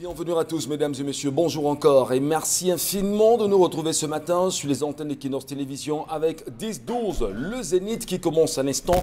Bienvenue à tous, mesdames et messieurs, bonjour encore et merci infiniment de nous retrouver ce matin sur les antennes d'Equinox Télévision avec 10-12, le Zénith qui commence à l'instant.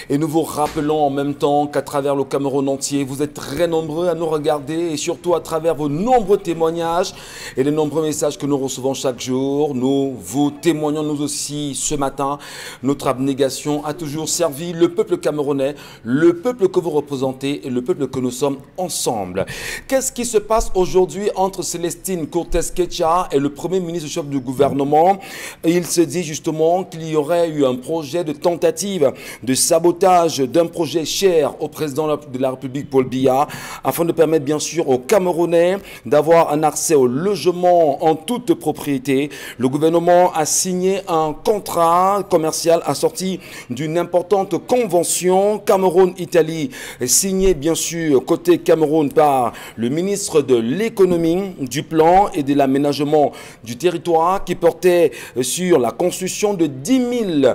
Et nous vous rappelons en même temps qu'à travers le Cameroun entier, vous êtes très nombreux à nous regarder et surtout à travers vos nombreux témoignages et les nombreux messages que nous recevons chaque jour. Nous vous témoignons nous aussi ce matin. Notre abnégation a toujours servi le peuple camerounais, le peuple que vous représentez et le peuple que nous sommes ensemble. Qu'est-ce qui se passe aujourd'hui entre Célestine Cortés-Ketcha et le Premier ministre chef du gouvernement? Il se dit justement qu'il y aurait eu un projet de tentative de sabotage d'un projet cher au président de la République, Paul Biya, afin de permettre bien sûr aux Camerounais d'avoir un accès au logement en toute propriété. Le gouvernement a signé un contrat commercial assorti d'une importante convention Cameroun-Italie, signée bien sûr côté Cameroun par le ministre de l'économie, du plan et de l'aménagement du territoire qui portait sur la construction de 10 000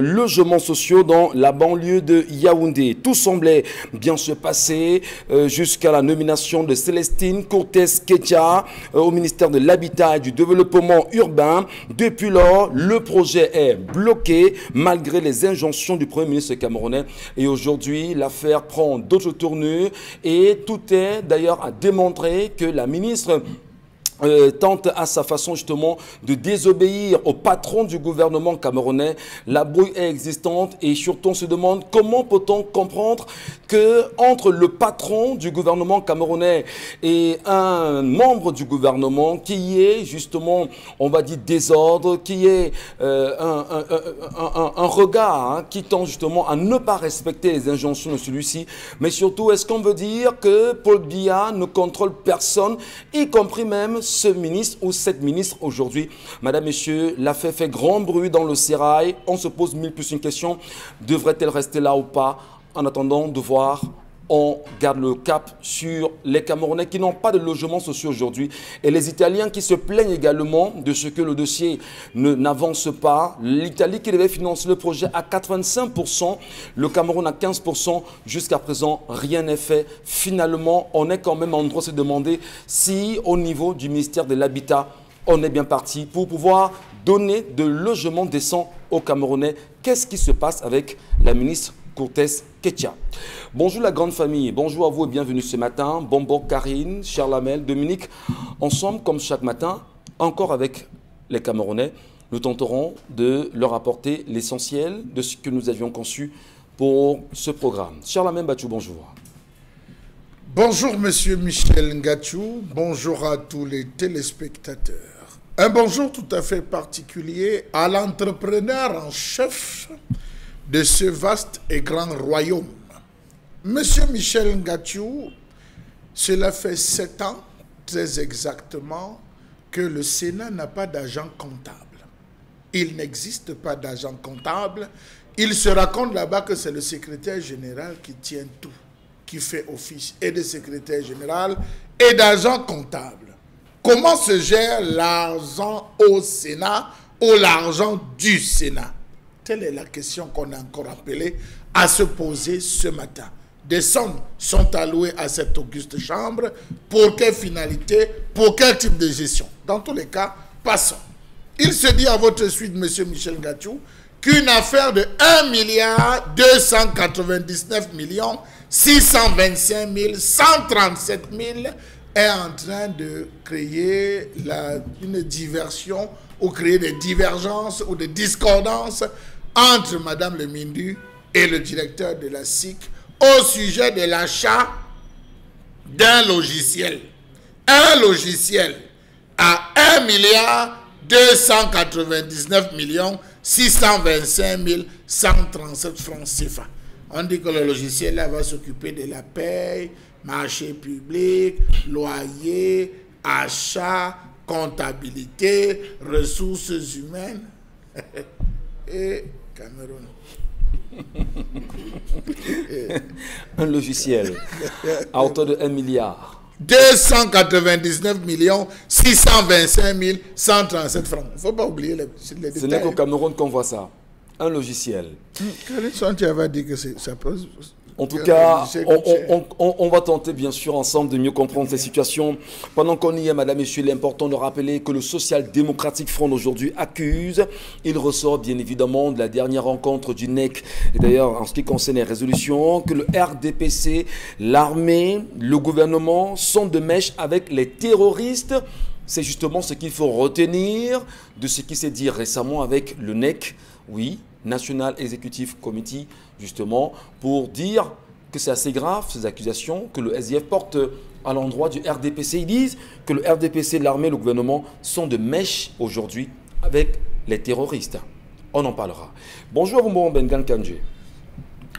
logements sociaux dans la banlieue de Yaoundé. Tout semblait bien se passer jusqu'à la nomination de Célestine Cortés-Ketcha au ministère de l'Habitat et du Développement urbain. Depuis lors, le projet est bloqué malgré les injonctions du Premier ministre camerounais. Et aujourd'hui, l'affaire prend d'autres tournures et tout est d'ailleurs à démontrer que la ministre tente à sa façon justement de désobéir au patron du gouvernement camerounais. La brouille est existante et surtout on se demande comment peut-on comprendre que entre le patron du gouvernement camerounais et un membre du gouvernement qui est justement, on va dire, désordre, qui est un regard qui tend justement à ne pas respecter les injonctions de celui-ci. Mais surtout, est-ce qu'on veut dire que Paul Biya ne contrôle personne, y compris même ce ministre ou cette ministre aujourd'hui? Madame, Messieurs, l'affaire fait grand bruit dans le sérail. On se pose mille plus une question. Devrait-elle rester là ou pas? En attendant de voir, on garde le cap sur les Camerounais qui n'ont pas de logement social aujourd'hui. Et les Italiens qui se plaignent également de ce que le dossier n'avance pas. L'Italie qui devait financer le projet à 85%, le Cameroun à 15%. Jusqu'à présent, rien n'est fait. Finalement, on est quand même en droit de se demander si au niveau du ministère de l'Habitat, on est bien parti pour pouvoir donner de logements décents aux Camerounais. Qu'est-ce qui se passe avec la ministre Cortés-Ketcha? Bonjour la grande famille, bonjour à vous et bienvenue ce matin. Bombo, Karine, Charlamel, Dominique, ensemble comme chaque matin, encore avec les Camerounais, nous tenterons de leur apporter l'essentiel de ce que nous avions conçu pour ce programme. Charlamel Bachou, bonjour. Bonjour monsieur Michel Ngachou, bonjour à tous les téléspectateurs. Un bonjour tout à fait particulier à l'entrepreneur en chef de ce vaste et grand royaume. Monsieur Michel Ngachou, cela fait 7 ans, très exactement, que le Sénat n'a pas d'agent comptable. Il n'existe pas d'agent comptable. Il se raconte là-bas que c'est le secrétaire général qui tient tout, qui fait office et de secrétaire général et d'agent comptable. Comment se gère l'argent au Sénat ou l'argent du Sénat? Telle est la question qu'on a encore appelée à se poser ce matin. Des sommes sont allouées à cette auguste chambre. Pour quelle finalité? Pour quel type de gestion? Dans tous les cas, passons. Il se dit à votre suite, monsieur Michel Ngachou, qu'une affaire de 1 299 625 137 000 est en train de créer une diversion ou créer des divergences ou des discordances entre Madame le Mindu et le directeur de la SIC au sujet de l'achat d'un logiciel. Un logiciel à 1 299 625 137 francs CFA. On dit que le logiciel là va s'occuper de la paie, marché public, loyer, achat, comptabilité, ressources humaines et Cameroun. Un logiciel à hauteur de 1 milliard. 299 625 137 francs. Il ne faut pas oublier les détails. Ce n'est qu'au Cameroun qu'on voit ça. Un logiciel. Quel tu avais dit que ça pose En tout cas, on va tenter bien sûr ensemble de mieux comprendre ces situations. Pendant qu'on y est, madame, messieurs, il est important de rappeler que le Social-Démocratique Front aujourd'hui accuse. Il ressort bien évidemment de la dernière rencontre du NEC. Et d'ailleurs, en ce qui concerne les résolutions, que le RDPC, l'armée, le gouvernement sont de mèche avec les terroristes. C'est justement ce qu'il faut retenir de ce qui s'est dit récemment avec le NEC. Oui, National Executive Committee, justement, pour dire que c'est assez grave, ces accusations que le SDF porte à l'endroit du RDPC. Ils disent que le RDPC, l'armée, le gouvernement sont de mèche aujourd'hui avec les terroristes. On en parlera. Bonjour à vous, mon Bengan Kandje.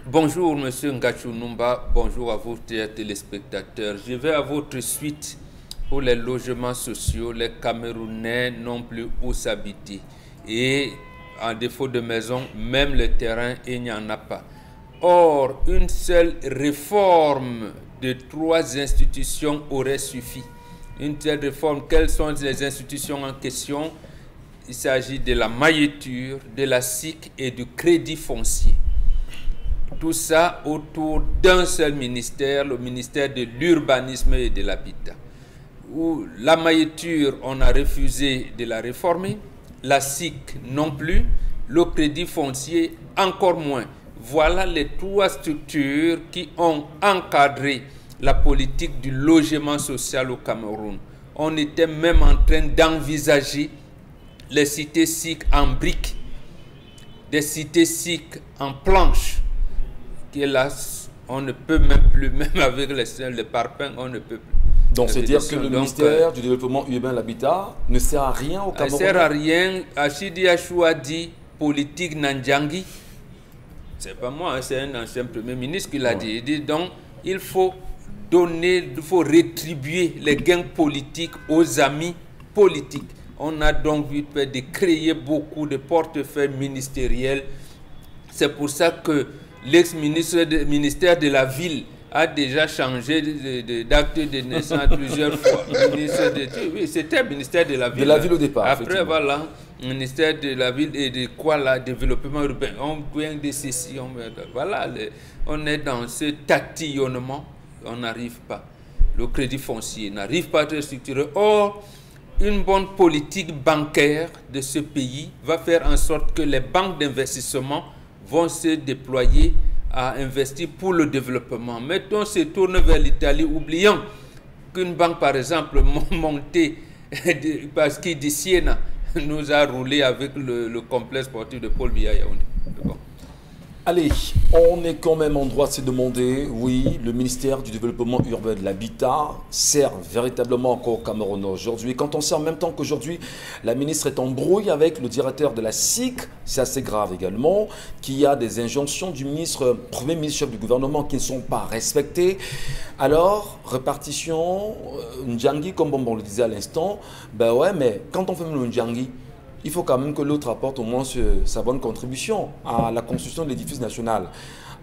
Bonjour, monsieur Ngachou Numba. Bonjour à vous, téléspectateurs. Je vais à votre suite pour les logements sociaux. Les Camerounais n'ont plus où s'habiter. Et en défaut de maison, même le terrain, il n'y en a pas. Or, une seule réforme de 3 institutions aurait suffi. Une telle réforme, quelles sont les institutions en question? Il s'agit de la mailliture, de la SIC et du crédit foncier. Tout ça autour d'un seul ministère, le ministère de l'urbanisme et de l'habitat. Où la mailliture, on a refusé de la réformer. La SIC non plus, le crédit foncier encore moins. Voilà les 3 structures qui ont encadré la politique du logement social au Cameroun. On était même en train d'envisager les cités SIC en briques, des cités SIC en planches, qui hélas, on ne peut même plus, même avec les parpaings, on ne peut plus. Donc, c'est dire que le ministère du Développement urbain et l'Habitat ne sert à rien au Cameroun. Ne sert à rien. Achidi Achou a dit politique Nanjangi. C'est pas moi, c'est un ancien Premier ministre qui l'a dit. Il dit donc, il faut donner, il faut rétribuer les gains politiques aux amis politiques. On a donc vu de créer beaucoup de portefeuilles ministériels. C'est pour ça que l'ex-ministère de la Ville a déjà changé d'acte de naissance plusieurs fois. Oui, c'était le ministère de la Ville. De la Ville au départ. Après, voilà, ministère de la Ville et de quoi là, développement urbain. On vient de ceci, voilà, on est dans ce tatillonnement, on n'arrive pas. Le crédit foncier n'arrive pas à être structuré. Or, une bonne politique bancaire de ce pays va faire en sorte que les banques d'investissement vont se déployer à investir pour le développement. Mettons, on se tourne vers l'Italie, oubliant qu'une banque, par exemple, montée parce qu'il dit Siena, nous a roulé avec le complexe sportif de Paul Biya Yaoundé. Bon. Allez, on est quand même en droit de se demander, oui, le ministère du Développement urbain et de l'Habitat sert véritablement encore au Cameroun aujourd'hui. Quand on sait en même temps qu'aujourd'hui, la ministre est en brouille avec le directeur de la SIC, c'est assez grave également, qu'il y a des injonctions du premier ministre chef du gouvernement qui ne sont pas respectées. Alors, répartition, Ndjangi, comme on le disait à l'instant, ben ouais, mais quand on fait le Ndjangi, il faut quand même que l'autre apporte au moins sa bonne contribution à la construction de l'édifice national.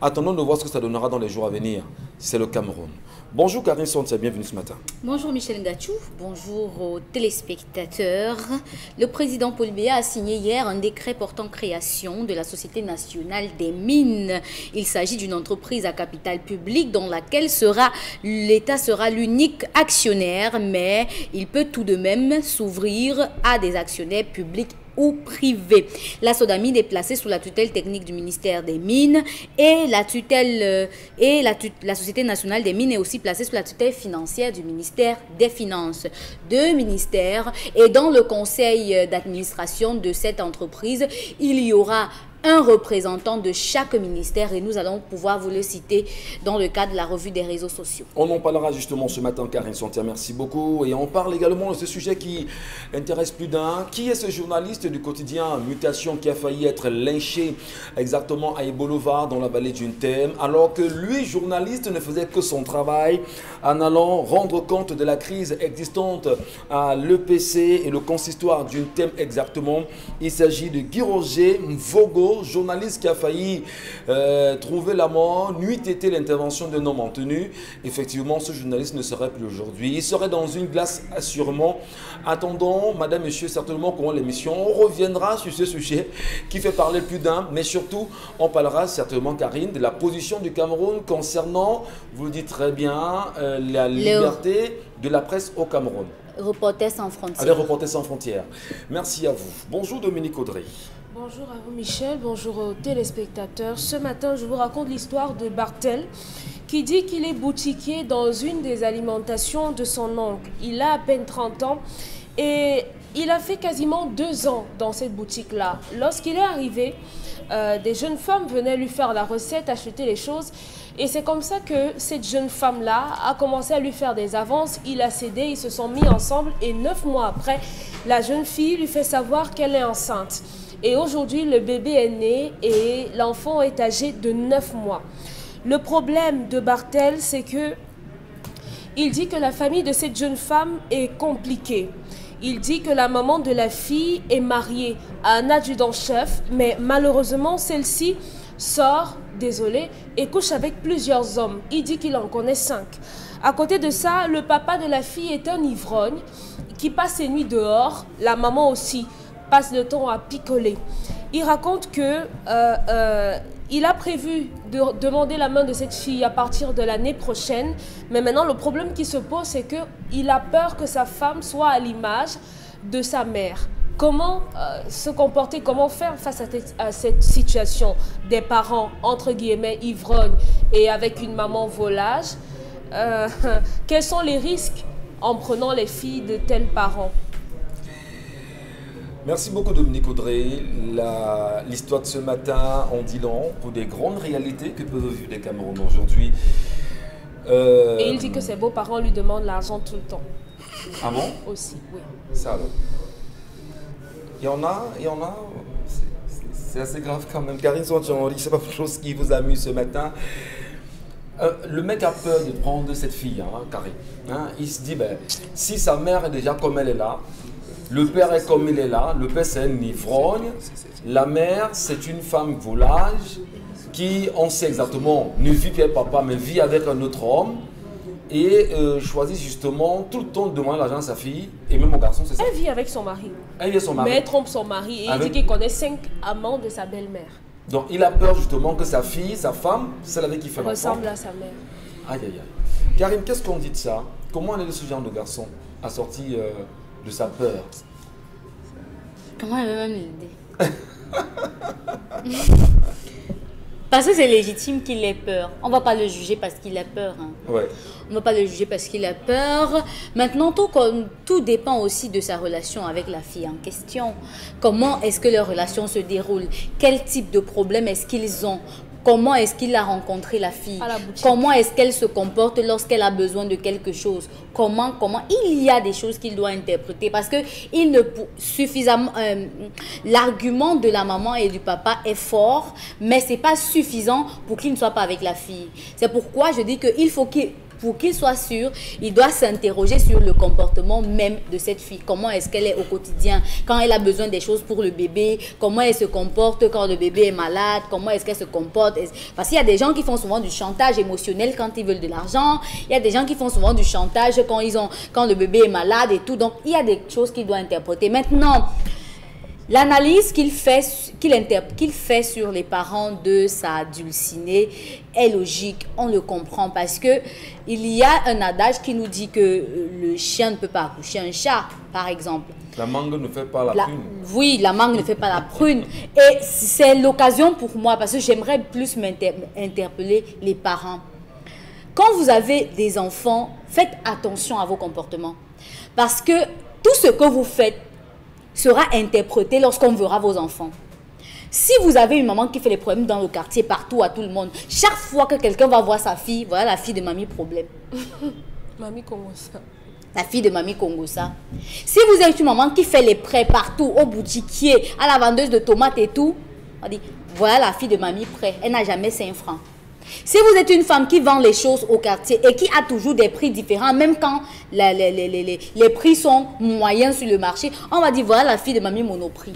Attendons de voir ce que ça donnera dans les jours à venir. C'est le Cameroun. Bonjour Karine Sontia, bienvenue ce matin. Bonjour Michel Ngachou, bonjour aux téléspectateurs. Le président Paul Biya a signé hier un décret portant création de la Société nationale des mines. Il s'agit d'une entreprise à capital public dans laquelle l'État sera l'unique actionnaire, mais il peut tout de même s'ouvrir à des actionnaires publics ou privé. La Sodamine est placée sous la tutelle technique du ministère des Mines et la Société nationale des mines est aussi placée sous la tutelle financière du ministère des Finances. 2 ministères, et dans le conseil d'administration de cette entreprise, il y aura un représentant de chaque ministère et nous allons pouvoir vous le citer dans le cadre de la revue des réseaux sociaux. On en parlera justement ce matin, Karine Sontia, merci beaucoup. Et on parle également de ce sujet qui intéresse plus d'un. Qui est ce journaliste du quotidien Mutation qui a failli être lynché exactement à Ebolova dans la vallée du Ntem, alors que lui, journaliste, ne faisait que son travail en allant rendre compte de la crise existante à l'EPC et le consistoire du Ntem exactement. Il s'agit de Guy Roger Mvogo, Bosso, journaliste qui a failli trouver la mort, nuit été l'intervention d'un homme en tenue. Effectivement, ce journaliste ne serait plus aujourd'hui. Il serait dans une glace assurément. Attendons, madame, monsieur, certainement comment l'émission. On reviendra sur ce sujet qui fait parler plus d'un, mais surtout, on parlera certainement, Karine, de la position du Cameroun concernant, vous le dites très bien, la liberté de la presse au Cameroun. Reporters sans frontières. Avec Reporters sans frontières. Merci à vous. Bonjour Dominique Audrey. Bonjour à vous Michel, bonjour aux téléspectateurs. Ce matin, je vous raconte l'histoire de Bartel qui dit qu'il est boutiquier dans une des alimentations de son oncle. Il a à peine 30 ans et il a fait quasiment 2 ans dans cette boutique-là. Lorsqu'il est arrivé, des jeunes femmes venaient lui faire la recette, acheter les choses. Et c'est comme ça que cette jeune femme-là a commencé à lui faire des avances. Il a cédé, ils se sont mis ensemble. Et 9 mois après, la jeune fille lui fait savoir qu'elle est enceinte. Et aujourd'hui, le bébé est né et l'enfant est âgé de 9 mois. Le problème de Bartel, c'est que il dit que la famille de cette jeune femme est compliquée. Il dit que la maman de la fille est mariée à un adjudant-chef, mais malheureusement, celle-ci sort, désolé, et couche avec plusieurs hommes. Il dit qu'il en connaît 5. À côté de ça, le papa de la fille est un ivrogne qui passe ses nuits dehors. La maman aussi passe le temps à picoler. Il raconte que il a prévu de demander la main de cette fille à partir de l'année prochaine. Mais maintenant, le problème qui se pose, c'est qu'il a peur que sa femme soit à l'image de sa mère. Comment se comporter, comment faire face à cette situation des parents, entre guillemets, ivrognes et avec une maman volage? Quels sont les risques en prenant les filles de tels parents? Merci beaucoup Dominique Audrey. L'histoire de ce matin en dit long pour des grandes réalités que peuvent vivre les Camerounais aujourd'hui. Et il dit que ses beaux-parents lui demandent l'argent tout le temps. Ah bon? Aussi, oui. Ça alors. Il y en a, c'est assez grave quand même. Karine Sontianri, c'est pas quelque chose qui vous amuse ce matin. Le mec a peur de prendre cette fille, hein, Karine. Hein, il se dit, ben, si sa mère est déjà comme elle est là, le père est comme il est là, le père c'est un ivrogne, la mère c'est une femme volage qui, on sait exactement, ne vit qu'avec papa, mais vit avec un autre homme. Et choisit justement tout le temps de demander l'argent à sa fille et même au garçon, c'est ça. Elle vit avec son mari. Elle vit avec son mari. Mais elle trompe son mari et il dit qu'il connaît 5 amants de sa belle-mère. Donc il a peur justement que sa fille, sa femme, celle avec qui il fait l'enfant, ressemble à sa mère. Aïe aïe aïe. Karine, qu'est-ce qu'on dit de ça? Comment elle est ce genre de garçon assorti de sa peur? Comment elle veut même l'aider? Parce que c'est légitime qu'il ait peur. On ne va pas le juger parce qu'il a peur. Hein. Ouais. On ne va pas le juger parce qu'il a peur. Maintenant, tout dépend aussi de sa relation avec la fille en question. Comment est-ce que leur relation se déroule? Quel type de problème est-ce qu'ils ont? Comment est-ce qu'il a rencontré la fille? Comment est-ce qu'elle se comporte lorsqu'elle a besoin de quelque chose? Comment il y a des choses qu'il doit interpréter parce que il ne suffisamment l'argument de la maman et du papa est fort, mais c'est pas suffisant pour qu'il ne soit pas avec la fille. C'est pourquoi je dis que il faut pour qu'il soit sûr, il doit s'interroger sur le comportement même de cette fille. Comment est-ce qu'elle est au quotidien? Quand elle a besoin des choses pour le bébé, comment elle se comporte quand le bébé est malade? Comment est-ce qu'elle se comporte? Parce qu'il y a des gens qui font souvent du chantage émotionnel quand ils veulent de l'argent. Il y a des gens qui font souvent du chantage quand le bébé est malade et tout. Donc, il y a des choses qu'il doit interpréter. Maintenant, l'analyse qu'il fait sur les parents de sa dulcinée est logique, on le comprend parce que il y a un adage qui nous dit que le chien ne peut pas accoucher un chat, par exemple. La mangue ne fait pas la prune. Oui, la mangue ne fait pas la prune. Et c'est l'occasion pour moi, parce que j'aimerais plus interpeller les parents. Quand vous avez des enfants, faites attention à vos comportements. Parce que tout ce que vous faites sera interprété lorsqu'on verra vos enfants. Si vous avez une maman qui fait les problèmes dans le quartier, partout, à tout le monde, chaque fois que quelqu'un va voir sa fille, voilà la fille de Mamie Problème. Mamie Congossa. La fille de Mamie Congossa. Si vous êtes une maman qui fait les prêts partout, au boutiquier, à la vendeuse de tomates et tout, on dit, voilà la fille de Mamie Prêt, elle n'a jamais 5 francs. Si vous êtes une femme qui vend les choses au quartier et qui a toujours des prix différents, même quand les prix sont moyens sur le marché, on va dire, voilà la fille de Mamie Monoprix.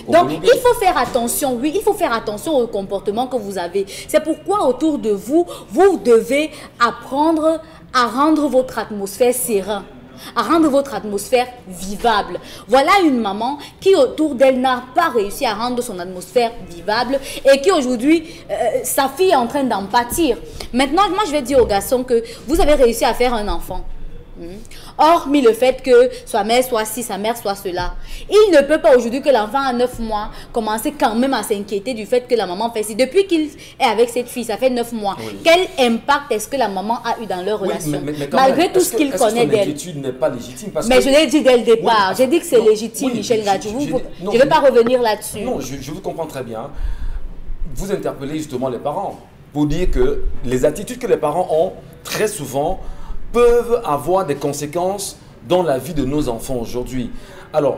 Donc, il faut faire attention, oui, il faut faire attention au comportement que vous avez. C'est pourquoi autour de vous, vous devez apprendre à rendre votre atmosphère sereine, à rendre votre atmosphère vivable. Voilà une maman qui autour d'elle n'a pas réussi à rendre son atmosphère vivable et qui aujourd'hui, sa fille est en train d'en pâtir. Maintenant, moi je vais dire aux garçons que vous avez réussi à faire un enfant. Hormis le fait que sa mère soit ci, sa mère soit cela. Il ne peut pas aujourd'hui que l'enfant à 9 mois commencer quand même à s'inquiéter du fait que la maman fait ci. Depuis qu'il est avec cette fille, ça fait 9 mois. Oui. Quel impact est-ce que la maman a eu dans leur relation? Malgré tout ce qu'il connaît d'elle. N'est pas légitime parce mais je l'ai dit dès le départ. Oui, j'ai dit que c'est légitime, Michel Gadjou. Je ne vais pas revenir là-dessus. Non, je vous comprends très bien. Vous interpellez justement les parents pour dire que les attitudes que les parents ont très souvent peuvent avoir des conséquences dans la vie de nos enfants aujourd'hui. Alors,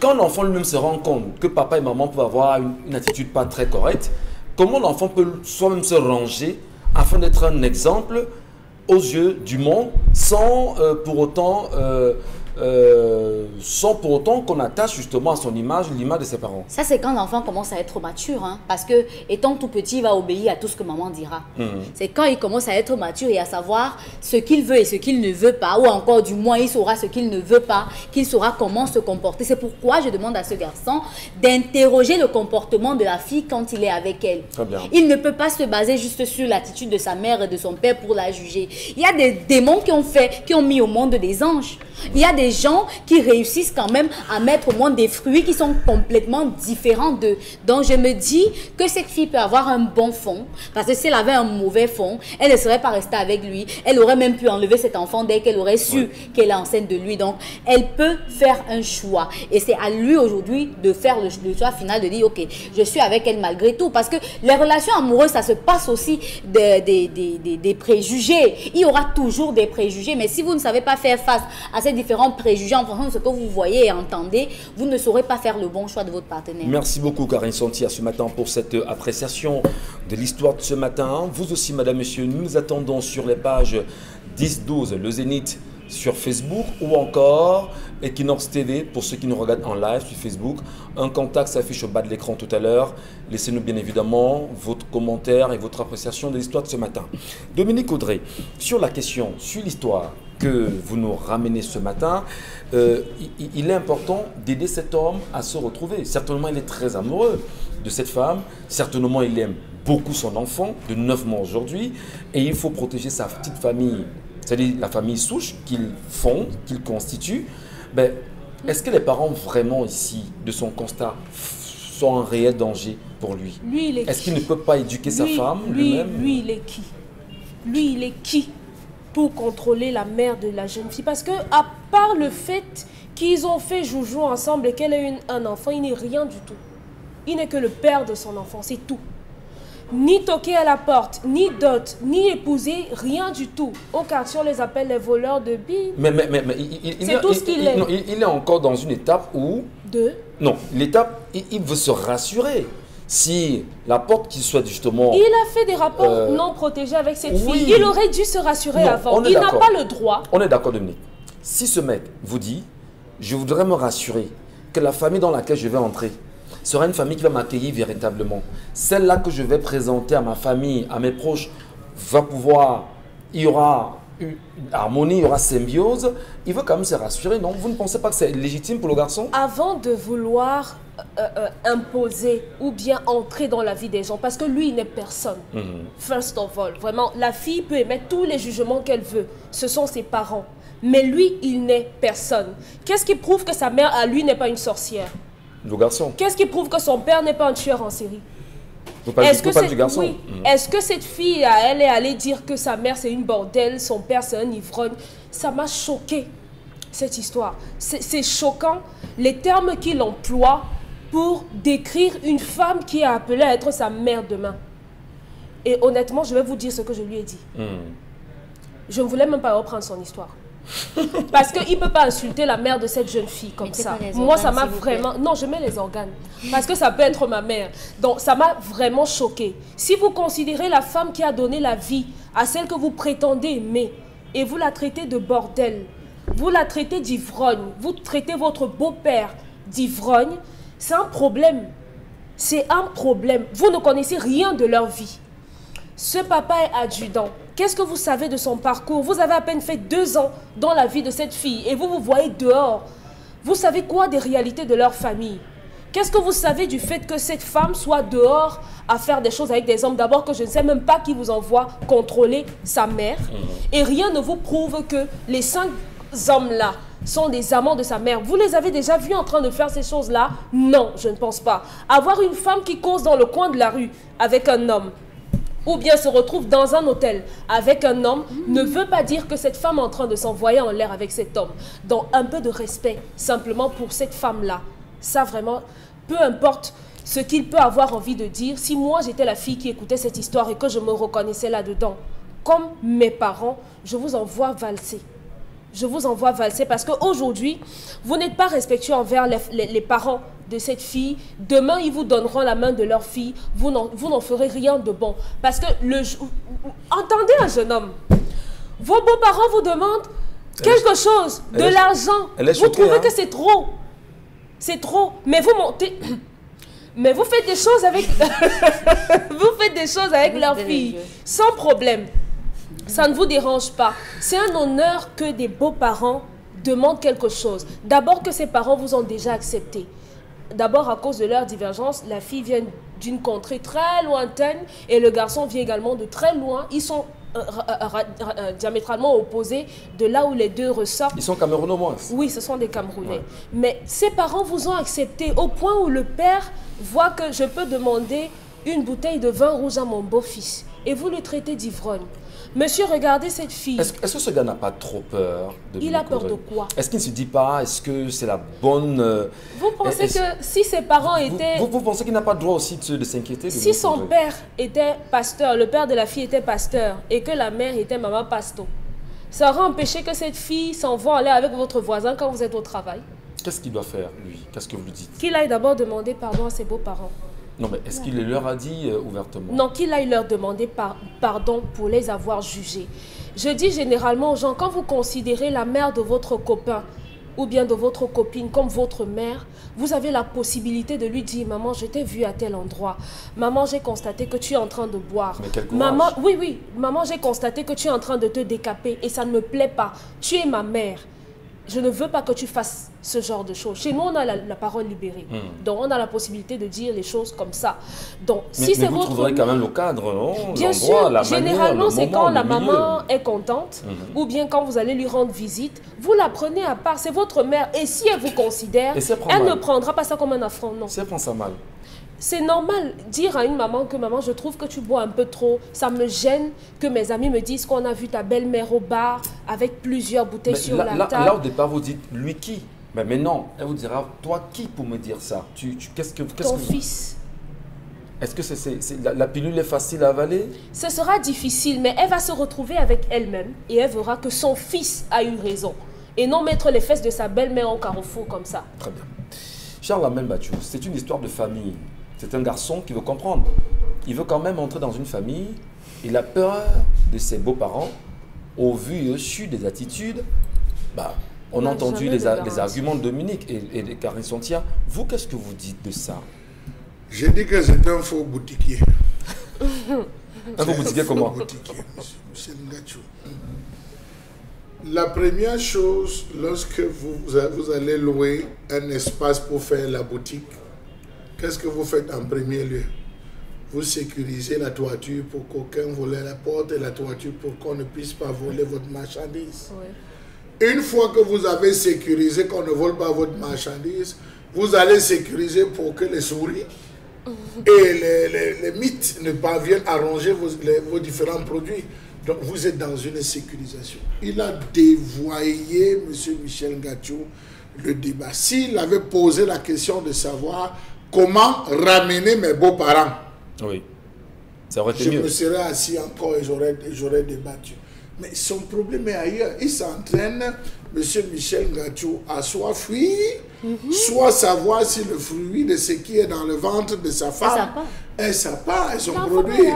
quand l'enfant lui-même se rend compte que papa et maman peuvent avoir une attitude pas très correcte, comment l'enfant peut soi-même se ranger afin d'être un exemple aux yeux du monde sans pour autant qu'on attache justement à son image l'image de ses parents. Ça, c'est quand l'enfant commence à être mature, hein, parce que étant tout petit, il va obéir à tout ce que maman dira. C'est quand il commence à être mature et à savoir ce qu'il veut et ce qu'il ne veut pas, ou encore du moins il saura ce qu'il ne veut pas, qu'il saura comment se comporter. C'est pourquoi je demande à ce garçon d'interroger le comportement de la fille quand il est avec elle. Très bien. Il ne peut pas se baser juste sur l'attitude de sa mère et de son père pour la juger. Il y a des démons qui ont mis au monde des anges. Il y a des gens qui réussissent quand même à mettre au monde des fruits qui sont complètement différents d'eux. Donc je me dis que cette fille peut avoir un bon fond, parce que si elle avait un mauvais fond, elle ne serait pas restée avec lui. Elle aurait même pu enlever cet enfant dès qu'elle aurait su qu'elle est enceinte de lui. Donc elle peut faire un choix. Et c'est à lui aujourd'hui de faire le choix final, de dire ok, je suis avec elle malgré tout. Parce que les relations amoureuses, ça se passe aussi des préjugés. Il y aura toujours des préjugés. Mais si vous ne savez pas faire face à ces différents préjugés en fonction de ce que vous voyez et entendez, vous ne saurez pas faire le bon choix de votre partenaire. Merci beaucoup Karine Santia ce matin pour cette appréciation de l'histoire de ce matin. Vous aussi, madame, monsieur, nous nous attendons sur les pages 10-12, le Zénith sur Facebook ou encore Equinox TV pour ceux qui nous regardent en live sur Facebook. Un contact s'affiche au bas de l'écran tout à l'heure. Laissez-nous bien évidemment votre commentaire et votre appréciation de l'histoire de ce matin. Dominique Audrey, sur la question, sur l'histoire que vous nous ramenez ce matin, il est important d'aider cet homme à se retrouver. Certainement, il est très amoureux de cette femme. Certainement, il aime beaucoup son enfant de 9 mois aujourd'hui. Et il faut protéger sa petite famille, c'est-à-dire la famille souche qu'il fonde, qu'il constitue. Ben, est-ce que les parents vraiment ici, de son constat, sont en réel danger pour lui? Est-ce qu'il ne peut pas éduquer sa femme lui-même? Lui, il est qui? Lui, il est qui pour contrôler la mère de la jeune fille? Parce que à part le fait qu'ils ont fait joujou ensemble et qu'elle ait un enfant, il n'est rien du tout. Il n'est que le père de son enfant, c'est tout. Ni toquer à la porte, ni dot, ni épouser, rien du tout. Au quartier, on les appelle les voleurs de billes. Mais c'est tout ce qu'il est. Non, il est encore dans une étape où... Non, l'étape, il veut se rassurer. Si la porte qui souhaite justement... Il a fait des rapports non protégés avec cette fille. Il aurait dû se rassurer avant. Il n'a pas le droit. On est d'accord, Dominique. Si ce mec vous dit, je voudrais me rassurer que la famille dans laquelle je vais entrer sera une famille qui va m'accueillir véritablement. Celle-là que je vais présenter à ma famille, à mes proches, va pouvoir... Il y aura une harmonie, il y aura symbiose. Il veut quand même se rassurer, non? Vous ne pensez pas que c'est légitime pour le garçon? Avant de vouloir imposer ou bien entrer dans la vie des gens, parce que lui, il n'est personne. First of all, vraiment, la fille peut émettre tous les jugements qu'elle veut. Ce sont ses parents. Mais lui, il n'est personne. Qu'est-ce qui prouve que sa mère, à lui, n'est pas une sorcière? Le garçon. Qu'est-ce qui prouve que son père n'est pas un tueur en série? Vous parlez du garçon? Oui. Est-ce que cette fille, elle est allée dire que sa mère, c'est une bordelle, son père, c'est un ivrogne? Ça m'a choqué, cette histoire. C'est choquant, les termes qu'il emploie pour décrire une femme qui est appelée à être sa mère demain. Et honnêtement, je vais vous dire ce que je lui ai dit. Je ne voulais même pas reprendre son histoire. Parce qu'il ne peut pas insulter la mère de cette jeune fille comme ça. Moi, ça m'a vraiment... Non, je mets les organes. Parce que ça peut être ma mère. Donc, ça m'a vraiment choquée. Si vous considérez la femme qui a donné la vie à celle que vous prétendez aimer, et vous la traitez de bordel, vous la traitez d'ivrogne, vous traitez votre beau-père d'ivrogne, c'est un problème. C'est un problème. Vous ne connaissez rien de leur vie. Ce papa est adjudant. Qu'est-ce que vous savez de son parcours? Vous avez à peine fait 2 ans dans la vie de cette fille et vous vous voyez dehors. Vous savez quoi des réalités de leur famille? Qu'est-ce que vous savez du fait que cette femme soit dehors à faire des choses avec des hommes? D'abord que je ne sais même pas qui vous envoie contrôler sa mère. Et rien ne vous prouve que les 5 hommes-là sont des amants de sa mère. Vous les avez déjà vus en train de faire ces choses-là? Non, je ne pense pas. Avoir une femme qui cause dans le coin de la rue avec un homme, ou bien se retrouve dans un hôtel avec un homme, ne veut pas dire que cette femme est en train de s'envoyer en l'air avec cet homme. Donc un peu de respect simplement pour cette femme-là. Ça vraiment, peu importe ce qu'il peut avoir envie de dire, si moi j'étais la fille qui écoutait cette histoire et que je me reconnaissais là-dedans, comme mes parents, je vous envoie valser. Je vous envoie valser parce qu'aujourd'hui, vous n'êtes pas respectueux envers les parents de cette fille. Demain, ils vous donneront la main de leur fille. Vous n'en ferez rien de bon. Parce que, entendez un jeune homme. Vos beaux-parents vous demandent quelque chose, de l'argent. Vous trouvez que c'est trop. C'est trop. Mais vous montez... Mais vous faites des choses avec... vous faites des choses avec leur fille. Sans problème. Ça ne vous dérange pas. C'est un honneur que des beaux-parents demandent quelque chose. D'abord que ses parents vous ont déjà accepté. D'abord à cause de leur divergence, la fille vient d'une contrée très lointaine et le garçon vient également de très loin. Ils sont diamétralement opposés de là où les deux ressortent. Ils sont camerounois? Oui, ce sont des Camerounais. Ouais. Mais ses parents vous ont accepté au point où le père voit que je peux demander une bouteille de vin rouge à mon beau-fils. Et vous le traitez d'ivrogne. Monsieur, regardez cette fille. Est-ce que ce gars n'a pas trop peur de Il a peur de quoi? Est-ce qu'il ne se dit pas, est-ce que c'est la bonne... Vous pensez que si ses parents étaient... Vous pensez qu'il n'a pas le droit aussi de s'inquiéter? Si son père était pasteur, le père de la fille était pasteur, et que la mère était maman pasto, ça aurait empêché que cette fille s'envoie aller avec votre voisin quand vous êtes au travail? Qu'est-ce qu'il doit faire, lui? Qu'est-ce que vous lui dites? Qu'il aille d'abord demander pardon à ses beaux-parents. Non, mais est-ce qu'il leur a dit ouvertement? Non, qu'il aille leur demander pardon pour les avoir jugés. Je dis généralement aux gens, quand vous considérez la mère de votre copain ou bien de votre copine comme votre mère, vous avez la possibilité de lui dire « Maman, je t'ai vu à tel endroit. Maman, j'ai constaté que tu es en train de boire. Mais quel courage. Maman, oui, maman, j'ai constaté que tu es en train de te décaper et ça ne me plaît pas. Tu es ma mère. Je ne veux pas que tu fasses ce genre de choses. Chez nous, on a la parole libérée. Donc, on a la possibilité de dire les choses comme ça. Donc, si c'est votre... Mais vous trouverez quand même le cadre, non? Bien sûr, généralement, c'est quand la maman est contente ou bien quand vous allez lui rendre visite, vous la prenez à part. C'est votre mère. Et si elle vous considère, elle ne prendra pas ça comme un affront, non. Si elle prend ça mal. C'est normal dire à une maman que maman, je trouve que tu bois un peu trop. Ça me gêne que mes amis me disent qu'on a vu ta belle-mère au bar avec plusieurs bouteilles sur la table. Là, au départ, vous dites, lui qui? Mais non, elle vous dira, toi qui pour me dire ça? Ton fils. Est-ce que la pilule est facile à avaler? Ce sera difficile, mais elle va se retrouver avec elle-même et elle verra que son fils a eu raison. Et non mettre les fesses de sa belle-mère au carrefour comme ça. Très bien. Charles Amel Bachou, c'est une histoire de famille. C'est un garçon qui veut comprendre. Il veut quand même entrer dans une famille. Il a peur de ses beaux-parents. Au vu et au su des attitudes, on a entendu les arguments de Dominique et de Karine Sontia. Vous, qu'est-ce que vous dites de ça? J'ai dit que c'est un faux boutiquier. Un faux boutiquier comment? Un faux boutiquier, monsieur Ngachou. La première chose, lorsque vous allez louer un espace pour faire la boutique, qu'est-ce que vous faites en premier lieu? Vous sécurisez la toiture pour qu'aucun vole la porte et la toiture pour qu'on ne puisse pas voler votre marchandise. Oui. Une fois que vous avez sécurisé qu'on ne vole pas votre marchandise, vous allez sécuriser pour que les souris et les mythes ne parviennent à ranger vos différents produits. Donc vous êtes dans une sécurisation. Il a dévoyé, M. Michel Ngachou, le débat. S'il avait posé la question de savoir comment ramener mes beaux-parents, oui, ça aurait été je mieux. me serais assis encore et j'aurais débattu. Mais son problème est ailleurs. Il s'entraîne, M. Michel Ngachou, à soit fuir, soit savoir si le fruit de ce qui est dans le ventre de sa femme est sa part et son produit.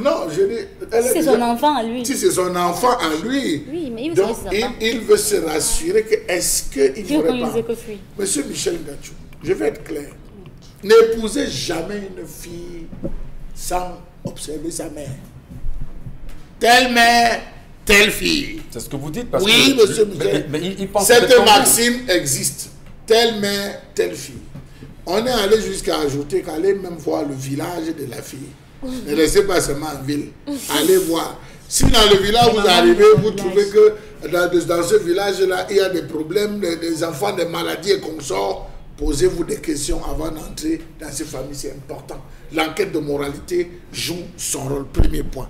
Non, je dis... C'est son enfant à lui. Si c'est son enfant à lui. Oui, mais donc, il veut se rassurer que est-ce qu'il ne ferait pas... Monsieur Michel Ngachou, je vais être clair. N'épousez jamais une fille sans observer sa mère. Telle mère, telle fille. C'est ce que vous dites parce oui, que... monsieur Michel. Mais il pense cette maxime existe. Telle mère, telle fille. On est allé jusqu'à ajouter qu'allez même voir le village de la fille. Ne restez pas seulement en ville. Allez voir. Si dans le village vous arrivez, vous trouvez que dans ce village-là, il y a des problèmes, des enfants, des maladies et consorts, posez-vous des questions avant d'entrer dans ces familles. C'est important. L'enquête de moralité joue son rôle. Premier point.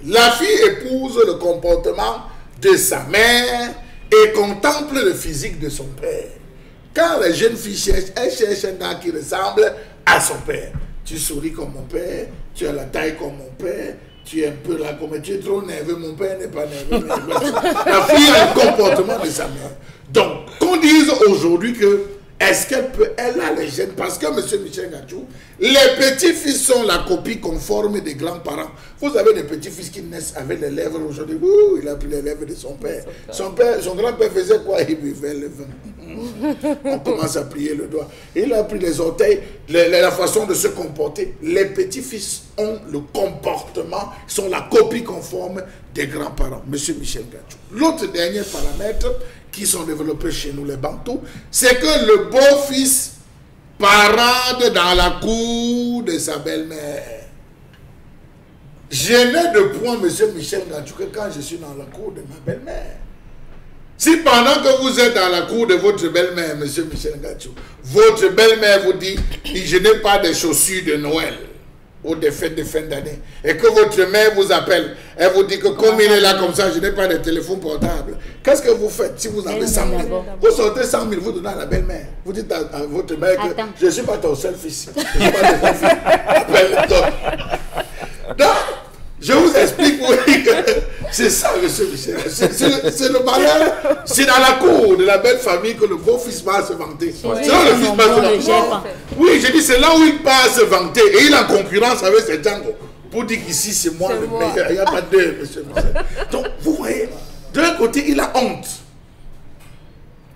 La fille épouse le comportement de sa mère et contemple le physique de son père. Quand la jeune fille cherche, elle cherche un gars qui ressemble à son père. Tu souris comme mon père, tu as la taille comme mon père, tu es un peu là comme... Tu es trop nerveux, mon père n'est pas nerveux. La fille a le comportement de sa mère. Donc, qu'on dise aujourd'hui que est-ce qu'elle peut, elle a les gènes, parce que M. Michel Ngachou, les petits-fils sont la copie conforme des grands-parents. Vous avez des petits-fils qui naissent avec les lèvres aujourd'hui. Il a pris les lèvres de son père. Son grand-père faisait quoi? Il buvait le vin. On commence à plier le doigt. Il a pris les orteils, la façon de se comporter. Les petits-fils ont le comportement, sont la copie conforme des grands-parents. M. Michel Ngachou. L'autre dernier paramètre qui sont développés chez nous, les Bantous, c'est que le beau-fils parade dans la cour de sa belle-mère. Je n'ai de point, M. Michel Ngachou, que quand je suis dans la cour de ma belle-mère. Si pendant que vous êtes dans la cour de votre belle-mère, M. Michel Ngachou, votre belle-mère vous dit « je n'ai pas de chaussures de Noël » ou des fêtes de fin d'année, et que votre mère vous appelle, elle vous dit que comme il est là comme ça, je n'ai pas de téléphone portable. Qu'est-ce que vous faites si vous avez 100 000? Vous sortez 100 000, vous donnez à la belle-mère. Vous dites à votre mère que je ne suis pas ton seul fils. Je ne suis pas ton fils. Appelle-toi. Donc, je vous explique, oui, que c'est ça, monsieur Michel. C'est le malheur. C'est dans la cour de la belle famille que le beau-fils va se vanter. C'est là où le fils va se vanter. Oui, je dis, c'est là où il part se vanter. Et il est en concurrence avec ses Django. Pour dire qu'ici, c'est moi le meilleur. Il n'y a pas deux, monsieur Michel. Donc, vous voyez, d'un côté, il a honte.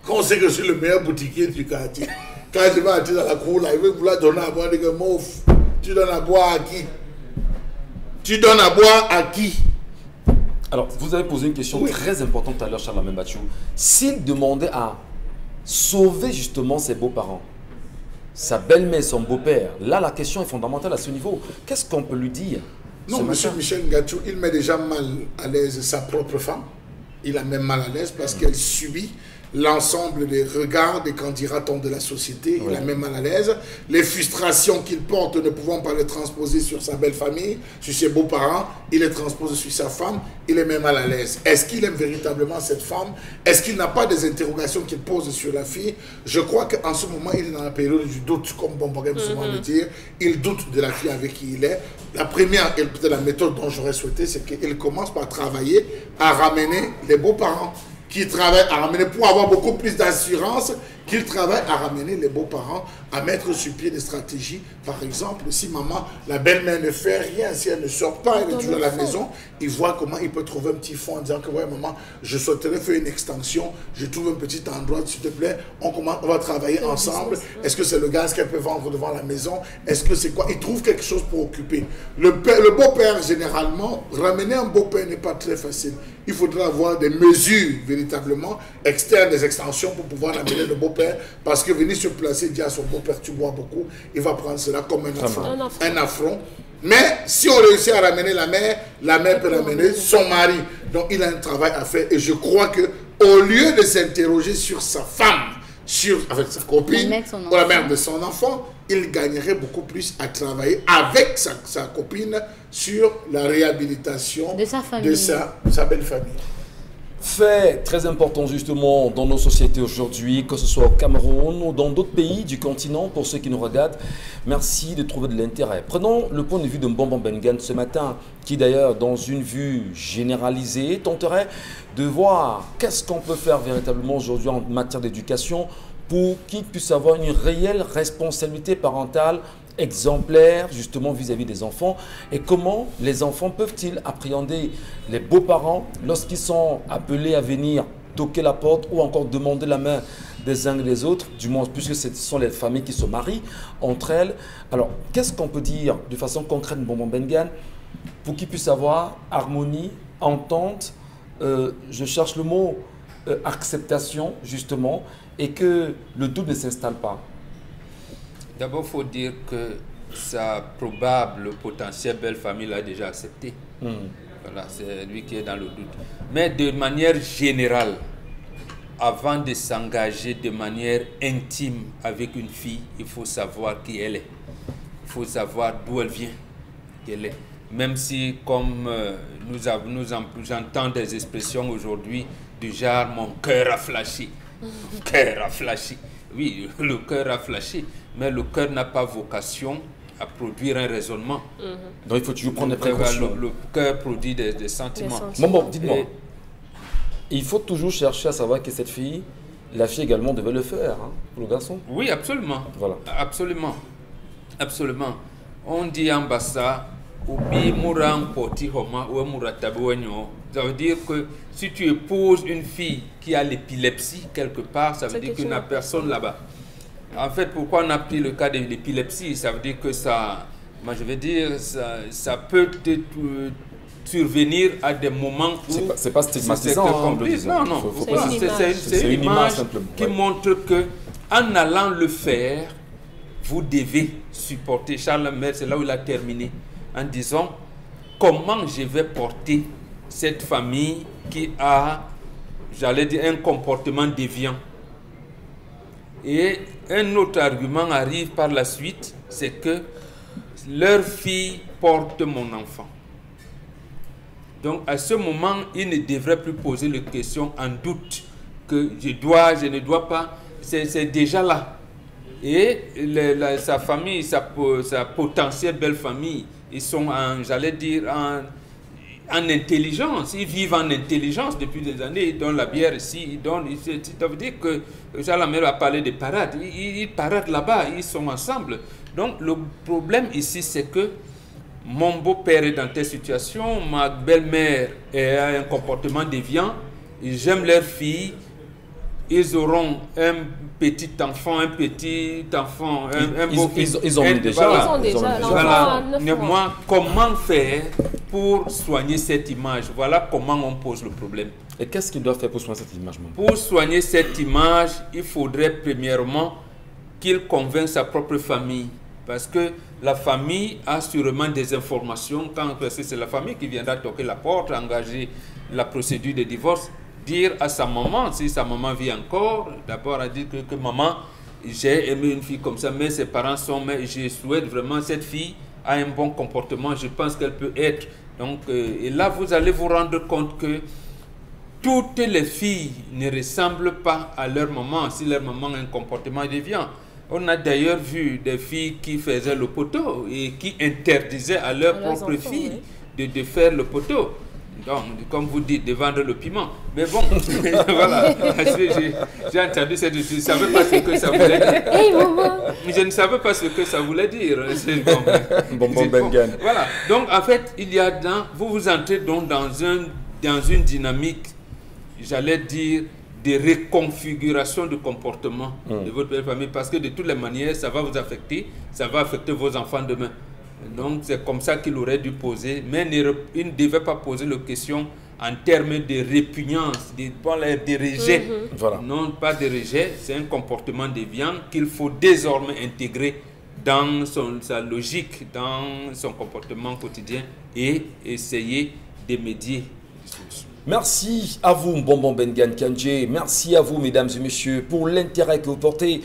Quand on sait que je suis le meilleur boutiquier du quartier, quand je vais entrer dans la cour, là, il veut vouloir donner à boire des gars, tu donnes à boire à qui? Tu donnes à boire à qui? Alors, vous avez posé une question très importante tout à l'heure, Charles Amembachou. S'il demandait à sauver justement ses beaux-parents, sa belle-mère, son beau-père, là, la question est fondamentale à ce niveau. Qu'est-ce qu'on peut lui dire? Non, M. Michel Ngachou, il met déjà mal à l'aise sa propre femme. Il a même mal à l'aise parce qu'elle subit l'ensemble des regards, des candidatons de la société, il a même mal à l'aise. Les frustrations qu'il porte ne pouvant pas les transposer sur sa belle famille, sur ses beaux-parents, il les transpose sur sa femme, il est même mal à l'aise. Est-ce qu'il aime véritablement cette femme? Est-ce qu'il n'a pas des interrogations qu'il pose sur la fille? Je crois qu'en ce moment, il est dans la période du doute, comme Bombo aime souvent le dire. Il doute de la fille avec qui il est. La première, et peut-être la méthode dont j'aurais souhaité, c'est qu'il commence par travailler à ramener les beaux-parents. Qui travaille à ramener, pour avoir beaucoup plus d'assurance, qu'il travaille à ramener les beaux-parents, à mettre sur pied des stratégies. Par exemple, si maman, la belle-mère ne fait rien, si elle ne sort pas, elle est toujours à la maison, il voit comment il peut trouver un petit fond en disant que, ouais, maman, je souhaiterais faire une extension, je trouve un petit endroit, s'il te plaît, on va travailler ensemble. Est-ce que c'est le gaz qu'elle peut vendre devant la maison? Est-ce que c'est quoi? Il trouve quelque chose pour occuper. Le beau-père, généralement, ramener un beau-père n'est pas très facile. Il faudra avoir des mesures véritablement externes, des extensions pour pouvoir amener le beau-père, parce que venir se placer, dire à son beau-père, tu bois beaucoup, il va prendre cela comme un affront. Mais si on réussit à ramener la mère peut ramener son mari. Donc il a un travail à faire, et je crois que au lieu de s'interroger sur sa femme, avec sa copine ou la mère de son enfant, il gagnerait beaucoup plus à travailler avec sa copine sur la réhabilitation de sa belle famille. Fait très important justement dans nos sociétés aujourd'hui, que ce soit au Cameroun ou dans d'autres pays du continent, pour ceux qui nous regardent. Merci de trouver de l'intérêt. Prenons le point de vue de Mbombo Mbengue ce matin, qui d'ailleurs dans une vue généralisée tenterait de voir qu'est-ce qu'on peut faire véritablement aujourd'hui en matière d'éducation pour qu'ils puissent avoir une réelle responsabilité parentale exemplaire justement vis-à-vis des enfants, et comment les enfants peuvent-ils appréhender les beaux-parents lorsqu'ils sont appelés à venir toquer la porte ou encore demander la main des uns et des autres, du moins puisque ce sont les familles qui se marient entre elles. Alors qu'est-ce qu'on peut dire de façon concrète Mbombo Mbengue pour qu'ils puissent avoir harmonie, entente, je cherche le mot acceptation justement, et que le doute ne s'installe pas? D'abord, il faut dire que sa probable potentielle belle famille l'a déjà accepté. Voilà, c'est lui qui est dans le doute. Mais de manière générale, avant de s'engager de manière intime avec une fille, il faut savoir qui elle est. Il faut savoir d'où elle vient, qu'elle est. Même si, comme j'entends des expressions aujourd'hui du genre « mon cœur a flashé ». Mon cœur a flashé. Oui, le cœur a flashé, mais le cœur n'a pas vocation à produire un raisonnement. Donc il faut toujours prendre des précautions. Le cœur produit des sentiments. Bon, dites-moi. Il faut toujours chercher à savoir que cette fille, la fille également devait le faire, hein, pour le garçon. Oui, absolument. Voilà. Absolument. Absolument. On dit en bassa, ça veut dire que si tu épouses une fille qui a l'épilepsie quelque part, ça veut dire qu'il n'y a personne là-bas. En fait, pourquoi on a pris le cas de l'épilepsie? Ça veut dire que ça, moi je veux dire, ça peut survenir à des moments où... C'est pas stigmatisant. Non, c'est une image qui montre que en allant le faire, vous devez supporter. Charles Lemaire, c'est là où il a terminé, en disant comment je vais porter cette famille qui a, j'allais dire, un comportement déviant. Et un autre argument arrive par la suite, c'est que leur fille porte mon enfant. Donc à ce moment, il ne devrait plus poser la question en doute que je ne dois pas, c'est déjà là. Et sa famille, sa potentielle belle famille, ils sont j'allais dire, en intelligence. Ils vivent en intelligence depuis des années. Ils donnent la bière ici, ça veut dire que Charles Lemaire a parlé de parade. Ils paradent là-bas, ils sont ensemble. Donc le problème ici, c'est que mon beau-père est dans telle situation, ma belle-mère a un comportement déviant, j'aime leur fille. Ils auront un petit enfant, un beau-fils. Ils ont déjà. Voilà. Moi, comment faire pour soigner cette image? Voilà comment on pose le problème. Et qu'est-ce qu'il doit faire pour soigner cette image? Pour soigner cette image, il faudrait premièrement qu'il convainque sa propre famille. Parce que la famille a sûrement des informations. Quand c'est la famille qui viendra toquer la porte, engager la procédure de divorce. Dire à sa maman, si sa maman vit encore, d'abord à dire que maman, j'ai aimé une fille comme ça, mais ses parents sont, mais je souhaite vraiment cette fille a un bon comportement, je pense qu'elle peut être. Donc, et là, vous allez vous rendre compte que toutes les filles ne ressemblent pas à leur maman, si leur maman a un comportement déviant. On a d'ailleurs vu des filles qui faisaient le poteau et qui interdisaient à leurs propres filles de faire le poteau. Donc, comme vous dites, de vendre le piment. Mais bon, voilà. J'ai entendu ça, je ne savais pas ce que ça voulait dire. Hey, maman. Je ne savais pas ce que ça voulait dire. Bon, voilà. Donc, en fait, vous vous entrez donc dans une dynamique, j'allais dire, de reconfiguration de comportement de votre belle famille. Parce que de toutes les manières, ça va vous affecter. Ça va affecter vos enfants demain. Donc, c'est comme ça qu'il aurait dû poser, mais il ne devait pas poser la question en termes de répugnance, de rejet. Voilà. Non, pas de rejet, c'est un comportement déviant qu'il faut désormais intégrer dans sa logique, dans son comportement quotidien et essayer de médier. Merci à vous, Mbombo Mbengue Kandje. Merci à vous, mesdames et messieurs, pour l'intérêt que vous portez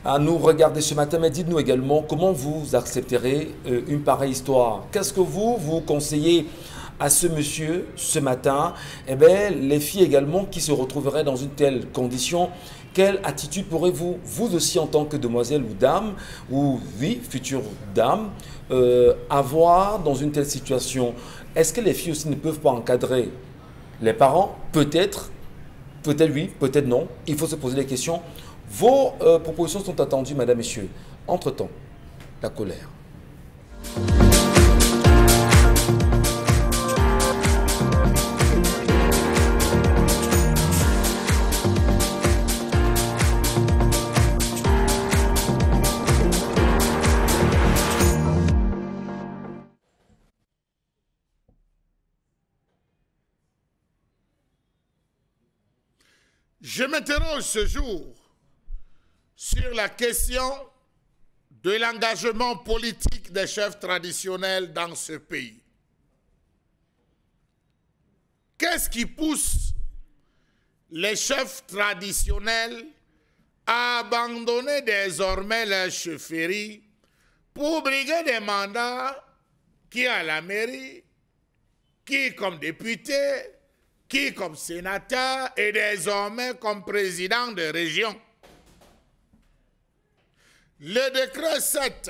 à nous regarder ce matin, mais dites-nous également comment vous accepterez une pareille histoire. Qu'est-ce que vous conseillez à ce monsieur ce matin, eh bien, les filles également qui se retrouveraient dans une telle condition, quelle attitude pourrez-vous, vous aussi en tant que demoiselle ou dame, ou oui, future dame, avoir dans une telle situation? Est-ce que les filles aussi ne peuvent pas encadrer les parents? Peut-être oui, peut-être non. Il faut se poser des questions. Vos propositions sont attendues, madame, messieurs. Entre-temps, la colère. Je m'interroge ce jour sur la question de l'engagement politique des chefs traditionnels dans ce pays. Qu'est-ce qui pousse les chefs traditionnels à abandonner désormais leur chefferie pour briguer des mandats, qui à la mairie, qui comme député, qui comme sénateur et désormais comme président de région? Le décret 7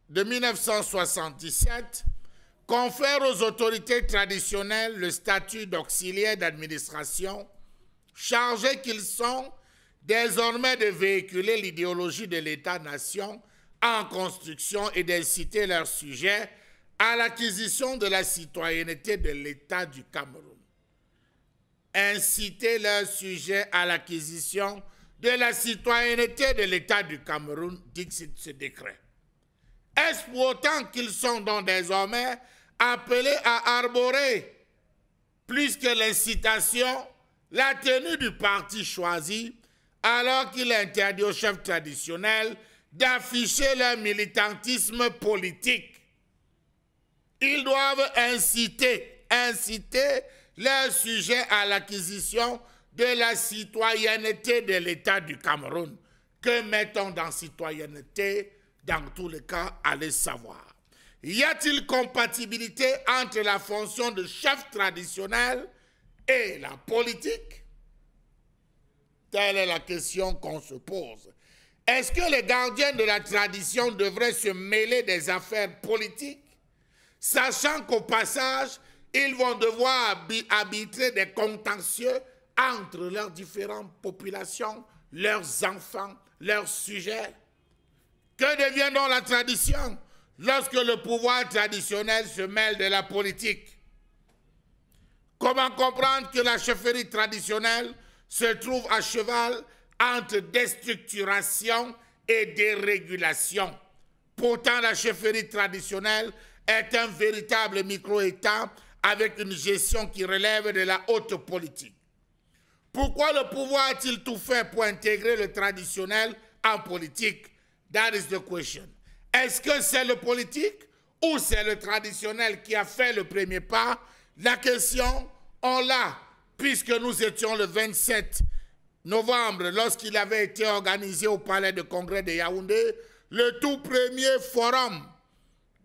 de 1977 confère aux autorités traditionnelles le statut d'auxiliaire d'administration, chargés qu'ils sont désormais de véhiculer l'idéologie de l'État-nation en construction et d'inciter leurs sujets à l'acquisition de la citoyenneté de l'État du Cameroun. Inciter leurs sujets à l'acquisition de la citoyenneté de l'État du Cameroun, dit ce décret. Est-ce pour autant qu'ils sont donc désormais appelés à arborer, plus que l'incitation, la tenue du parti choisi, alors qu'il interdit aux chefs traditionnels d'afficher leur militantisme politique? Ils doivent inciter leurs sujets à l'acquisition de la citoyenneté de l'État du Cameroun. Que mettons dans citoyenneté? Dans tous les cas, allez savoir. Y a-t-il compatibilité entre la fonction de chef traditionnel et la politique? Telle est la question qu'on se pose. Est-ce que les gardiens de la tradition devraient se mêler des affaires politiques, sachant qu'au passage, ils vont devoir arbitrer des contentieux entre leurs différentes populations, leurs enfants, leurs sujets? Que devient donc la tradition lorsque le pouvoir traditionnel se mêle de la politique? Comment comprendre que la chefferie traditionnelle se trouve à cheval entre déstructuration et dérégulation? Pourtant, la chefferie traditionnelle est un véritable micro-État avec une gestion qui relève de la haute politique. Pourquoi le pouvoir a-t-il tout fait pour intégrer le traditionnel en politique? That is the question. Est-ce que c'est le politique ou c'est le traditionnel qui a fait le premier pas? La question, on l'a, puisque nous étions le 27 novembre, lorsqu'il avait été organisé au Palais de Congrès de Yaoundé, le tout premier forum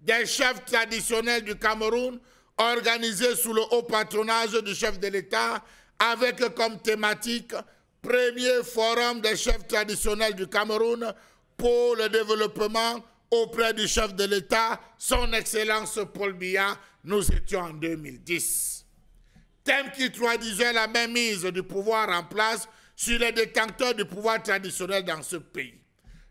des chefs traditionnels du Cameroun, organisé sous le haut patronage du chef de l'État, avec comme thématique « Premier forum des chefs traditionnels du Cameroun pour le développement auprès du chef de l'État, son Excellence Paul Biya ». Nous étions en 2010. Thème qui traduisait la mainmise du pouvoir en place sur les détenteurs du pouvoir traditionnel dans ce pays.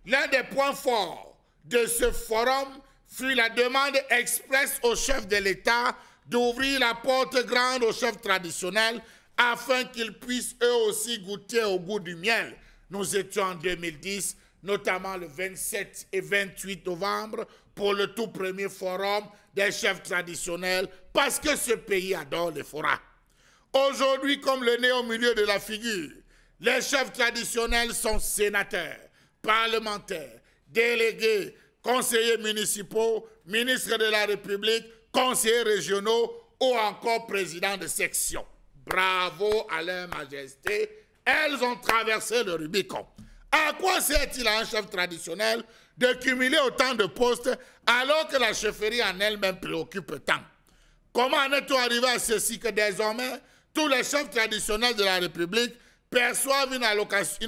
L'un des points forts de ce forum fut la demande expresse au chef de l'État d'ouvrir la porte grande aux chefs traditionnels afin qu'ils puissent eux aussi goûter au goût du miel. Nous étions en 2010, notamment le 27 et 28 novembre, pour le tout premier forum des chefs traditionnels, parce que ce pays adore les forats. Aujourd'hui, comme le nez au milieu de la figure, les chefs traditionnels sont sénateurs, parlementaires, délégués, conseillers municipaux, ministres de la République, conseillers régionaux ou encore présidents de section. Bravo à leur majesté, elles ont traversé le Rubicon. À quoi sert-il à un chef traditionnel de cumuler autant de postes alors que la chefferie en elle-même préoccupe tant? Comment en est-on arrivé à ceci que désormais, tous les chefs traditionnels de la République perçoivent une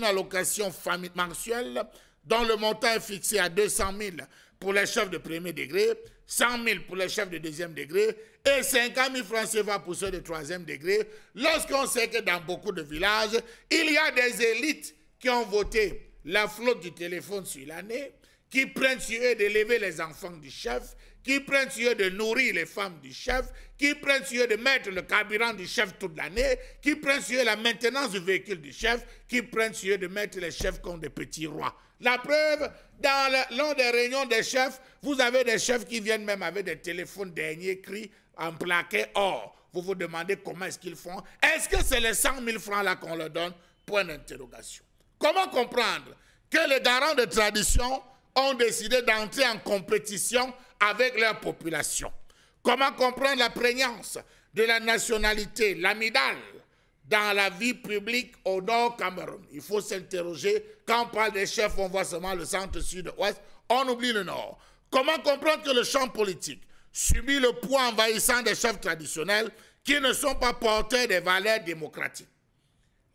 allocation mensuelle dont le montant est fixé à 200 000 pour les chefs de premier degré, 100 000 pour les chefs de deuxième degré et 50 000 francs CFA pour ceux de troisième degré, lorsqu'on sait que dans beaucoup de villages, il y a des élites qui ont voté la flotte du téléphone sur l'année, qui prennent sur eux d'élever les enfants du chef, qui prennent sur eux de nourrir les femmes du chef, qui prennent sur eux de mettre le carburant du chef toute l'année, qui prennent sur eux la maintenance du véhicule du chef, qui prennent sur eux de mettre les chefs comme des petits rois. La preuve, lors des réunions des chefs, vous avez des chefs qui viennent même avec des téléphones dernier cri en plaqué or. Vous vous demandez comment est-ce qu'ils font. Est-ce que c'est les 100 000 francs là qu'on leur donne? Point d'interrogation. Comment comprendre que les garants de tradition ont décidé d'entrer en compétition avec leur population? Comment comprendre la prégnance de la nationalité, l'amidale, dans la vie publique au Nord Cameroun? Il faut s'interroger. Quand on parle des chefs, on voit seulement le centre, sud, ouest, on oublie le Nord. Comment comprendre que le champ politique subit le poids envahissant des chefs traditionnels qui ne sont pas porteurs des valeurs démocratiques?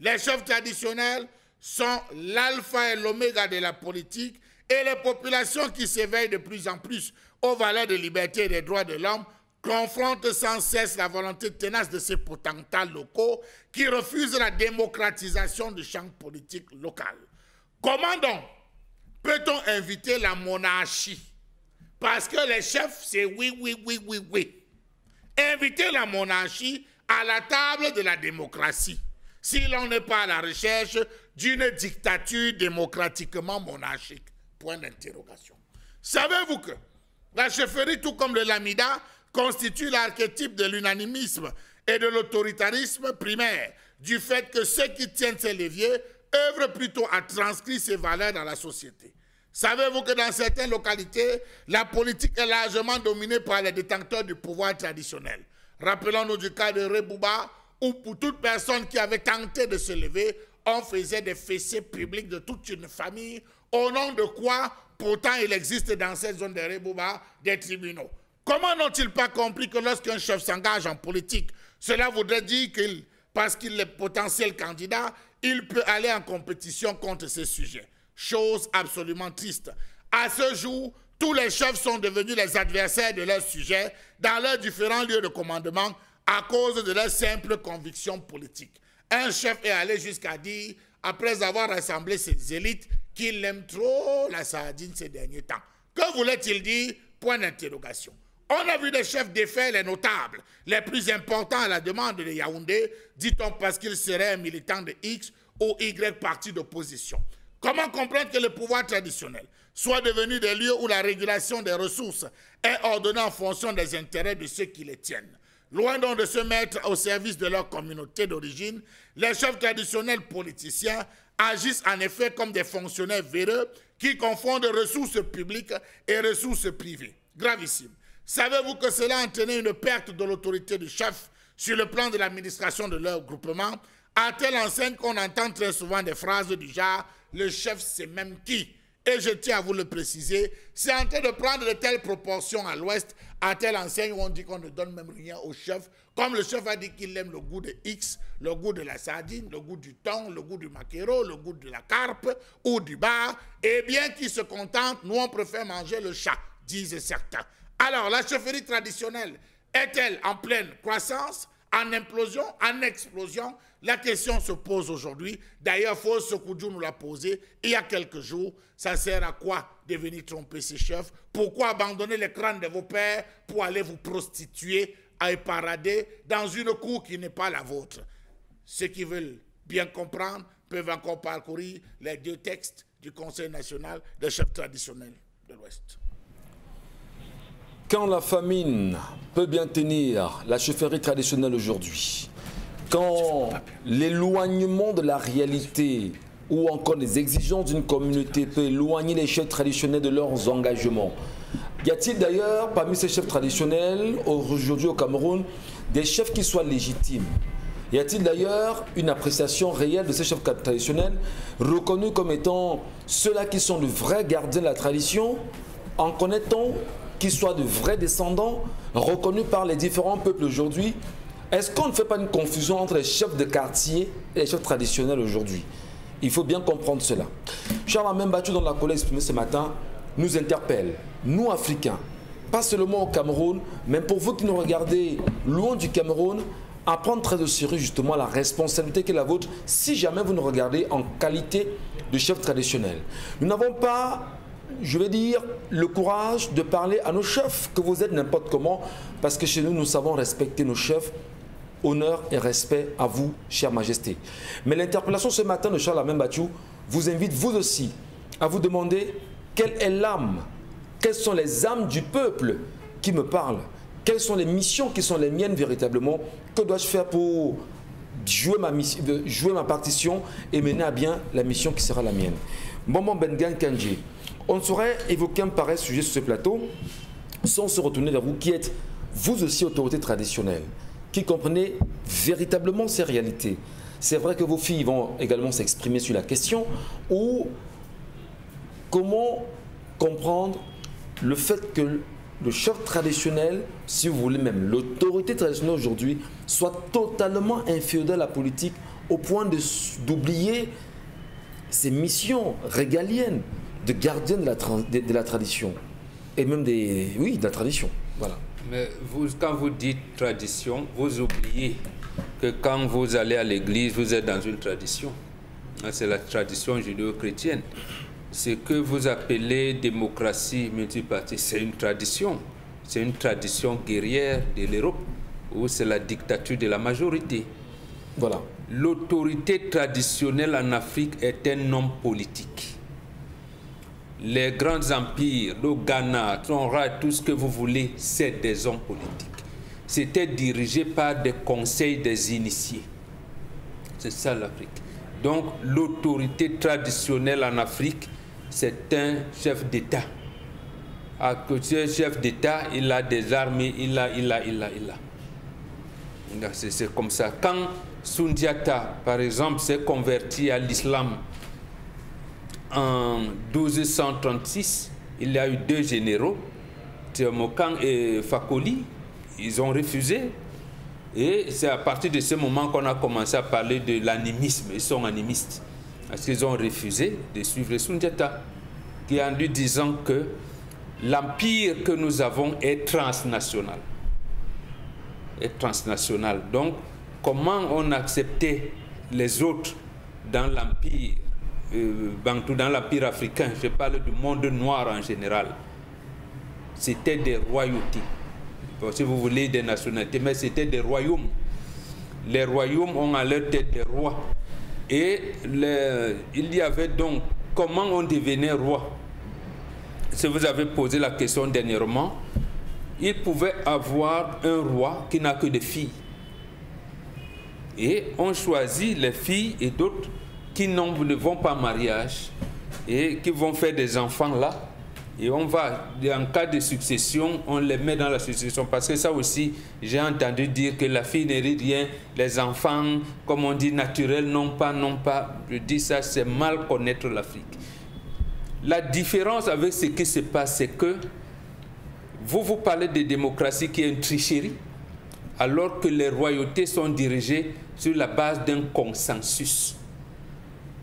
Les chefs traditionnels sont l'alpha et l'oméga de la politique et les populations qui s'éveillent de plus en plus aux valeurs de liberté et des droits de l'homme confrontent sans cesse la volonté tenace de ces potentats locaux qui refusent la démocratisation du champ politique local. Comment donc peut-on inviter la monarchie? Parce que les chefs, c'est oui, oui, oui, oui, oui. Inviter la monarchie à la table de la démocratie, si l'on n'est pas à la recherche d'une dictature démocratiquement monarchique. Point d'interrogation. Savez-vous que la chefferie, tout comme le Lamida, constitue l'archétype de l'unanimisme et de l'autoritarisme primaire, du fait que ceux qui tiennent ces leviers œuvrent plutôt à transcrire ces valeurs dans la société. Savez-vous que dans certaines localités, la politique est largement dominée par les détenteurs du pouvoir traditionnel? Rappelons-nous du cas de Rebouba, où pour toute personne qui avait tenté de se lever, on faisait des fessées publiques de toute une famille, au nom de quoi, pourtant, il existe dans cette zone de Rebouba des tribunaux. Comment n'ont-ils pas compris que lorsqu'un chef s'engage en politique, cela voudrait dire qu'il, parce qu'il est potentiel candidat, il peut aller en compétition contre ces sujets? Chose absolument triste. À ce jour, tous les chefs sont devenus les adversaires de leurs sujets dans leurs différents lieux de commandement à cause de leurs simples convictions politiques. Un chef est allé jusqu'à dire, après avoir rassemblé ses élites, qu'il aime trop la sardine ces derniers temps. Que voulait-il dire? Point d'interrogation. On a vu des chefs défaire les notables, les plus importants à la demande de Yaoundé, dit-on parce qu'ils seraient un militant de X ou Y parti d'opposition. Comment comprendre que le pouvoir traditionnel soit devenu des lieux où la régulation des ressources est ordonnée en fonction des intérêts de ceux qui les tiennent? Loin donc de se mettre au service de leur communauté d'origine, les chefs traditionnels politiciens agissent en effet comme des fonctionnaires véreux qui confondent ressources publiques et ressources privées. Gravissime. Savez-vous que cela a entraîné une perte de l'autorité du chef sur le plan de l'administration de leur groupement, à telle enseigne qu'on entend très souvent des phrases du genre « le chef c'est même qui ?» Et je tiens à vous le préciser, c'est en train de prendre de telles proportions à l'Ouest, à telle enseigne où on dit qu'on ne donne même rien au chef. Comme le chef a dit qu'il aime le goût de X, le goût de la sardine, le goût du thon, le goût du maquereau, le goût de la carpe ou du bar, et bien qu'il se contente, nous on préfère manger le chat, disent certains. Alors, la chefferie traditionnelle est-elle en pleine croissance, en implosion, en explosion? La question se pose aujourd'hui. D'ailleurs, Fos Sokoudjou nous l'a posé il y a quelques jours. Ça sert à quoi de venir tromper ces chefs? Pourquoi abandonner les crânes de vos pères pour aller vous prostituer et parader dans une cour qui n'est pas la vôtre? Ceux qui veulent bien comprendre peuvent encore parcourir les deux textes du Conseil national des chefs traditionnels de l'Ouest. Quand la famine peut bien tenir la chefferie traditionnelle aujourd'hui, quand l'éloignement de la réalité ou encore les exigences d'une communauté peut éloigner les chefs traditionnels de leurs engagements, y a-t-il d'ailleurs parmi ces chefs traditionnels aujourd'hui au Cameroun des chefs qui soient légitimes? Y a-t-il d'ailleurs une appréciation réelle de ces chefs traditionnels reconnus comme étant ceux-là qui sont de vrais gardiens de la tradition? En connaît-on qui soient de vrais descendants? reconnu par les différents peuples aujourd'hui. Est-ce qu'on ne fait pas une confusion entre les chefs de quartier et les chefs traditionnels aujourd'hui? Il faut bien comprendre cela. Charles Amem Battu, dans la colère exprimée ce matin, nous interpelle, nous Africains, pas seulement au Cameroun, mais pour vous qui nous regardez loin du Cameroun, à prendre très au sérieux justement la responsabilité qui est la vôtre si jamais vous nous regardez en qualité de chef traditionnel. Nous n'avons pas, je vais dire, le courage de parler à nos chefs que vous êtes n'importe comment, parce que chez nous, nous savons respecter nos chefs. Honneur et respect à vous, chère majesté. Mais l'interpellation ce matin de Charles Amem Battu vous invite vous aussi à vous demander quelle est l'âme, quelles sont les âmes du peuple qui me parlent, quelles sont les missions qui sont les miennes véritablement, que dois-je faire pour jouer ma partition et mener à bien la mission qui sera la mienne. Maman Bengan Kandji, on ne saurait évoquer un pareil sujet sur ce plateau sans se retourner vers vous qui êtes vous aussi autorité traditionnelle, qui comprenez véritablement ces réalités. C'est vrai que vos filles vont également s'exprimer sur la question, ou comment comprendre le fait que le chef traditionnel, si vous voulez même l'autorité traditionnelle aujourd'hui, soit totalement infidèle à la politique au point d'oublier ses missions régaliennes de gardien de la tradition et même de la tradition. Voilà. Mais vous, quand vous dites tradition, vous oubliez que quand vous allez à l'église, vous êtes dans une tradition. C'est la tradition judéo-chrétienne. Ce que vous appelez démocratie multipartite, c'est une tradition. C'est une tradition guerrière de l'Europe, où c'est la dictature de la majorité. Voilà. L'autorité traditionnelle en Afrique est un homme politique. Les grands empires, le Ghana, Tonra, tout ce que vous voulez, c'est des hommes politiques. C'était dirigé par des conseils des initiés. C'est ça l'Afrique. Donc l'autorité traditionnelle en Afrique, c'est un chef d'État. À côté du chef d'État, il a des armées, il a. C'est comme ça. Quand Sundiata, par exemple, s'est converti à l'islam en 1236, il y a eu deux généraux, Théomokan et Fakoli. Ils ont refusé. Et c'est à partir de ce moment qu'on a commencé à parler de l'animisme. Ils sont animistes. Parce qu'ils ont refusé de suivre Sundiata, qui en lui disant que l'empire que nous avons est transnational. Donc, comment on acceptait les autres dans l'empire Bantou, dans l'empire africain, je parle du monde noir en général. C'était des royautés. Bon, si vous voulez des nationalités, mais c'était des royaumes. Les royaumes ont à leur tête des rois. Et il y avait donc comment on devenait roi. Si vous avez posé la question dernièrement, il pouvait avoir un roi qui n'a que des filles. Et on choisit les filles et d'autres qui ne vont pas en mariage et qui vont faire des enfants là. Et on va, en cas de succession, on les met dans la succession. Parce que ça aussi, j'ai entendu dire que la fille n'hérite rien, les enfants, comme on dit, naturels, non pas. Je dis ça, c'est mal connaître l'Afrique. La différence avec ce qui se passe, c'est que vous parlez de démocratie qui est une tricherie, alors que les royautés sont dirigées sur la base d'un consensus.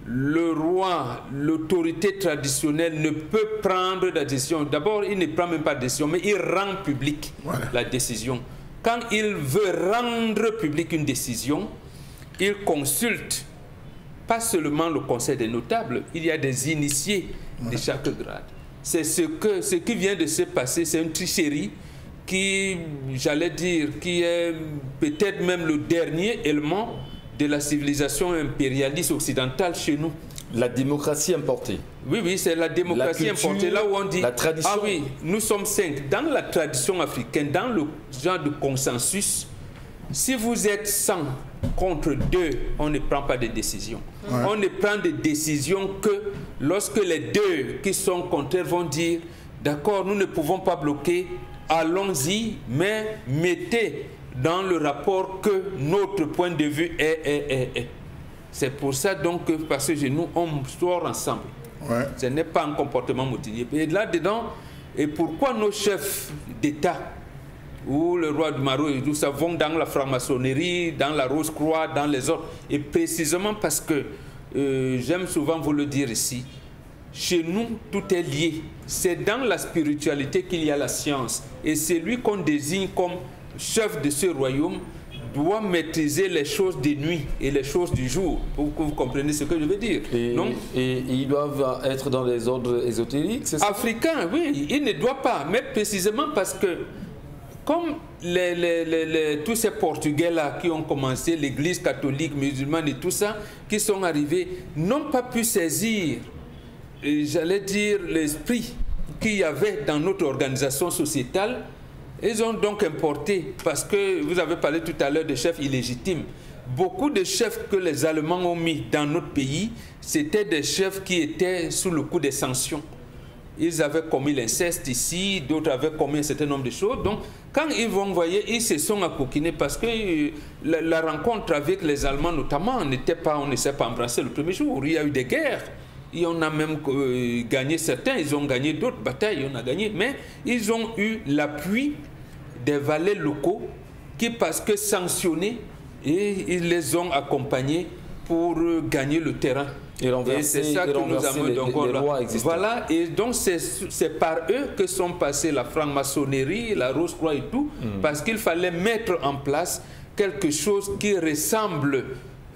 Le roi, l'autorité traditionnelle ne peut prendre la décision. D'abord, il ne prend même pas de décision, mais il rend public la décision. Quand il veut rendre public une décision, il consulte pas seulement le conseil des notables, il y a des initiés de chaque grade. C'est ce qui vient de se passer, c'est une tricherie qui, j'allais dire, qui est peut-être même le dernier élément de la civilisation impérialiste occidentale chez nous. La démocratie importée. Oui, c'est la démocratie importée. Là où on dit, la tradition. Ah oui, nous sommes 5. Dans la tradition africaine, dans le genre de consensus, si vous êtes 100 contre 2, on ne prend pas de décision. On ne prend de décision que lorsque les deux qui sont contraires vont dire, d'accord, nous ne pouvons pas bloquer, allons-y, mais mettez dans le rapport que notre point de vue est. C'est pour ça donc que, parce que nous, on sort ensemble. Ce n'est pas un comportement moutinier. Et là-dedans, et pourquoi nos chefs d'État ou le roi du Maroc et tout ça vont dans la franc-maçonnerie, dans la Rose-Croix, dans les autres. Et précisément parce que, j'aime souvent vous le dire ici, chez nous, tout est lié. C'est dans la spiritualité qu'il y a la science. Et c'est lui qu'on désigne comme chef de ce royaume doit maîtriser les choses de nuit et les choses du jour, pour que vous compreniez ce que je veux dire. Et ils doivent être dans les ordres ésotériques, c'est ça? Africains, oui, ils ne doivent pas, mais précisément parce que, comme tous ces Portugais-là qui ont commencé, l'église catholique, musulmane et tout ça, qui sont arrivés, n'ont pas pu saisir, j'allais dire, l'esprit qu'il y avait dans notre organisation sociétale. Ils ont donc importé, parce que vous avez parlé tout à l'heure de chefs illégitimes. Beaucoup de chefs que les Allemands ont mis dans notre pays, c'était des chefs qui étaient sous le coup des sanctions. Ils avaient commis l'inceste ici, d'autres avaient commis un certain nombre de choses. Donc, quand ils vont, voyez, ils se sont accoquinés parce que la rencontre avec les Allemands, notamment, on ne s'est pas embrassé le premier jour. Il y a eu des guerres. Et on a même gagné certains, ils ont gagné d'autres batailles, on a gagné. Mais ils ont eu l'appui des valets locaux qui, parce que sanctionnés, et ils les ont accompagnés pour gagner le terrain. Et c'est ça que nous avons donc là. Voilà, et donc c'est par eux que sont passées la franc-maçonnerie, la Rose-Croix et tout, parce qu'il fallait mettre en place quelque chose qui ressemble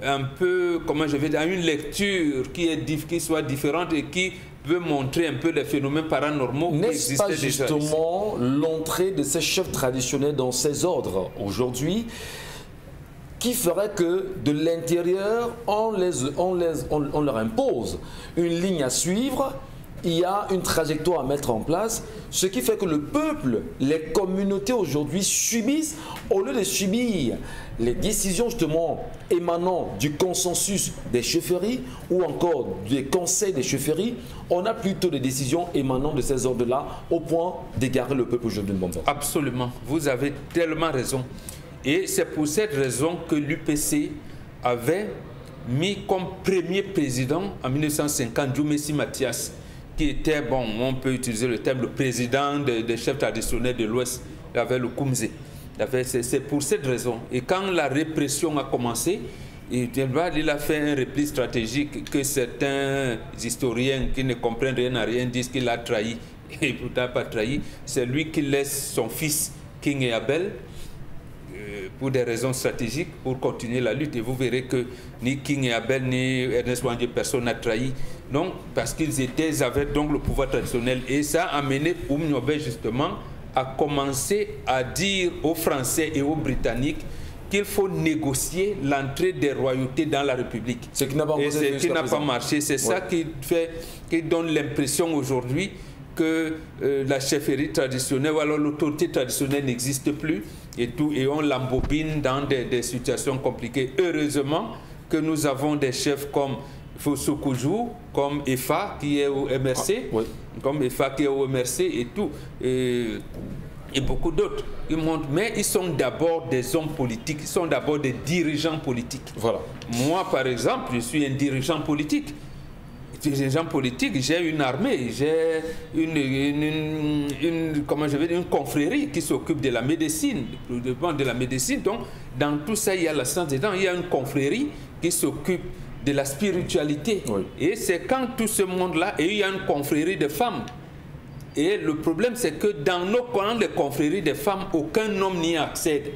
un peu, comment je vais dire, à une lecture qui soit différente et qui veut montrer un peu les phénomènes paranormaux qui existaient déjà. N'est-ce pas justement l'entrée de ces chefs traditionnels dans ces ordres aujourd'hui qui ferait que de l'intérieur, on leur impose une ligne à suivre, il y a une trajectoire à mettre en place, ce qui fait que le peuple, les communautés aujourd'hui subissent, au lieu de subir les décisions justement émanant du consensus des chefferies ou encore des conseils des chefferies, on a plutôt des décisions émanant de ces ordres-là au point d'égarer le peuple aujourd'hui de Bamba. Absolument, vous avez tellement raison. Et c'est pour cette raison que l'UPC avait mis comme premier président en 1950 Djoumessi Mathias, qui était, bon, on peut utiliser le terme, le président des chefs traditionnels de l'Ouest, il avait le Koumze. C'est pour cette raison. Et quand la répression a commencé, il a fait un repli stratégique que certains historiens qui ne comprennent rien à rien disent qu'il a trahi. Et pourtant pas trahi. C'est lui qui laisse son fils King et Abel pour des raisons stratégiques, pour continuer la lutte. Et vous verrez que ni King et Abel, ni Ernest Ouandjé, personne n'a trahi. Donc, parce qu'ils avaient donc le pouvoir traditionnel. Et ça a amené Oumniobé, justement, à commencer à dire aux Français et aux Britanniques qu'il faut négocier l'entrée des royautés dans la République. Ce qui n'a pas marché. C'est ça qui donne l'impression aujourd'hui que la chefferie traditionnelle ou alors l'autorité traditionnelle n'existe plus et tout, et on l'embobine dans des situations compliquées. Heureusement que nous avons des chefs comme Fosso-Koujou, comme EFA qui est au MRC, comme EFA qui est au MRC et tout, et beaucoup d'autres. Mais ils sont d'abord des hommes politiques, ils sont d'abord des dirigeants politiques. Voilà. Moi, par exemple, je suis un dirigeant politique. Dirigeant politique, j'ai une armée, j'ai une confrérie qui s'occupe de la médecine, de la médecine. Donc, dans tout ça, il y a la science dedans. Il y a une confrérie qui s'occupe de la spiritualité. Oui. Et c'est quand tout ce monde-là, et il y a une confrérie de femmes. Et le problème, c'est que dans les confréries des femmes, aucun homme n'y accède.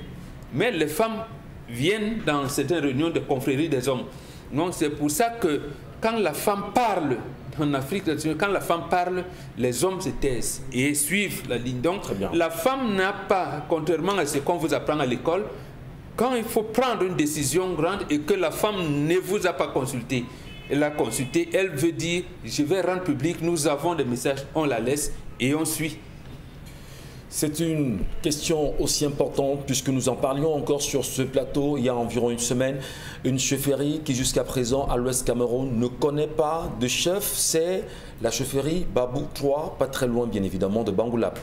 Mais les femmes viennent dans certaines réunions de confréries des hommes. Donc, c'est pour ça que quand la femme parle, en Afrique, quand la femme parle, les hommes se taisent et suivent la ligne. Donc, la femme n'a pas, contrairement à ce qu'on vous apprend à l'école, quand il faut prendre une décision grande et que la femme ne vous a pas consulté, elle a consulté, elle veut dire, je vais rendre public, nous avons des messages, on la laisse et on suit. C'est une question aussi importante puisque nous en parlions encore sur ce plateau il y a environ une semaine. Une chefferie qui jusqu'à présent à l'Ouest Cameroun ne connaît pas de chef, c'est la chefferie Babou 3, pas très loin bien évidemment de Bangoula.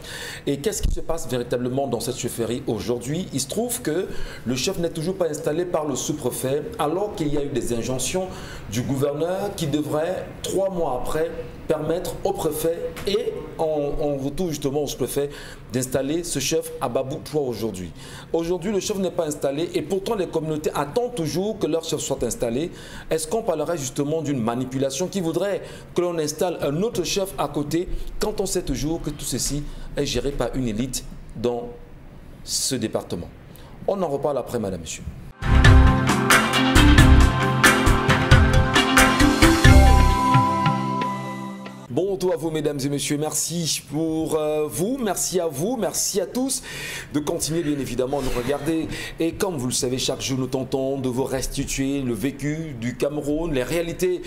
Et qu'est-ce qui se passe véritablement dans cette chefferie aujourd'hui? Il se trouve que le chef n'est toujours pas installé par le sous-préfet alors qu'il y a eu des injonctions du gouverneur qui devraient 3 mois après permettre au préfet et en retour justement au sous-préfet d'installer ce chef à Babou 3 aujourd'hui. Aujourd'hui, le chef n'est pas installé et pourtant les communautés attendent toujours que leur chef soit installé. Est-ce qu'on parlerait justement d'une manipulation qui voudrait que l'on installe un autre chef à côté quand on sait toujours que tout ceci est géré par une élite dans ce département? On en reparle après, madame, monsieur. Bon retour à vous, mesdames et messieurs. Merci pour vous, merci à vous, merci à tous de continuer bien évidemment à nous regarder. Et comme vous le savez, chaque jour nous tentons de vous restituer le vécu du Cameroun, les réalités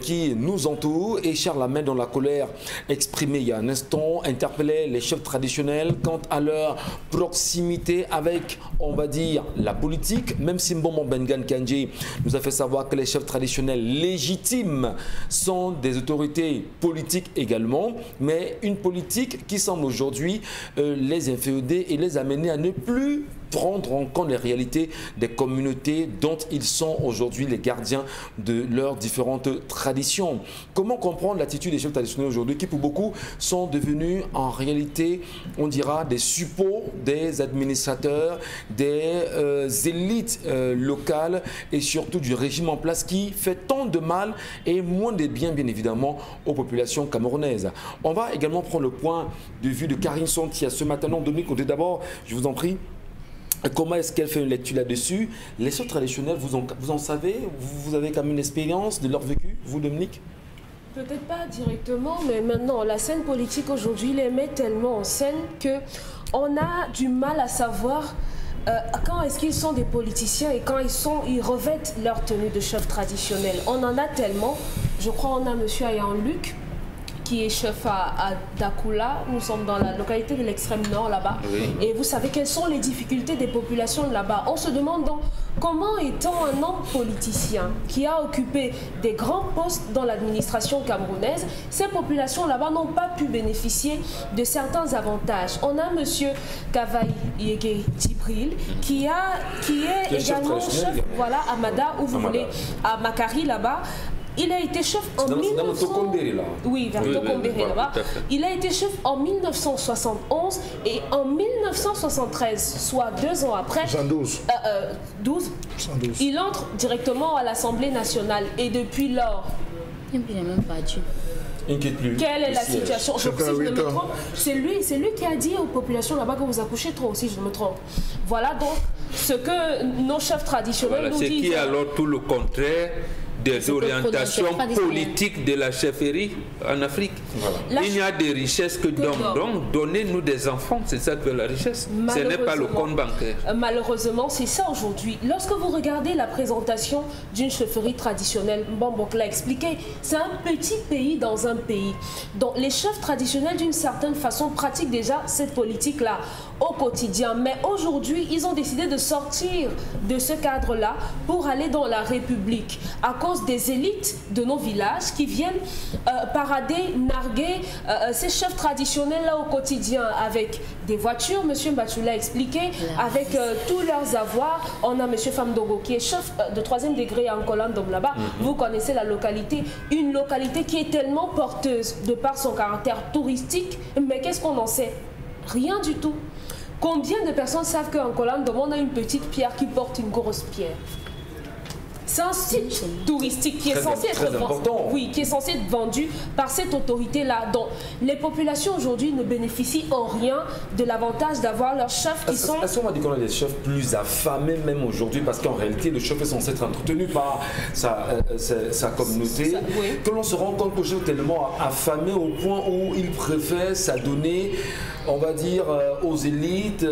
qui nous entourent. Et Charles Lamène, dans la colère exprimée il y a un instant, interpellait les chefs traditionnels quant à leur proximité avec, on va dire, la politique. Même si Mbombo Bengan Kandji nous a fait savoir que les chefs traditionnels légitimes sont des autorités politiques également, mais une politique qui semble aujourd'hui les inféoder et les amener à ne plus prendre en compte les réalités des communautés dont ils sont aujourd'hui les gardiens de leurs différentes traditions. Comment comprendre l'attitude des chefs traditionnels aujourd'hui qui pour beaucoup sont devenus en réalité, on dira, des suppôts des administrateurs, des élites locales et surtout du régime en place qui fait tant de mal et moins de bien, bien évidemment, aux populations camerounaises. On va également prendre le point de vue de Karine Sontia ce matin. Non, Dominique, d'abord, je vous en prie. Comment est-ce qu'elle fait une lecture là-dessus? Les chefs traditionnels, vous en savez? Vous avez quand même une expérience de leur vécu, vous, Dominique? Peut-être pas directement, mais maintenant, la scène politique aujourd'hui les met tellement en scène qu'on a du mal à savoir quand est-ce qu'ils sont des politiciens et quand ils revêtent leur tenue de chef traditionnel. On en a tellement. Je crois qu'on a M. Ayan Luc, qui est chef à Dakula. Nous sommes dans la localité de l'extrême nord là-bas. Oui. Et vous savez quelles sont les difficultés des populations là-bas. On se demande donc comment étant un homme politicien qui a occupé des grands postes dans l'administration camerounaise, ces populations là-bas n'ont pas pu bénéficier de certains avantages. On a M. Kavaï Yege Djibril qui est également chef, voilà, à Mada, où vous voulez, à Makari là-bas. Il a été chef en 1971 et en 1973, soit 2 ans après, 12, il entre directement à l'Assemblée nationale et depuis lors, quelle est la situation? Je si je ne me trompe, c'est lui qui a dit aux populations là-bas que vous accouchez trop, si je me trompe. Voilà donc ce que nos chefs traditionnels nous disent. C'est qui est alors tout le contraire des orientations politiques de la chefferie en Afrique. Voilà. Il y a des richesses que donc donnez-nous des enfants, c'est ça que la richesse. Ce n'est pas le compte bancaire. Malheureusement, c'est ça aujourd'hui. Lorsque vous regardez la présentation d'une chefferie traditionnelle, Mbombo l'a expliqué, c'est un petit pays dans un pays. Donc les chefs traditionnels, d'une certaine façon, pratiquent déjà cette politique-là au quotidien. Mais aujourd'hui, ils ont décidé de sortir de ce cadre-là pour aller dans la République à cause des élites de nos villages qui viennent parader, narguer ces chefs traditionnels-là au quotidien avec des voitures, M. Mbachou l'a expliqué, avec tous leurs avoirs. On a M. Famdogo qui est chef de 3e degré en Colandom là-bas. Vous connaissez la localité, une localité qui est tellement porteuse de par son caractère touristique, mais qu'est-ce qu'on en sait? Rien du tout. Combien de personnes savent qu'en Colandom, on a une petite pierre qui porte une grosse pierre? C'est un site touristique qui est censé être vendu, oui, qui est censé être vendu par cette autorité-là. Donc, les populations aujourd'hui ne bénéficient en rien de l'avantage d'avoir leurs chefs qui sont... Est-ce qu'on va dire qu'on a des chefs plus affamés même aujourd'hui? Parce qu'en réalité, le chef est censé être entretenu par sa communauté. Oui. Que l'on se rend compte que le chef est tellement affamé au point où il préfère s'adonner, on va dire, aux élites,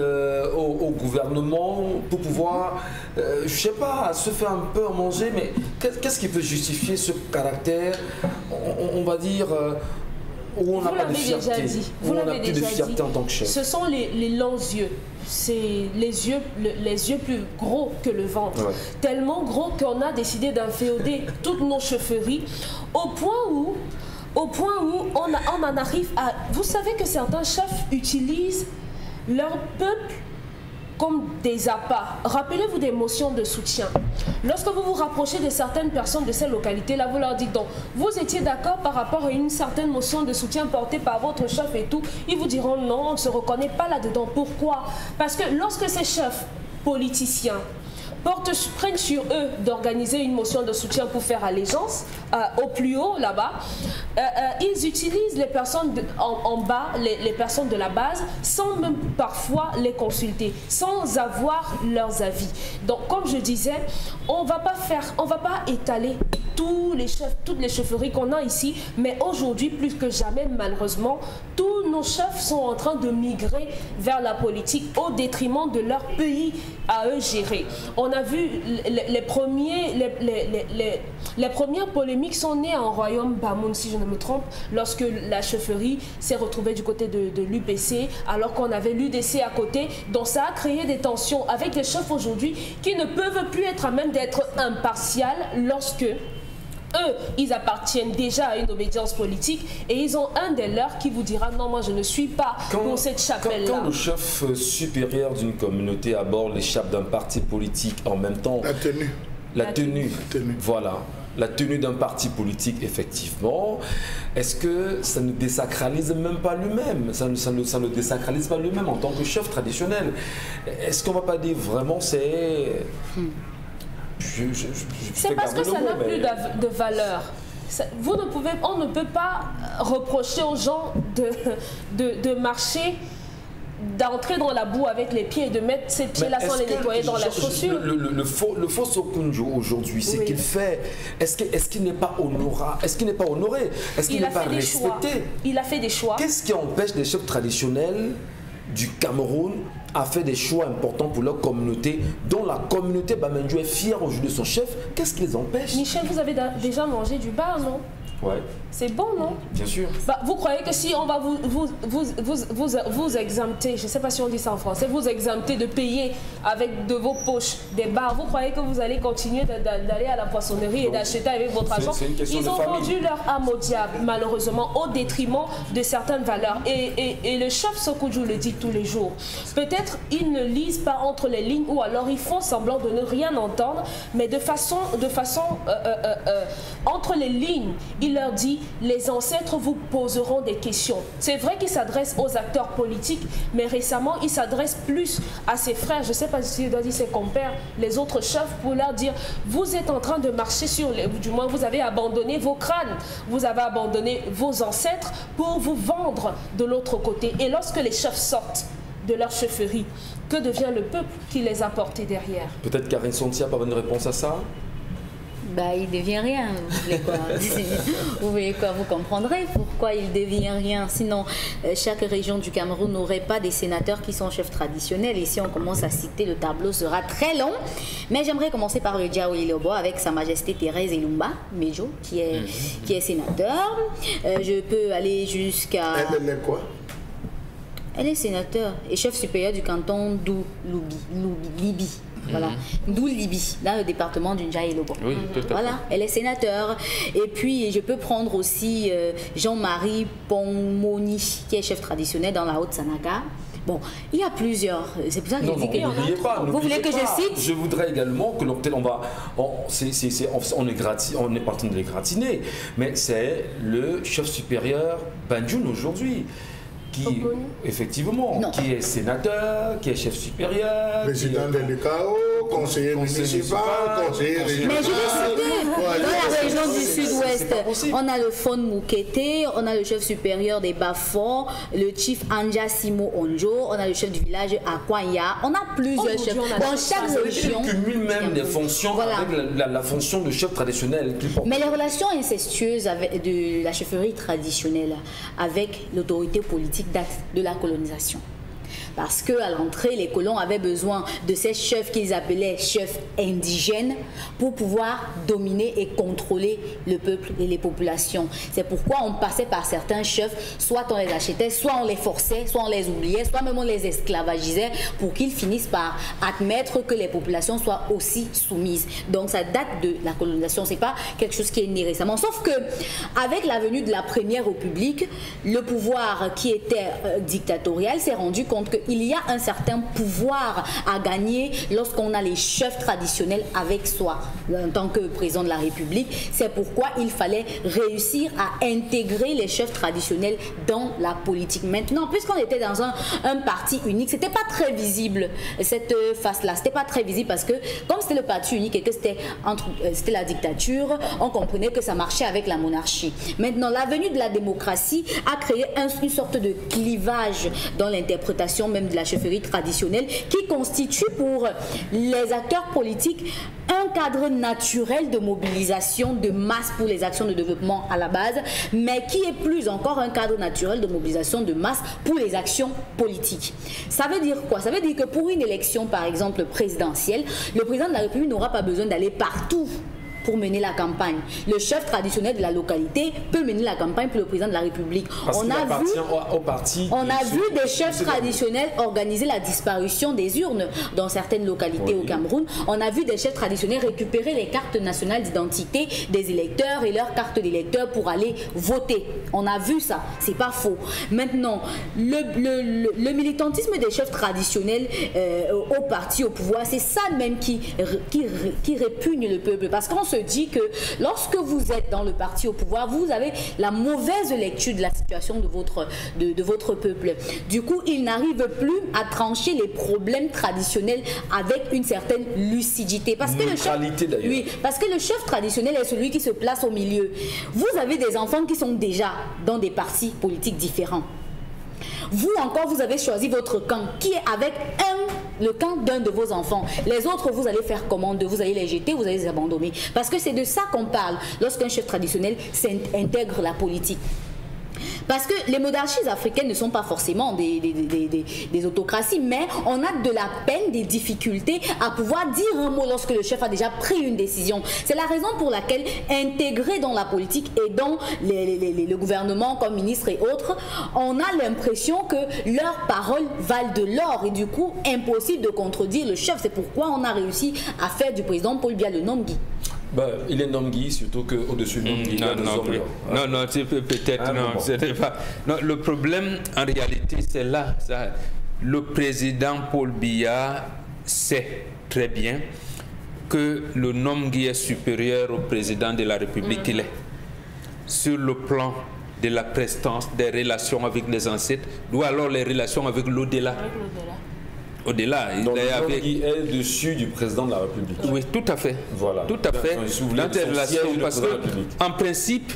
au gouvernement, pour pouvoir, je ne sais pas, se faire un peu à manger. Mais qu'est-ce qui peut justifier ce caractère, on va dire, où on n'a pas de fierté, où on n'a plus de fierté en tant que chef? Ce sont les longs yeux. C'est les yeux plus gros que le ventre. Ouais. Tellement gros qu'on a décidé d'inféoder toutes nos chefferies au point où on en arrive à... Vous savez que certains chefs utilisent leur peuple comme des appâts. Rappelez-vous des motions de soutien. Lorsque vous vous rapprochez de certaines personnes de ces localités-là, vous leur dites donc, vous étiez d'accord par rapport à une certaine motion de soutien portée par votre chef et tout, ils vous diront non, on ne se reconnaît pas là-dedans. Pourquoi? Parce que lorsque ces chefs politiciens prennent sur eux d'organiser une motion de soutien pour faire allégeance au plus haut là-bas, ils utilisent les personnes en bas, les personnes de la base, sans même parfois les consulter, sans avoir leurs avis. Donc comme je disais, on va pas étaler tous les chefs, toutes les chefferies qu'on a ici, mais aujourd'hui plus que jamais malheureusement, tous nos chefs sont en train de migrer vers la politique au détriment de leur pays à eux gérer. On a vu les premières polémiques sont nées en royaume Bamoun, si je ne me trompe, lorsque la chefferie s'est retrouvée du côté de l'UPC, alors qu'on avait l'UDC à côté. Donc ça a créé des tensions avec des chefs aujourd'hui qui ne peuvent plus être à même d'être impartials lorsque eux, ils appartiennent déjà à une obédience politique et ils ont un des leurs qui vous dira non, moi je ne suis pas pour cette chapelle-là. Quand le chef supérieur d'une communauté aborde l'échappe d'un parti politique en même temps... La tenue. Voilà. La tenue d'un parti politique, effectivement, est-ce que ça ne désacralise même pas lui-même? Ça ne désacralise pas lui-même en tant que chef traditionnel. Est-ce qu'on ne va pas dire vraiment c'est... C'est parce que ça n'a plus de valeur. On ne peut pas reprocher aux gens de marcher, d'entrer dans la boue avec les pieds et de mettre ses pieds-là sans les nettoyer dans la chaussure. Le faux Sokunjo aujourd'hui, c'est qu'il fait... Est-ce qu'il n'est pas honoré? Est-ce qu'il n'est pas honoré? Est-ce qu'il n'est pas respecté? Il a fait des choix. Qu'est-ce qui empêche les chefs traditionnels du Cameroun à fait des choix importants pour leur communauté, dont la communauté Bamendjo est fière aujourd'hui de son chef? Qu'est-ce qui les empêche? Michel, vous avez déjà mangé du bar, non? Ouais. C'est bon, non? Bien sûr. Vous croyez que si on va vous exempter, je ne sais pas si on dit ça en français, vous exempter de payer avec de vos poches des bars, vous croyez que vous allez continuer d'aller à la poissonnerie et d'acheter avec votre argent? Ils ont vendu leur âme au diable, malheureusement, au détriment de certaines valeurs. Et le chef Sokoudjou le dit tous les jours. Peut-être ils ne lisent pas entre les lignes ou alors ils font semblant de ne rien entendre, mais de façon entre les lignes, il leur dit, les ancêtres vous poseront des questions. C'est vrai qu'il s'adresse aux acteurs politiques, mais récemment, il s'adresse plus à ses frères, je ne sais pas si il doit dire ses compères, les autres chefs, pour leur dire, vous êtes en train de marcher du moins vous avez abandonné vos crânes, vous avez abandonné vos ancêtres pour vous vendre de l'autre côté. Et lorsque les chefs sortent de leur chefferie, que devient le peuple qui les a portés derrière? Peut-être Karine Sontia n'a pas une réponse à ça? Bah, il ne devient rien. Vous voulez quoi? Vous voulez quoi? Vous comprendrez pourquoi il ne devient rien. Sinon, chaque région du Cameroun n'aurait pas des sénateurs qui sont chefs traditionnels. Et si on commence à citer, le tableau sera très long. Mais j'aimerais commencer par le Diao Ilobo avec Sa Majesté Thérèse Elumba Mejo, qui est sénateur. Je peux aller jusqu'à... Elle est quoi? Elle est sénateur et chef supérieur du canton d'Oulibi. Voilà, d'Oulibi, dans le département du Ndjaïlobo. Oui, tout à fait. Voilà, elle est sénateur. Et puis, je peux prendre aussi Jean-Marie Pongmoni, qui est chef traditionnel dans la Haute-Sanaga. Bon, il y a plusieurs. C'est pour ça que je dis que... N'oubliez pas. Vous voulez que je cite? Je voudrais également que on n'est pas en train de les gratiner, mais c'est le chef supérieur Banjoun aujourd'hui. Qui, effectivement, qui est sénateur, qui est chef supérieur, président de l'UCAO, conseiller municipal, conseiller régional. Mais je vais citer, dans la région du sud-ouest, on a le Fon Moukete, on a le chef supérieur des Bafons, le chief Anja Simo Onjo, on a le chef du village Akwanya, on a plusieurs chefs. Dans chaque région, il cumule même des fonctions avec la fonction de chef traditionnel. Mais les relations incestueuses de la chefferie traditionnelle avec l'autorité politique date de la colonisation. Parce qu'à l'entrée, les colons avaient besoin de ces chefs qu'ils appelaient chefs indigènes pour pouvoir dominer et contrôler le peuple et les populations. C'est pourquoi on passait par certains chefs, soit on les achetait, soit on les forçait, soit on les oubliait, soit même on les esclavagisait pour qu'ils finissent par admettre que les populations soient aussi soumises. Donc ça date de la colonisation, c'est pas quelque chose qui est né récemment. Sauf que avec la venue de la Première République, le pouvoir qui était dictatorial s'est rendu compte que qu'il y a un certain pouvoir à gagner lorsqu'on a les chefs traditionnels avec soi en tant que président de la République. C'est pourquoi il fallait réussir à intégrer les chefs traditionnels dans la politique. Maintenant, puisqu'on était dans un parti unique, c'était pas très visible cette face-là. C'était pas très visible parce que comme c'était le parti unique et que c'était la dictature, on comprenait que ça marchait avec la monarchie. Maintenant, la venue de la démocratie a créé une sorte de clivage dans l'interprétation même de la chefferie traditionnelle qui constitue pour les acteurs politiques un cadre naturel de mobilisation de masse pour les actions de développement à la base, mais qui est plus encore un cadre naturel de mobilisation de masse pour les actions politiques. Ça veut dire quoi? Ça veut dire que pour une élection, par exemple présidentielle, le président de la République n'aura pas besoin d'aller partout pour mener la campagne. Le chef traditionnel de la localité peut mener la campagne pour le président de la République. On a vu des chefs traditionnels organiser la disparition des urnes dans certaines localités au Cameroun. On a vu des chefs traditionnels récupérer les cartes nationales d'identité des électeurs et leurs cartes d'électeurs pour aller voter. On a vu ça, c'est pas faux. Maintenant, le militantisme des chefs traditionnels au parti au pouvoir, c'est ça même qui répugne le peuple. Parce qu'on se dit que lorsque vous êtes dans le parti au pouvoir, vous avez la mauvaise lecture de la situation de votre peuple. Du coup, il n'arrive plus à trancher les problèmes traditionnels avec une certaine lucidité. Parce que le chef traditionnel est celui qui se place au milieu. Vous avez des enfants qui sont déjà dans des partis politiques différents. Vous encore, vous avez choisi votre camp qui est avec le camp d'un de vos enfants. Les autres, vous allez faire comment? Vous allez les jeter, vous allez les abandonner. Parce que c'est de ça qu'on parle lorsqu'un chef traditionnel intègre la politique. Parce que les monarchies africaines ne sont pas forcément des autocraties, mais on a de la peine, des difficultés à pouvoir dire un mot lorsque le chef a déjà pris une décision. C'est la raison pour laquelle intégrer dans la politique et dans le gouvernement comme ministre et autres, on a l'impression que leurs paroles valent de l'or et du coup impossible de contredire le chef. C'est pourquoi on a réussi à faire du président Paul Biya le Nomgui. Il est Nomgui, surtout qu'au-dessus de Nomgui, il y a des hommes. Non, peut-être non. Bon. Pas. Non, le problème, en réalité, c'est là. Le président Paul Biya sait très bien que le Nomgui est supérieur au président de la République qu'il est. Sur le plan de la prestance, des relations avec les ancêtres, ou alors les relations avec l'au-delà. Au-delà, il est dessus du président de la République. Oui, tout à fait. Voilà. Tout à fait. Dans ces relations, parce que, en principe,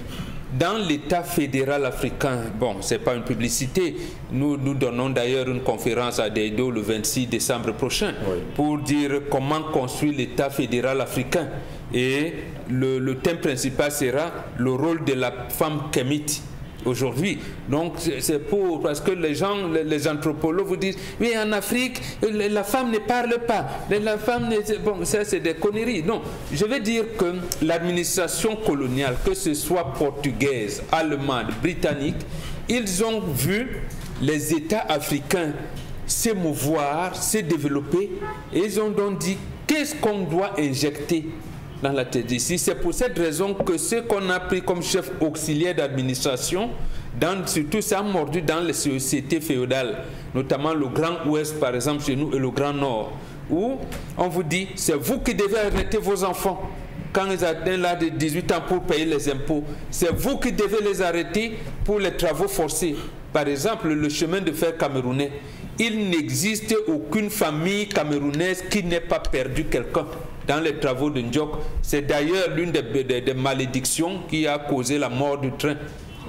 dans l'État fédéral africain, bon, c'est pas une publicité. Nous donnons d'ailleurs une conférence à Deido le 26 décembre prochain pour dire comment construire l'État fédéral africain. Et le thème principal sera le rôle de la femme kémite. Aujourd'hui, donc c'est parce que les anthropologues vous disent oui, en Afrique la femme ne parle pas, la femme bon, ça c'est des conneries. Non, je veux dire que l'administration coloniale, que ce soit portugaise, allemande, britannique, ils ont vu les États africains s'émouvoir, se développer, et ils ont donc dit qu'est-ce qu'on doit injecter dans la tête d'ici. C'est pour cette raison que ce qu'on a pris comme chef auxiliaire d'administration, surtout ça a mordu dans les sociétés féodales, notamment le Grand Ouest par exemple chez nous et le Grand Nord, où on vous dit c'est vous qui devez arrêter vos enfants quand ils atteignent l'âge de 18 ans pour payer les impôts. C'est vous qui devez les arrêter pour les travaux forcés. Par exemple, le chemin de fer camerounais. Il n'existe aucune famille camerounaise qui n'ait pas perdu quelqu'un dans les travaux de Ndiok. C'est d'ailleurs l'une des malédictions qui a causé la mort du train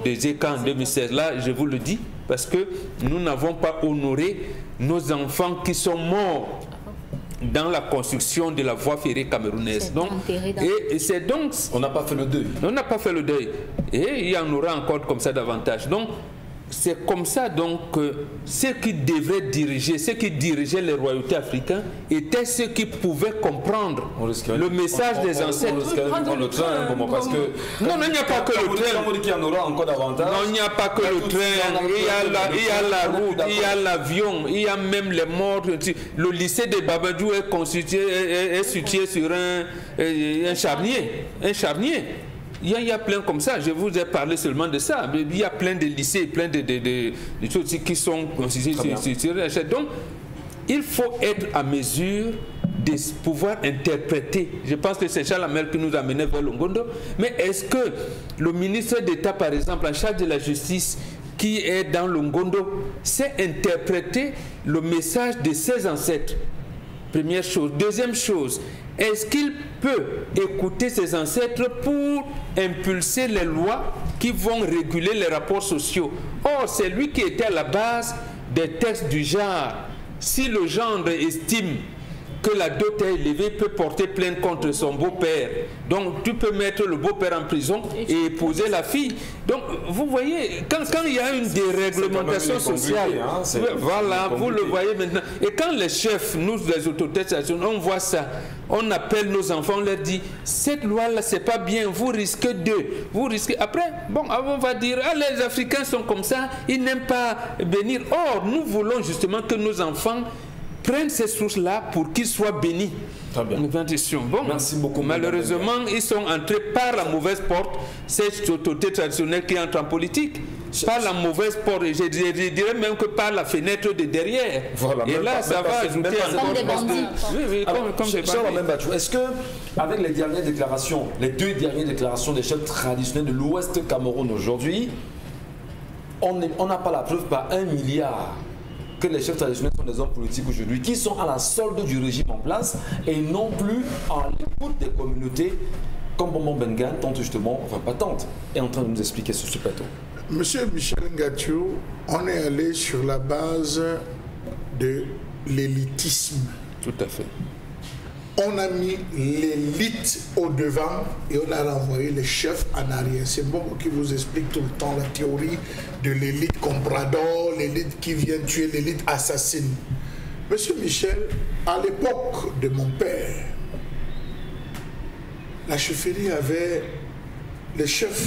de Zeka en 2016. Là, je vous le dis, parce que nous n'avons pas honoré nos enfants qui sont morts dans la construction de la voie ferrée camerounaise. Donc, et c'est donc... On n'a pas fait le deuil. On n'a pas fait le deuil. Et il y en aura encore comme ça davantage. Donc, c'est comme ça donc que ceux qui devaient diriger, ceux qui dirigeaient les royautés africaines étaient ceux qui pouvaient comprendre le message des ancêtres. Le train, parce que non, il n'y a pas que le train. Il y en aura encore davantage. Non, il n'y a pas que le train. Il y a la route, il y a l'avion, il y a même les morts. Le lycée de Babadjou est situé sur un charnier. Un charnier. Il y a plein comme ça, je vous ai parlé seulement de ça. Il y a plein de lycées, plein de choses qui sont... Donc, il faut être à mesure de pouvoir interpréter. Je pense que c'est Charles Hamel qui nous a menés vers Longondo. Mais est-ce que le ministre d'État, par exemple, en charge de la justice, qui est dans Longondo, sait interpréter le message de ses ancêtres? Première chose. Deuxième chose, est-ce qu'il peut écouter ses ancêtres pour impulser les lois qui vont réguler les rapports sociaux? Or, c'est lui qui était à la base des textes du genre. Si le gendre estime que la dot est élevée, il peut porter plainte contre son beau-père. Donc, tu peux mettre le beau-père en prison et épouser la fille. Donc, vous voyez, quand il y a une déréglementation sociale, voilà, vous le voyez maintenant. Et quand les chefs, nous, les autorités, on voit ça, on appelle nos enfants, on leur dit, cette loi-là, c'est pas bien, vous risquez vous risquez... Après, bon, on va dire, ah, les Africains sont comme ça, ils n'aiment pas bénir. Or, nous voulons justement que nos enfants prennent ces sources-là pour qu'ils soient bénis. Très bien. Bon, merci beaucoup. Malheureusement, ils sont entrés par la mauvaise porte, ces autorités traditionnelles qui entrent en politique. Par la mauvaise porte, et je dirais même que par la fenêtre de derrière. Voilà, et là, ça va ajouter encore des bandits. Est-ce que, avec les dernières déclarations, les 2 dernières déclarations des chefs traditionnels de l'Ouest Cameroun aujourd'hui, on n'a pas la preuve par 1 milliard que les chefs traditionnels sont des hommes politiques aujourd'hui qui sont à la solde du régime en place et non plus en l'écoute des communautés comme Bonbon Bengan, tante justement, enfin pas tante, est en train de nous expliquer sur ce plateau. Monsieur Michel Ngachou, on est allé sur la base de l'élitisme. Tout à fait. On a mis l'élite au devant et on a renvoyé les chefs en arrière. C'est Bongo qui vous explique tout le temps la théorie de l'élite comprador, l'élite qui vient tuer, l'élite assassine. Monsieur Michel, à l'époque de mon père, la chefferie avait, les chefs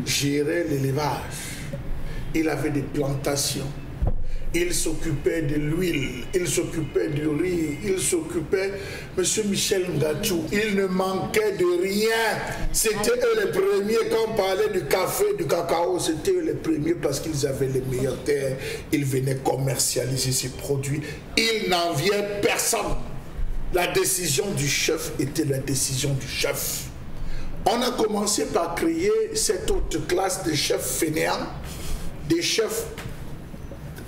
géraient l'élevage. Il avait des plantations. Il s'occupait de l'huile, il s'occupait du riz, il s'occupait... Monsieur Michel Ngachou, il ne manquait de rien. C'était eux les premiers, quand on parlait du café, du cacao, c'était eux les premiers parce qu'ils avaient les meilleures terres. Ils venaient commercialiser ces produits. Ils n'enviaient personne. La décision du chef était la décision du chef. On a commencé par créer cette autre classe de chefs fainéants, des chefs,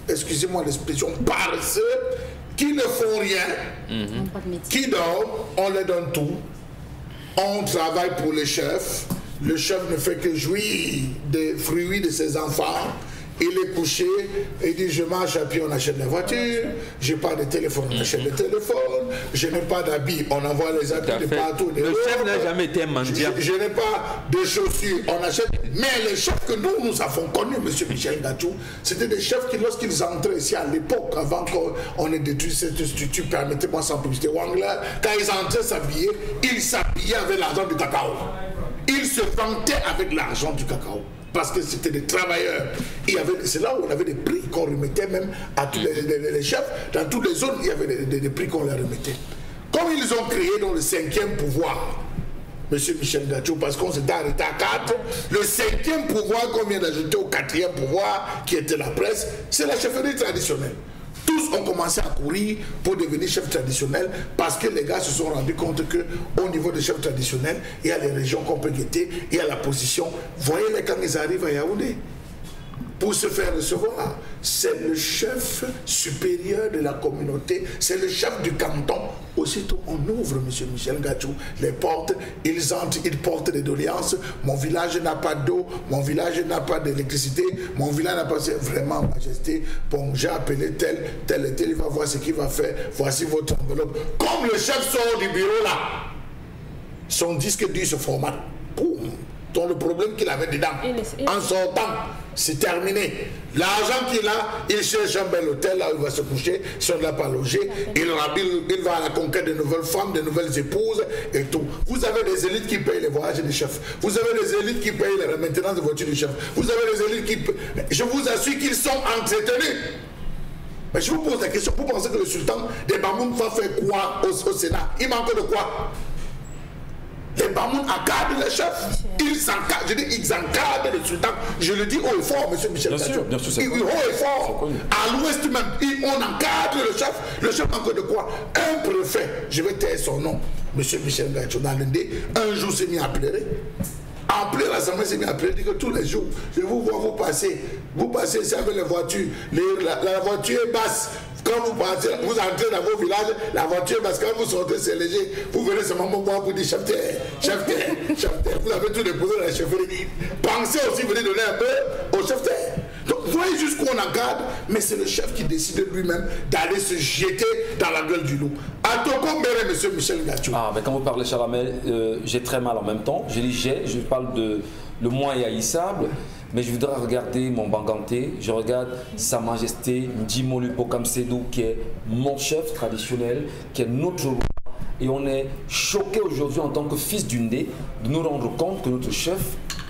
excusez-moi l'expression, paresseux, qui ne font rien, qui dorment, on leur donne tout, on travaille pour le chef ne fait que jouir des fruits de ses enfants, il est couché, il dit je marche à pied, on achète la voiture, j'ai pas de téléphone, on achète le téléphone, je n'ai pas d'habits, on envoie les habits de partout. Le chef n'a jamais été mendiant. Je n'ai pas de chaussures, on achète. Mais les chefs que nous avons connus, M. Michel Ngachou, c'était des chefs qui, lorsqu'ils entraient ici à l'époque, avant qu'on ait détruit cette structure, permettez-moi sans publicité, Wangler, quand ils entraient s'habiller, ils s'habillaient avec l'argent du cacao. Ils se vantaient avec l'argent du cacao. Parce que c'était des travailleurs. C'est là où on avait des prix qu'on remettait même à tous les chefs. Dans toutes les zones, il y avait des prix qu'on leur remettait. Comme ils ont créé dans le 5e pouvoir, M. Michel Ngachou, parce qu'on s'était arrêté à 4, le 5e pouvoir qu'on vient d'ajouter au 4e pouvoir, qui était la presse, c'est la chefferie traditionnelle. Tous ont commencé à courir pour devenir chefs traditionnels parce que les gars se sont rendus compte qu'au niveau des chefs traditionnels, il y a les régions qu'on peut guetter, il y a la position. Voyez-les quand ils arrivent à Yaoundé. Pour se faire recevoir, c'est le chef supérieur de la communauté, c'est le chef du canton. Aussitôt, on ouvre, M. Michel Ngachou, les portes, ils entrent, ils portent des doléances. Mon village n'a pas d'eau, mon village n'a pas d'électricité, mon village n'a pas... Vraiment, Majesté, bon, j'ai appelé tel, il va voir ce qu'il va faire, voici votre enveloppe. Comme le chef sort du bureau là, son disque dur se formate. Boum. Donc le problème qu'il avait dedans, en sortant, c'est terminé. L'argent qu'il a, il cherche un bel hôtel là où il va se coucher, si on ne l'a pas logé, il va à la conquête de nouvelles femmes, de nouvelles épouses et tout. Vous avez des élites qui payent les voyages du chef. Vous avez des élites qui payent la maintenance de voitures du chef. Vous avez des élites qui payent... Je vous assure qu'ils sont entretenus. Mais je vous pose la question, vous pensez que le sultan des Bamoun va faire quoi au Sénat? Il manque de quoi? Les Les Bamoun encadrent les chefs. Ils encadrent, je dis, ils encadrent le sultan. Je le dis haut et fort, monsieur Michel Gachou. Bien sûr, c'est haut et fort. À l'ouest même, on encadre le chef. Le chef encore de quoi? Un préfet, je vais taire son nom, monsieur Michel Gachou, dans l'Indé, un jour s'est mis à pleurer. En plein l'Assemblée s'est mis à pleurer, dit que tous les jours, je vous vois vous passez ici avec les voitures. La voiture est basse. Quand vous partez, vous entrez dans vos villages, la voiture, parce que quand vous sortez, c'est léger. Vous venez seulement me voir pour dire chef terre. Vous avez tout déposé dans la chefferie. Pensez aussi venir donner un peu au chef terre. Donc, voyez jusqu'où on encadre, mais c'est le chef qui décide lui-même d'aller se jeter dans la gueule du loup. À Tokombéré, monsieur Michel Gachou. Ah, mais quand vous parlez Chalamel, j'ai très mal en même temps. Je dis je parle de le moins haïssable. Mais je voudrais regarder mon Banganté, je regarde Sa Majesté Ndimo Lupo Kamsedou, qui est mon chef traditionnel, qui est notre roi. Et on est choqué aujourd'hui en tant que fils d'une dé de nous rendre compte que notre chef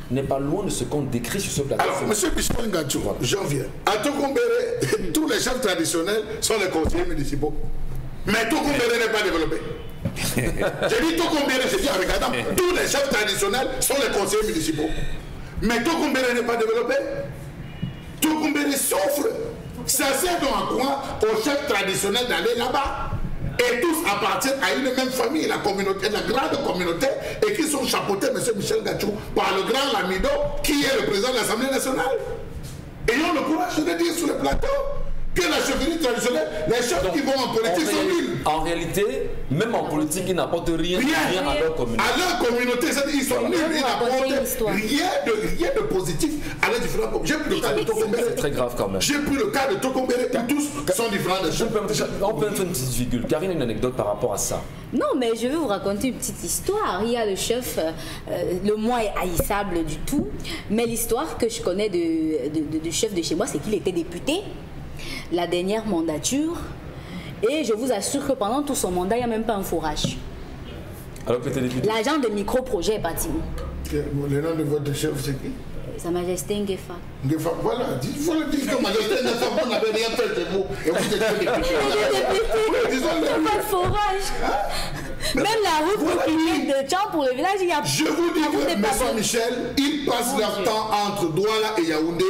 n'est pas loin de ce qu'on décrit sur ce plateau. Alors, monsieur Michel Gachou, j'en viens. À Tokombéré, tous les chefs traditionnels sont les conseillers municipaux. Mais Tokombéré n'est pas développé. J'ai dit Tokombéré, j'ai dit avec Adam, tous les chefs traditionnels sont les conseillers municipaux. Mais Tokombéré n'est pas développé. Tokombéré souffre. Ça sert donc à quoi aux chefs traditionnels d'aller là-bas? Et tous appartiennent à une même famille, la communauté, la grande communauté, et qui sont chapeautés, monsieur Michel Gachou, par le grand Lamido, qui est le président de l'Assemblée nationale. Ayons le courage de le dire sur le plateau. Que la chefferie traditionnelle, les chefs qui vont en politique sont nuls. En réalité, même en politique, ils n'apportent rien à leur communauté. À leur communauté, ils sont nuls. Ils n'apportent rien de positif à leurs différents communautés. J'ai pris le cas de Tokombéré. C'est très grave quand même. J'ai pris le cas de Tokombéré où tous sont différents de chefs. On peut faire une petite virgule. Karine a une anecdote par rapport à ça. Non, mais je vais vous raconter une petite histoire. Il y a le chef, le moins haïssable du tout. Mais l'histoire que je connais du chef de chez moi, c'est qu'il était député. La dernière mandature, et je vous assure que pendant tout son mandat, il n'y a même pas un forage. Alors que tu es député. L'agent de micro-projet est parti. Le nom de votre chef, c'est qui? Sa Majesté Ngefa. Ngefa, voilà. Il faut le dire que Majesté Ngefa, vous n'avez rien fait de vous. Et vous êtes député. Il n'y a pas de forage. Même la route de Tcham pour le village, il y a. Je vous dis que monsieur Michel, ils passent leur temps entre Douala et Yaoundé.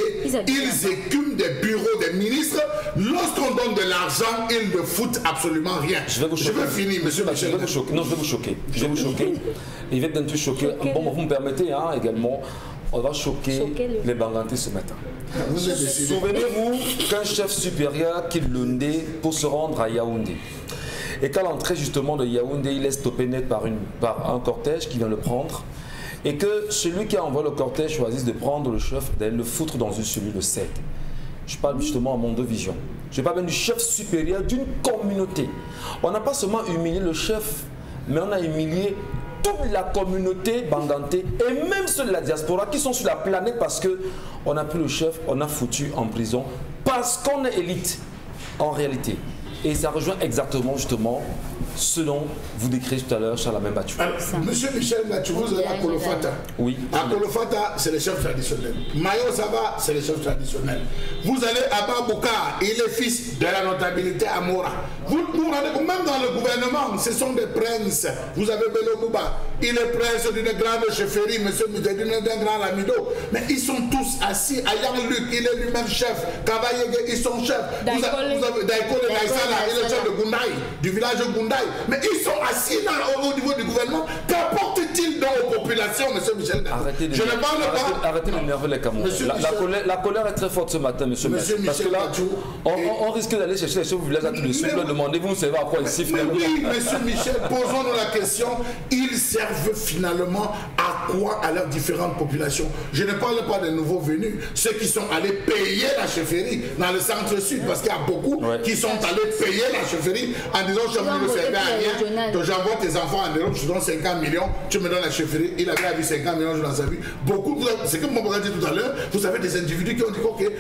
Ils écument des bureaux des ministres. Lorsqu'on donne de l'argent, ils ne foutent absolument rien. Je vais finir, monsieur Michel. Je vais vous choquer. Non, je vais vous choquer. Je vais vous choquer. Il va être choqué. Bon, vous me permettez également. On va choquer les Bangantés ce matin. Souvenez-vous qu'un chef supérieur quitte Lundé pour se rendre à Yaoundé. Et qu'à l'entrée justement de Yaoundé, il est stoppé net par un cortège qui vient le prendre. Et que celui qui a envoyé le cortège choisisse de prendre le chef, d'aller le foutre dans une cellule de 7. Je parle justement à mon de vision. Je parle même du chef supérieur d'une communauté. On n'a pas seulement humilié le chef, mais on a humilié toute la communauté Banganté et même ceux de la diaspora qui sont sur la planète parce qu'on a pris le chef, on a foutu en prison parce qu'on est élite en réalité. Et ça rejoint exactement justement ce dont vous décrivez tout à l'heure, Charlemagne Batchou. Monsieur Michel Gachou, vous êtes à Kolofata. Oui. À Kolofata, c'est le chef traditionnel. Mayo Saba, c'est le chef traditionnel. Vous allez à Babouka, il est fils de la notabilité à Mora. Vous rendez compte, même dans le gouvernement, ce sont des princes. Vous avez Bello Bouba, il est prince d'une grande chefferie, monsieur d'un grand Lamido. Mais ils sont tous assis. Ayang Luc, il est lui-même chef. Kabayege, ils sont chefs. Vous avez Daikole Naïsala, il est le chef de Goundaï, du village de Goundaï. Mais ils sont assis là au niveau du gouvernement. Qu'apporte-t-il donc aux populations, monsieur Michel Gachou? Je ne parle pas. Arrêtez d'énerver les Camerounais. La colère est très forte ce matin, monsieur Michel. Parce que là, on risque d'aller chercher les chefs du village à tout de suite, leur demander, vous savez à quoi ils sifflent. Oui, monsieur Michel, posons-nous la question. Ils servent finalement à quoi à leurs différentes populations? Je ne parle pas des nouveaux venus, ceux qui sont allés payer la chefferie dans le centre-sud, parce qu'il y a beaucoup qui sont allés payer la chefferie en disant, je ne me servais à rien. Donc j'envoie tes enfants en Europe, je te donne 50 millions, tu me donnes la chefferie. Il avait vu 50 millions, je l'ai vu. Beaucoup, c'est comme mon dit tout à l'heure, vous avez des individus qui ont dit, ok,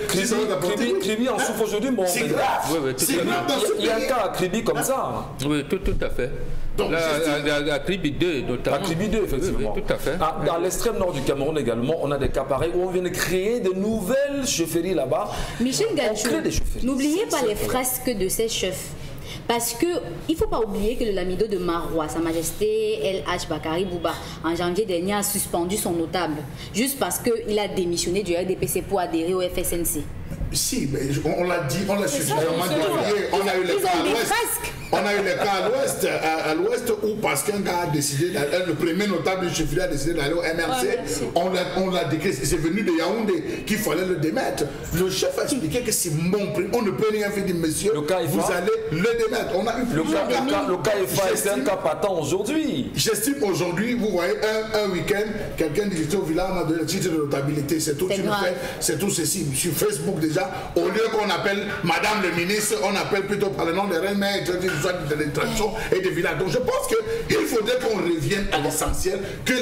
Kribi en souffre aujourd'hui, bon. C'est grave. C'est grave dans ce pays. Il y a un cas à Kribi comme ça. Oui, tout à fait. Donc, à Kribi 2, notamment. À Kribi 2, effectivement. Oui, tout à fait. Dans l'extrême nord du Cameroun également, on a des cas pareils où on vient de créer de nouvelles chefferies là-bas. Michel Gachou, n'oubliez pas les frasques de ces chefs. Parce qu'il ne faut pas oublier que le lamido de Marois, Sa Majesté El-H Bakari Bouba, en janvier dernier, a suspendu son notable, juste parce qu'il a démissionné du RDPC pour adhérer au FSNC. Si, mais on l'a dit, on l'a suffisamment dit. On a eu les cas à l'ouest. On a eu les cas à l'ouest où parce qu'un gars a décidé, le premier notable du chef a décidé d'aller au MRC, on l'a décrit, c'est venu de Yaoundé qu'il fallait le démettre. Le chef a expliqué que c'est mon prix, on ne peut rien faire, dit monsieur, vous allez le démettre. On a eu le cas EFA, c'est un cas patent aujourd'hui. J'estime aujourd'hui, vous voyez, un week-end, quelqu'un dit au village, on a donné le titre de notabilité, c'est tout, c'est tout ceci. Sur Facebook déjà, au lieu qu'on appelle Madame le ministre, on appelle plutôt par le nom de reine mère, de l'introduction et des villages. Donc je pense qu'il faudrait qu'on revienne à l'essentiel, que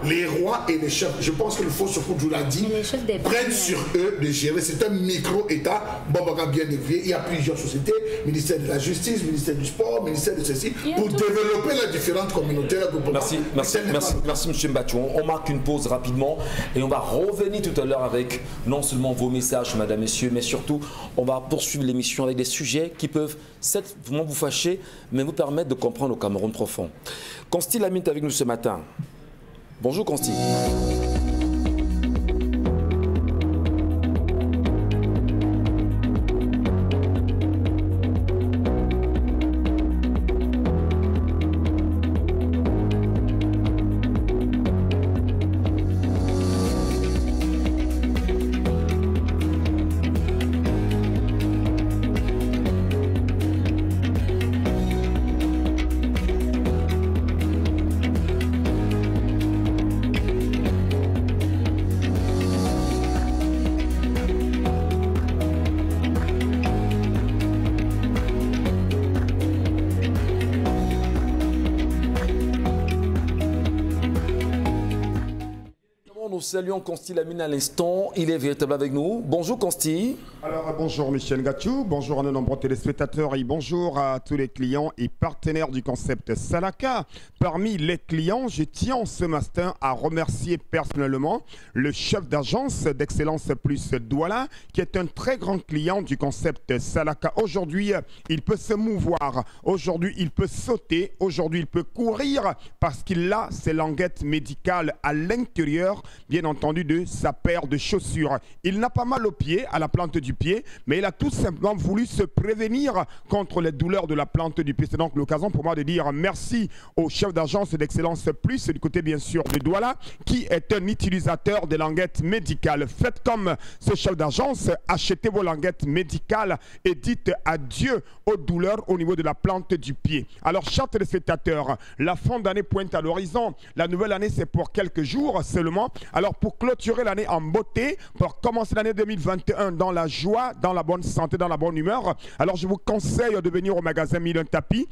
les rois et les chefs, je pense qu'il faut, ce que l'a dit, prennent sur eux de gérer. C'est un micro-État, Bobaka bien décrié. Il y a plusieurs sociétés, ministère de la Justice, ministère du Sport, ministère de ceci, pour développer les différentes communautés. Merci M. Mbachou. On marque une pause rapidement et on va revenir tout à l'heure avec non seulement vos messages, madame, messieurs, mais surtout, on va poursuivre l'émission avec des sujets qui peuvent vraiment vous fâcher, mais vous permettre de comprendre le Cameroun profond. Consti Lamine est avec nous ce matin. Bonjour Consti. Nous saluons Consti Lamine à l'instant, il est véritablement avec nous. Bonjour Consti. Alors bonjour Michel Ngachou, bonjour à nos nombreux téléspectateurs et bonjour à tous les clients et partenaires du concept Salaka. Parmi les clients, je tiens ce matin à remercier personnellement le chef d'agence d'Excellence Plus Douala qui est un très grand client du concept Salaka. Aujourd'hui, il peut se mouvoir, aujourd'hui il peut sauter, aujourd'hui il peut courir parce qu'il a ses languettes médicales à l'intérieur, bien entendu, de sa paire de chaussures. Il n'a pas mal au pied, à la plante du pied, mais il a tout simplement voulu se prévenir contre les douleurs de la plante du pied. C'est donc l'occasion pour moi de dire merci au chef d'agence d'Excellence Plus, du côté bien sûr de Douala, qui est un utilisateur des languettes médicales. Faites comme ce chef d'agence, achetez vos languettes médicales et dites adieu aux douleurs au niveau de la plante du pied. Alors, chers téléspectateurs, la fin d'année pointe à l'horizon. La nouvelle année, c'est pour quelques jours seulement. Alors, pour clôturer l'année en beauté, pour commencer l'année 2021 dans la joie, dans la bonne santé, dans la bonne humeur, alors je vous conseille de venir au magasin 1001 Tapis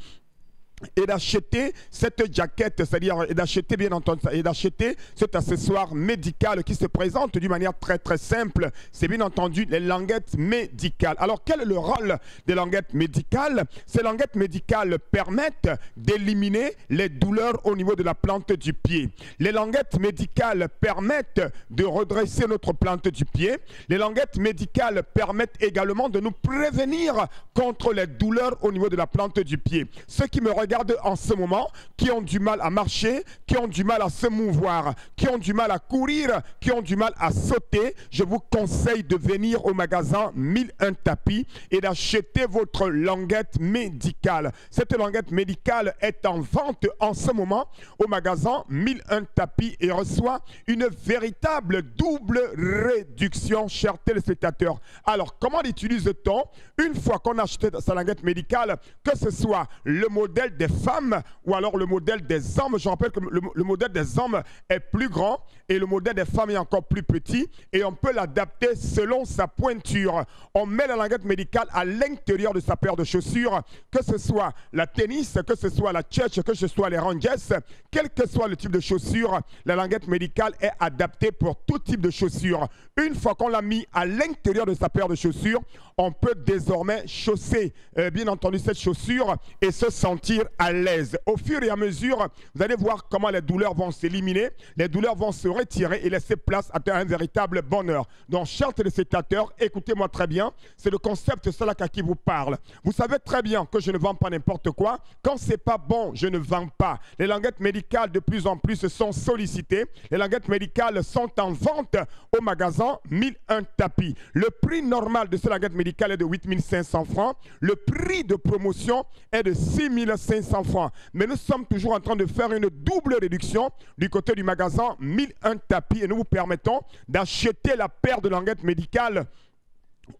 et d'acheter cette jaquette, c'est-à-dire d'acheter bien entendu et d'acheter cet accessoire médical qui se présente d'une manière très très simple. C'est bien entendu les languettes médicales. Alors quel est le rôle des languettes médicales? Ces languettes médicales permettent d'éliminer les douleurs au niveau de la plante du pied. Les languettes médicales permettent de redresser notre plante du pied. Les languettes médicales permettent également de nous prévenir contre les douleurs au niveau de la plante du pied. Ceux qui me regardent en ce moment, qui ont du mal à marcher, qui ont du mal à se mouvoir, qui ont du mal à courir, qui ont du mal à sauter, je vous conseille de venir au magasin 1001 Tapis et d'acheter votre languette médicale. Cette languette médicale est en vente en ce moment au magasin 1001 Tapis et reçoit une véritable double réduction, chers téléspectateurs. Alors, comment l'utilise-t-on? Une fois qu'on a acheté sa languette médicale, que ce soit le modèle des femmes ou alors le modèle des hommes. Je rappelle que le modèle des hommes est plus grand et le modèle des femmes est encore plus petit et on peut l'adapter selon sa pointure. On met la languette médicale à l'intérieur de sa paire de chaussures, que ce soit la tennis, que ce soit la tchetch, que ce soit les Rangers, quel que soit le type de chaussure, la languette médicale est adaptée pour tout type de chaussures. Une fois qu'on l'a mis à l'intérieur de sa paire de chaussures, on peut désormais chausser, bien entendu, cette chaussure et se sentir à l'aise. Au fur et à mesure, vous allez voir comment les douleurs vont s'éliminer, les douleurs vont se retirer et laisser place à un véritable bonheur. Donc, chers téléspectateurs, écoutez-moi très bien, c'est le concept Salaka qui vous parle. Vous savez très bien que je ne vends pas n'importe quoi. Quand c'est pas bon, je ne vends pas. Les languettes médicales de plus en plus sont sollicitées. Les languettes médicales sont en vente au magasin 1001 tapis. Le prix normal de ces languettes médicales est de 8500 francs. Le prix de promotion est de 6500 francs. Mais nous sommes toujours en train de faire une double réduction du côté du magasin 1001 tapis et nous vous permettons d'acheter la paire de languettes médicales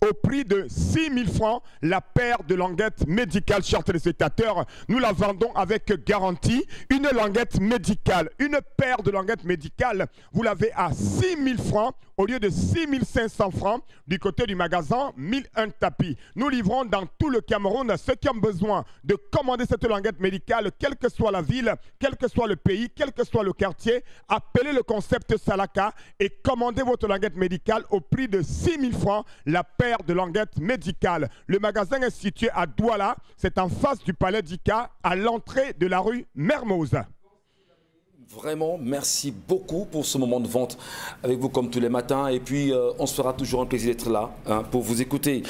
au prix de 6 000 francs, la paire de languettes médicales, chers téléspectateurs. Nous la vendons avec garantie. Une languette médicale, une paire de languettes médicales, vous l'avez à 6 000 francs au lieu de 6 500 francs du côté du magasin 1001 tapis. Nous livrons dans tout le Cameroun. Ceux qui ont besoin de commander cette languette médicale, quelle que soit la ville, quel que soit le pays, quel que soit le quartier, appelez le concept Salaka et commandez votre languette médicale au prix de 6 000 francs, la paire de languettes médicales. Le magasin est situé à Douala, c'est en face du palais d'Ika, à l'entrée de la rue Mermoz. Vraiment, merci beaucoup pour ce moment de vente avec vous comme tous les matins. Et puis, on se fera toujours un plaisir d'être là pour vous écouter.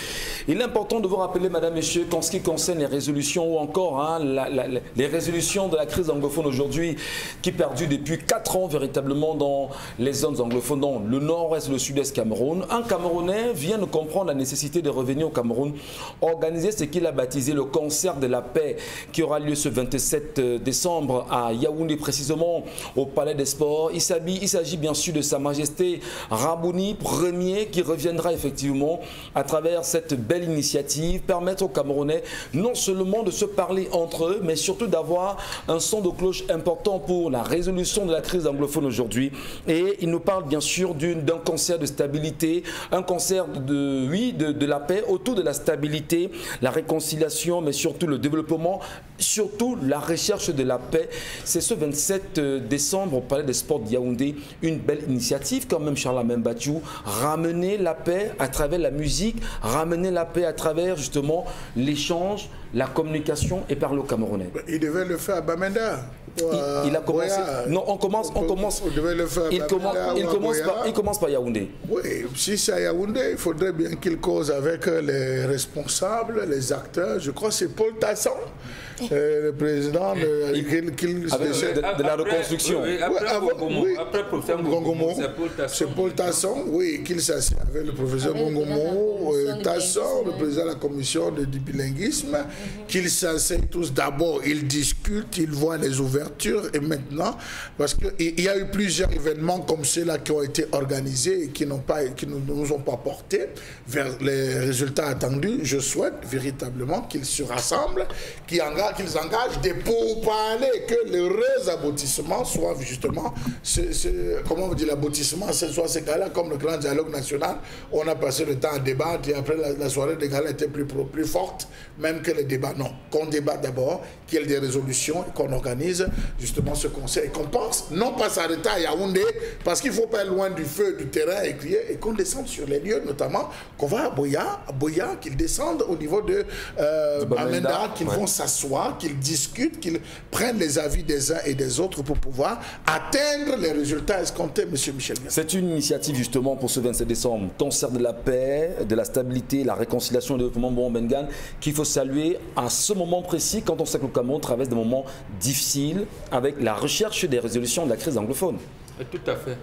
Il est important de vous rappeler, madame, messieurs, qu'en ce qui concerne les résolutions ou encore les résolutions de la crise anglophone aujourd'hui qui perdure depuis 4 ans véritablement dans les zones anglophones, dans le nord-ouest et le sud-est Cameroun. Un Camerounais vient de comprendre la nécessité de revenir au Cameroun, organiser ce qu'il a baptisé le concert de la paix qui aura lieu ce 27 décembre à Yaoundé précisément, au Palais des Sports. Il s'agit bien sûr de Sa Majesté Rabouni Ier qui reviendra effectivement à travers cette belle initiative, permettre aux Camerounais non seulement de se parler entre eux, mais surtout d'avoir un son de cloche important pour la résolution de la crise anglophone aujourd'hui. Et il nous parle bien sûr d'un concert de stabilité, un concert de la paix autour de la stabilité, la réconciliation, mais surtout le développement, surtout la recherche de la paix. C'est ce 27 décembre au Palais des Sports de Yaoundé, une belle initiative quand même, Charlemagne Bachou, ramener la paix à travers la musique, ramener la paix à travers justement l'échange, la communication et parler aux Camerounais. Il devait le faire à Bamenda. Il a commencé. Non, on commence. On devait le faire il commence par Yaoundé. Oui, si c'est à Yaoundé, il faudrait bien qu'il cause avec les responsables, les acteurs. Je crois que c'est Paul Tasson, le président de la reconstruction. Après professeur Ngongomo, c'est Paul Tasson, oui, qu'il s'assied avec le professeur Ngongomo, Tasson, le président de la commission de bilinguisme, qu'ils s'asseyent tous. D'abord, ils discutent, ils voient les ouvertures et maintenant, parce qu'il y a eu plusieurs événements comme ceux-là qui ont été organisés et qui ne nous ont pas portés vers les résultats attendus. Je souhaite véritablement qu'ils se rassemblent, qu'ils engagent des pourparlers, que l'heureux aboutissement soit justement, comment on dit l'aboutissement, soit ce cas-là, comme le grand dialogue national. On a passé le temps à débattre et après la soirée des gala était plus forte même que les débats. Non, qu'on débatte d'abord, qu'il y ait des résolutions et qu'on organise justement ce conseil et qu'on pense non pas s'arrêter à Yaoundé parce qu'il ne faut pas être loin du feu, du terrain et crier, et qu'on descende sur les lieux, notamment qu'on va à Boya, qu'ils descendent au niveau de Bamenda, qu'ils vont s'asseoir, qu'ils discutent, qu'ils prennent les avis des uns et des autres pour pouvoir atteindre les résultats escomptés, M. Michel. C'est une initiative justement pour ce 27 décembre, concert de la paix, de la stabilité, la réconciliation et le développement Bon-Bengan, qu'il faut saluer à ce moment précis quand on sait que le Cameroun traverse des moments difficiles avec la recherche des résolutions de la crise anglophone. Tout à fait.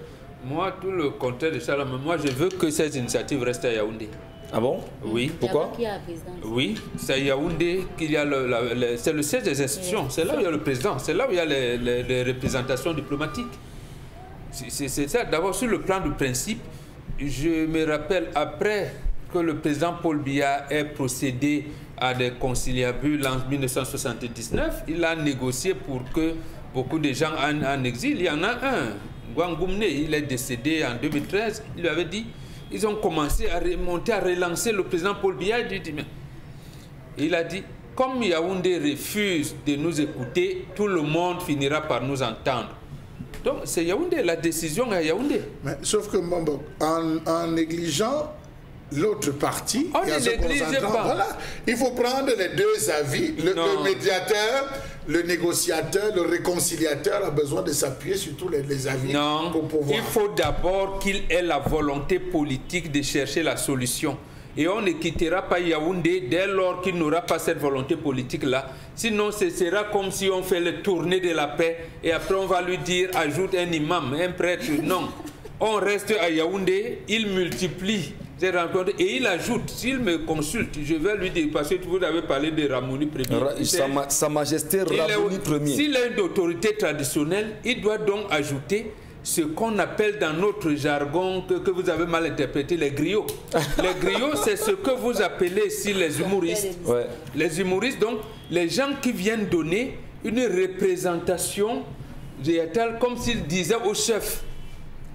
Moi, tout le contraire de ça, moi je veux que ces initiatives restent à Yaoundé. Ah bon? Oui. Pourquoi? Oui, c'est à Yaoundé qu'il y a c'est le siège des institutions, c'est là où il y a le président, c'est là où il y a les représentations diplomatiques. C'est ça. D'abord, sur le plan du principe, je me rappelle après que le président Paul Biya ait procédé à des conciliabules en 1979, il a négocié pour que beaucoup de gens en exil. Il y en a un, Gwangumne, il est décédé en 2013, il lui avait dit, ils ont commencé à remonter, à relancer le président Paul Biya. Il a dit, comme Yaoundé refuse de nous écouter, tout le monde finira par nous entendre. Donc c'est Yaoundé, la décision à Yaoundé. Mais, sauf que en négligeant l'autre partie. On ne néglige pas. Voilà. Il faut prendre les deux avis. Le médiateur, le négociateur, le réconciliateur a besoin de s'appuyer sur tous les avis. Non, pour pouvoir. Il faut d'abord qu'il ait la volonté politique de chercher la solution. Et on ne quittera pas Yaoundé dès lors qu'il n'aura pas cette volonté politique-là. Sinon, ce sera comme si on fait le tournée de la paix et après on va lui dire, ajoute un imam, un prêtre. Non, on reste à Yaoundé, il multiplie ces rencontres et il ajoute, s'il me consulte, je vais lui dire, parce que vous avez parlé de Ramouni Ier. Sa Majesté Ramouni Ier. S'il a une autorité traditionnelle, il doit donc ajouter ce qu'on appelle dans notre jargon, que vous avez mal interprété, les griots. Les griots, c'est ce que vous appelez ici les humoristes. Ouais. Les humoristes, donc, les gens qui viennent donner une représentation telle comme s'ils disaient au chef.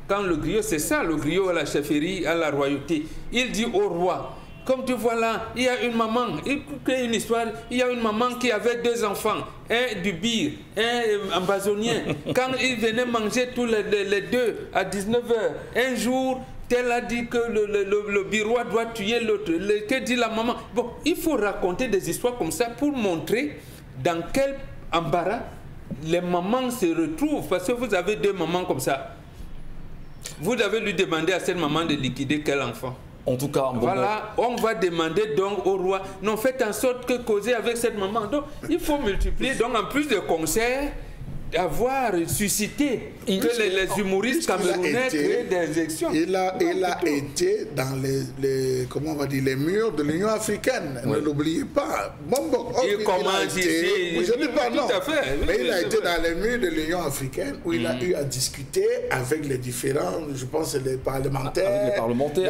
Quand le griot, c'est ça, le griot à la chefferie, à la royauté. Il dit au roi, comme tu vois là, il y a une maman, il crée une histoire, il y a une maman qui avait 2 enfants, un du bir, un ambazonien. Quand ils venaient manger tous les 2 à 19h, un jour, tel a dit que le birois doit tuer l'autre. Que dit la maman? Bon, il faut raconter des histoires comme ça pour montrer dans quel embarras les mamans se retrouvent. Parce que vous avez 2 mamans comme ça. Vous devez lui demander à cette maman de liquider quel enfant? En tout cas, voilà, on va demander donc au roi, non, faites en sorte que causer avec cette maman. Donc, il faut multiplier. Donc, en plus de concerts, d'avoir suscité que les humoristes camerounais créent des élections. Il a été dans comment on va dire, les murs de l'Union africaine. Oui. Ne l'oubliez pas. Il commence ici. Je ne dis pas non. Tout à fait. Mais il a été dans les murs de l'Union africaine où il a eu à discuter avec les différents, je pense, les parlementaires.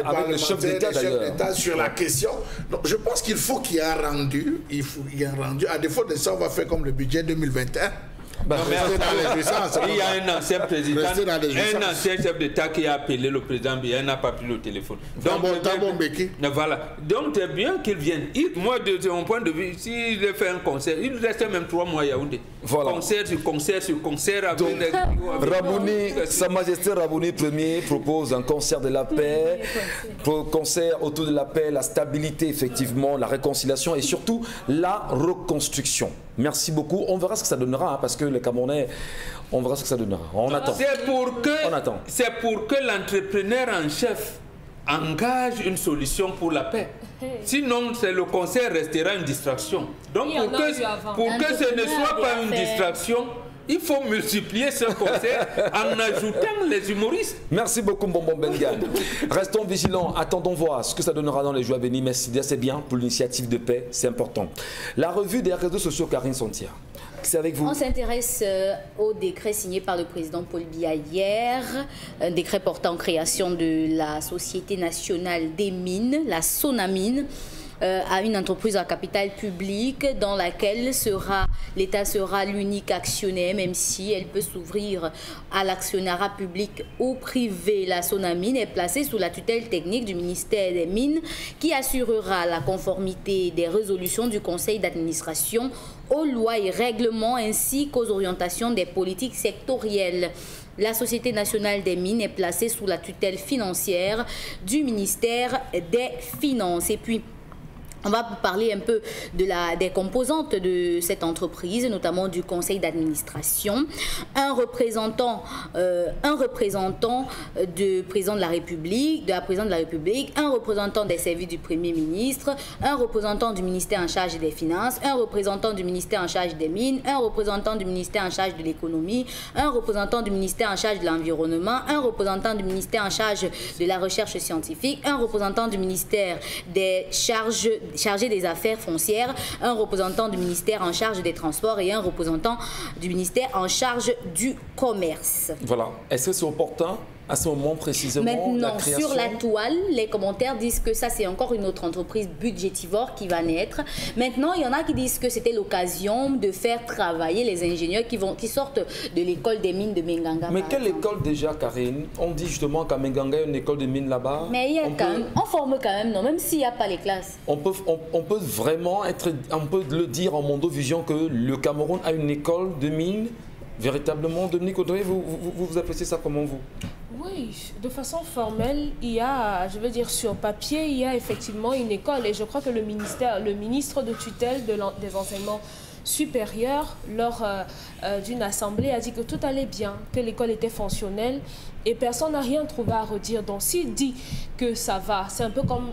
Avec les chefs d'État d'ailleurs. Sur la question. Donc, je pense qu'il faut qu'il y ait un rendu. À défaut de ça, on va faire comme le budget 2021. Non, mais il y a un ancien président, un ancien chef d'État qui a appelé le président Biya, n'a pas pris le téléphone. Donc, voilà. Donc, c'est bien qu'il vienne. Moi, de mon point de vue, s'il fait un concert, il reste même 3 mois à Yaoundé. Voilà. Concert sur concert sur concert. Avec Sa Majesté Ramouni Ier propose un concert de la paix, concert autour de la paix, la stabilité, effectivement, la réconciliation et surtout la reconstruction. Merci beaucoup. On verra ce que ça donnera, hein, parce que les Camerounais, on verra ce que ça donnera. On attend. C'est pour que l'entrepreneur en chef engage une solution pour la paix. Sinon, le concert restera une distraction. Donc, pour que ce ne soit pas une distraction, il faut multiplier ce concert en ajoutant les humoristes. Merci beaucoup, Bonbon Bengan. Restons vigilants, attendons voir ce que ça donnera dans les jours à venir. Mais c'est bien pour l'initiative de paix, c'est important. La revue des réseaux sociaux, Karine Sontia. C'est avec vous. On s'intéresse au décret signé par le président Paul Biya hier, un décret portant création de la Société nationale des mines, la Sonamine, à une entreprise à capital public dans laquelle l'État sera l'unique actionnaire, même si elle peut s'ouvrir à l'actionnariat public ou privé. La Sonamine est placée sous la tutelle technique du ministère des Mines qui assurera la conformité des résolutions du conseil d'administration aux lois et règlements ainsi qu'aux orientations des politiques sectorielles. La Société nationale des mines est placée sous la tutelle financière du ministère des Finances. Et puis, on va parler un peu des composantes de cette entreprise, notamment du conseil d'administration. Un représentant du président de la République, un représentant des services du Premier ministre, un représentant du ministère en charge des Finances, un représentant du ministère en charge des Mines, un représentant du ministère en charge de l'Économie, un représentant du ministère en charge de l'Environnement, un représentant du ministère en charge de la Recherche scientifique, un représentant du ministère chargé des affaires foncières, un représentant du ministère en charge des transports et un représentant du ministère en charge du commerce. Voilà. Est-ce que c'est opportun à ce moment précisément? Maintenant, sur la toile, les commentaires disent que ça, c'est encore une autre entreprise budgétivore qui va naître. Maintenant, il y en a qui disent que c'était l'occasion de faire travailler les ingénieurs qui sortent de l'école des mines de Menganga. Mais quelle école déjà, Karine? On dit justement qu'à Menganga, il y a une école de mines là-bas. Mais il y a on forme quand même, non? Même s'il n'y a pas les classes. On peut vraiment on peut le dire en Mondovision que le Cameroun a une école de mines. Véritablement, Dominique Audrey, vous appréciez ça comment, vous? Oui, de façon formelle, il y a, je veux dire, sur papier, il y a effectivement une école. Et je crois que le ministre de tutelle des enseignements supérieurs, lors d'une assemblée, a dit que tout allait bien, que l'école était fonctionnelle et personne n'a rien trouvé à redire. Donc, s'il dit que ça va, c'est un peu comme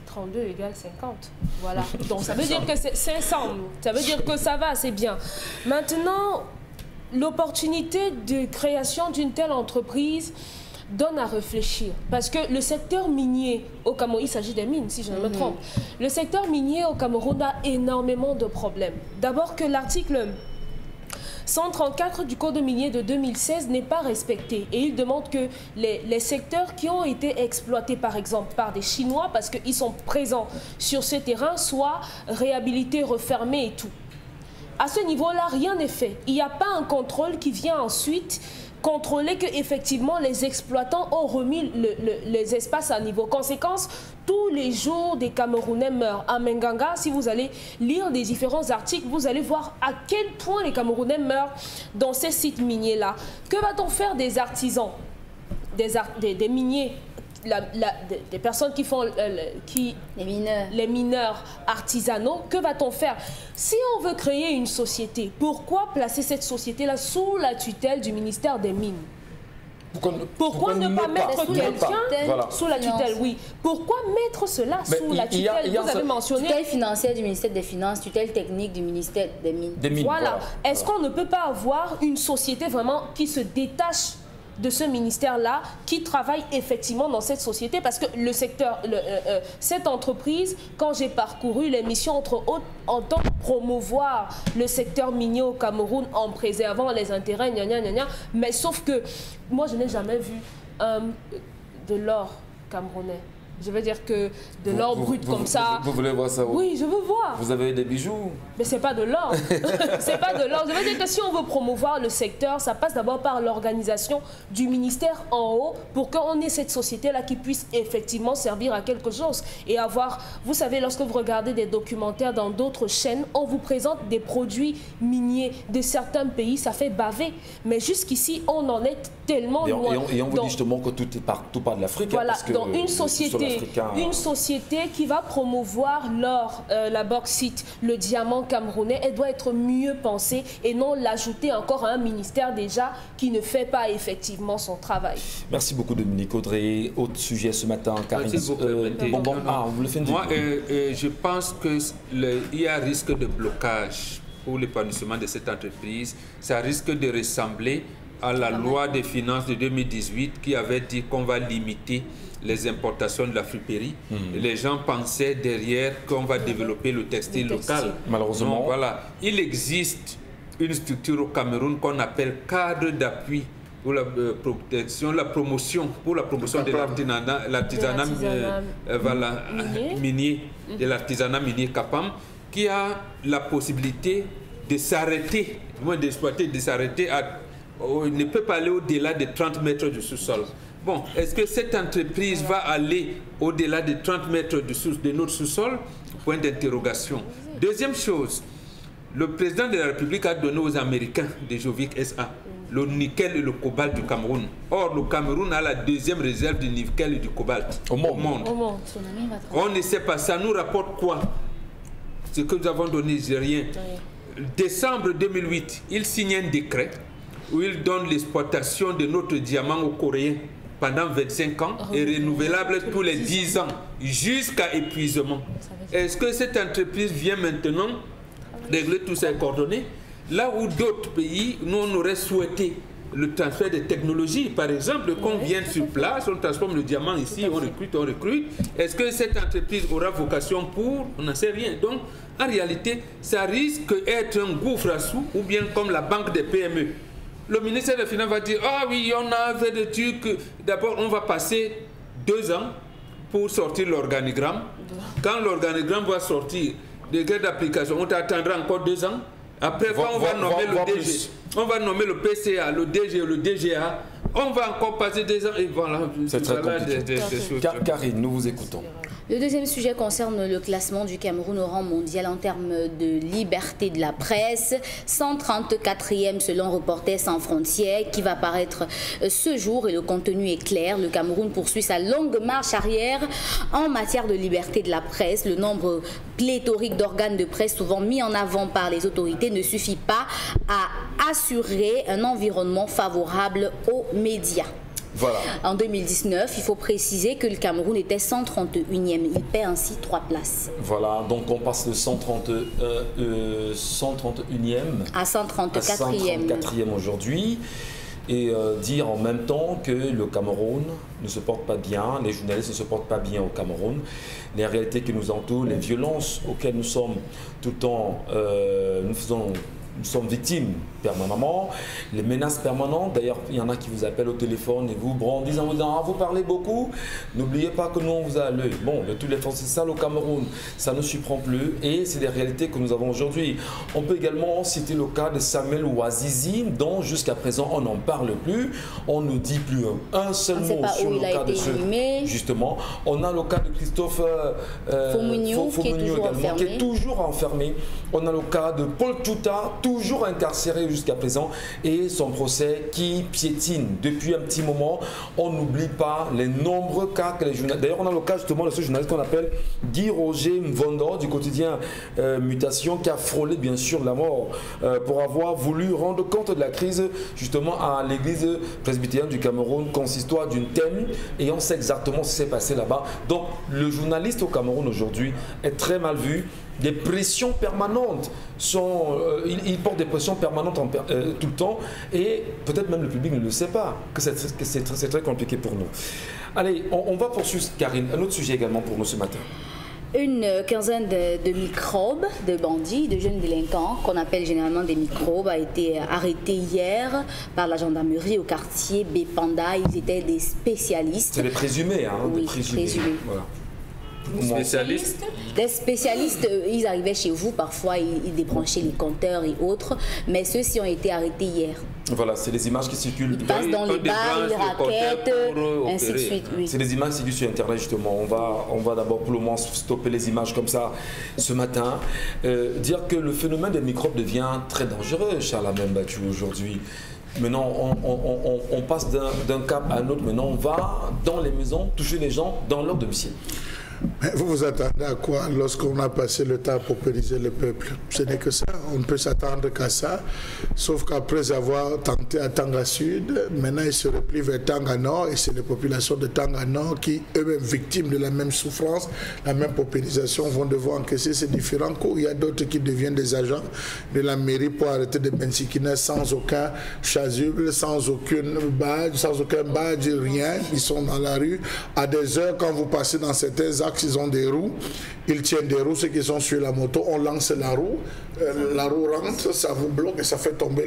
32 égale 50. Voilà. Donc, ça veut dire que c'est 500. Ça veut dire que ça va, c'est bien. Maintenant, l'opportunité de création d'une telle entreprise donne à réfléchir. Parce que le secteur minier au Cameroun, il s'agit des mines, si je ne me trompe. Le secteur minier au Cameroun a énormément de problèmes. D'abord que l'article 134 du Code minier de 2016 n'est pas respecté. Et il demande que les secteurs qui ont été exploités, par exemple, par des Chinois, parce qu'ils sont présents sur ce terrain, soient réhabilités, refermés et tout. À ce niveau-là, rien n'est fait. Il n'y a pas un contrôle qui vient ensuite contrôler que effectivement les exploitants ont remis les espaces à niveau. Conséquence, tous les jours des Camerounais meurent. À Menganga, si vous allez lire des différents articles, vous allez voir à quel point les Camerounais meurent dans ces sites miniers-là. Que va-t-on faire des artisans, des miniers, des personnes qui font les mineurs artisanaux? Que va-t-on faire? Si on veut créer une société, pourquoi placer cette société-là sous la tutelle du ministère des Mines? Pourquoi ne pas mettre quelqu'un sous la tutelle? Oui. Pourquoi mettre cela sous la tutelle? Vous avez mentionné tutelle financière du ministère des Finances, tutelle technique du ministère des Mines. Voilà. Est-ce qu'on ne peut pas avoir une société vraiment qui se détache de ce ministère-là, qui travaille effectivement dans cette société? Parce que le secteur, cette entreprise, quand j'ai parcouru les missions, entre autres, entend promouvoir le secteur minier au Cameroun en préservant les intérêts, mais sauf que moi, je n'ai jamais vu de l'or camerounais. Je veux dire que de l'or brut comme ça... Vous voulez voir ça? Oui, je veux voir. Vous avez des bijoux? Mais c'est pas de l'or. C'est pas de l'or. Je veux dire que si on veut promouvoir le secteur, ça passe d'abord par l'organisation du ministère en haut pour qu'on ait cette société-là qui puisse effectivement servir à quelque chose. Et avoir... Vous savez, lorsque vous regardez des documentaires dans d'autres chaînes, on vous présente des produits miniers de certains pays, ça fait baver. Mais jusqu'ici, on en est tellement loin. Et on vous dit justement que tout part de l'Afrique. Voilà, parce que dans une société qui va promouvoir l'or, la bauxite, le diamant camerounais, elle doit être mieux pensée et non l'ajouter encore à un ministère déjà qui ne fait pas effectivement son travail. Merci beaucoup Dominique Audrey. Autre sujet ce matin, Karine. Moi, je pense qu'il y a risque de blocage pour l'épanouissement de cette entreprise. Ça risque de ressembler à la loi des finances de 2018 qui avait dit qu'on va limiter les importations de la friperie. Les gens pensaient derrière qu'on va développer le textile local. Malheureusement. Donc, voilà. Il existe une structure au Cameroun qu'on appelle cadre d'appui pour la protection, la promotion de l'artisanat minier, de l'artisanat minier Capam, qui a la possibilité de s'arrêter, du moins d'exploiter, de s'arrêter à... On ne peut pas aller au-delà de 30 mètres du sous-sol. Bon, est-ce que cette entreprise va aller au-delà de 30 mètres de notre sous-sol? Point d'interrogation. Deuxième chose, le président de la République a donné aux Américains de Jovic SA le nickel et le cobalt du Cameroun. Or, le Cameroun a la deuxième réserve du nickel et du cobalt au monde. On ne sait pas. Ça nous rapporte quoi? Ce que nous avons donné, j'ai rien. Décembre 2008, il signe un décret où il donne l'exploitation de notre diamant aux Coréens pendant 25 ans et renouvelable tous les 10 ans jusqu'à épuisement. Est-ce que cette entreprise vient maintenant régler tous ces coordonnées? Là où d'autres pays, nous on aurait souhaité le transfert de technologies, par exemple, qu'on vienne sur place, on transforme le diamant ici, on recrute. Est-ce que cette entreprise aura vocation pour? On n'en sait rien. Donc, en réalité, ça risque d'être un gouffre à sous, ou bien comme la banque des PME. Le ministère des Finances va dire, ah oui, on a fait des trucs. D'abord, on va passer 2 ans pour sortir l'organigramme. Quand l'organigramme va sortir, décret d'application, on t'attendra encore 2 ans. Après, quand on va nommer le DG, on va nommer le PCA, le DG, le DGA, on va encore passer 2 ans et voilà. C'est très compliqué. Karine, nous vous écoutons. Le deuxième sujet concerne le classement du Cameroun au rang mondial en termes de liberté de la presse. 134e selon Reporters sans frontières qui va paraître ce jour et le contenu est clair. Le Cameroun poursuit sa longue marche arrière en matière de liberté de la presse. Le nombre pléthorique d'organes de presse souvent mis en avant par les autorités ne suffit pas à assurer un environnement favorable aux médias. Voilà. En 2019, il faut préciser que le Cameroun était 131e. Il perd ainsi 3 places. Voilà, donc on passe de 131e à 134e aujourd'hui. Et dire en même temps que le Cameroun ne se porte pas bien, les journalistes ne se portent pas bien au Cameroun. Les réalités qui nous entourent, les violences auxquelles nous sommes tout le temps, nous sommes victimes permanemment, les menaces permanentes. D'ailleurs, il y en a qui vous appellent au téléphone et vous brandissent en vous disant « Ah, vous parlez beaucoup, n'oubliez pas que nous, on vous a à l'œil. » Bon, de toutes les forces, c'est ça le Cameroun, ça ne surprend plus et c'est des réalités que nous avons aujourd'hui. On peut également citer le cas de Samuel Ouazizi, dont jusqu'à présent, on n'en parle plus. On ne dit plus un seul mot sur le cas de ce... Justement, on a le cas de Christophe Fomunio, qui est toujours enfermé. On a le cas de Paul Touta, toujours incarcéré jusqu'à présent, et son procès qui piétine depuis un petit moment. On n'oublie pas les nombreux cas que les journalistes... D'ailleurs, on a le cas justement de ce journaliste qu'on appelle Guy Roger Mvondo du quotidien Mutation, qui a frôlé bien sûr la mort pour avoir voulu rendre compte de la crise justement à l'église presbytérienne du Cameroun, consistoire d'une thème, et on sait exactement ce qui s'est passé là-bas. Donc, le journaliste au Cameroun aujourd'hui est très mal vu. Des pressions permanentes il porte des pressions permanentes tout le temps, et peut-être même le public ne le sait pas, que c'est très compliqué pour nous. Allez, on va poursuivre, Karine, un autre sujet également pour nous ce matin. Une quinzaine de microbes, de bandits, de jeunes délinquants, qu'on appelle généralement des microbes, a été arrêté hier par la gendarmerie au quartier Bépanda. Ils étaient des spécialistes. C'est des présumés, hein? Oui, des présumés. Voilà. Des spécialistes, ils arrivaient chez vous, parfois ils débranchaient les compteurs et autres, mais ceux-ci ont été arrêtés hier. Voilà, c'est des images qui circulent. Ils passent dans les bars, ils raquettent, ainsi de suite. Oui. C'est des images qui circulent sur Internet justement. On va d'abord pour le moment stopper les images comme ça ce matin. Dire que le phénomène des microbes devient très dangereux, Charles Amembatou, aujourd'hui. Maintenant, on passe d'un cap à un autre. Maintenant, on va dans les maisons toucher les gens dans leur domicile. Mais vous vous attendez à quoi lorsqu'on a passé le temps à paupériser le peuple? Ce n'est que ça, on ne peut s'attendre qu'à ça, sauf qu'après avoir tenté à Tanga Sud, maintenant il se replie vers Tanga Nord, et c'est les populations de Tanga Nord qui, eux-mêmes victimes de la même souffrance, la même paupérisation, vont devoir encaisser ces différents coups. Il y a d'autres qui deviennent des agents de la mairie pour arrêter des bensikines sans aucun chasuble, sans aucun badge, rien. Ils sont dans la rue. À des heures, quand vous passez dans certains axes, ils ont des roues, ils tiennent des roues, ceux qui sont sur la moto, on lance la roue rentre, ça vous bloque et ça fait tomber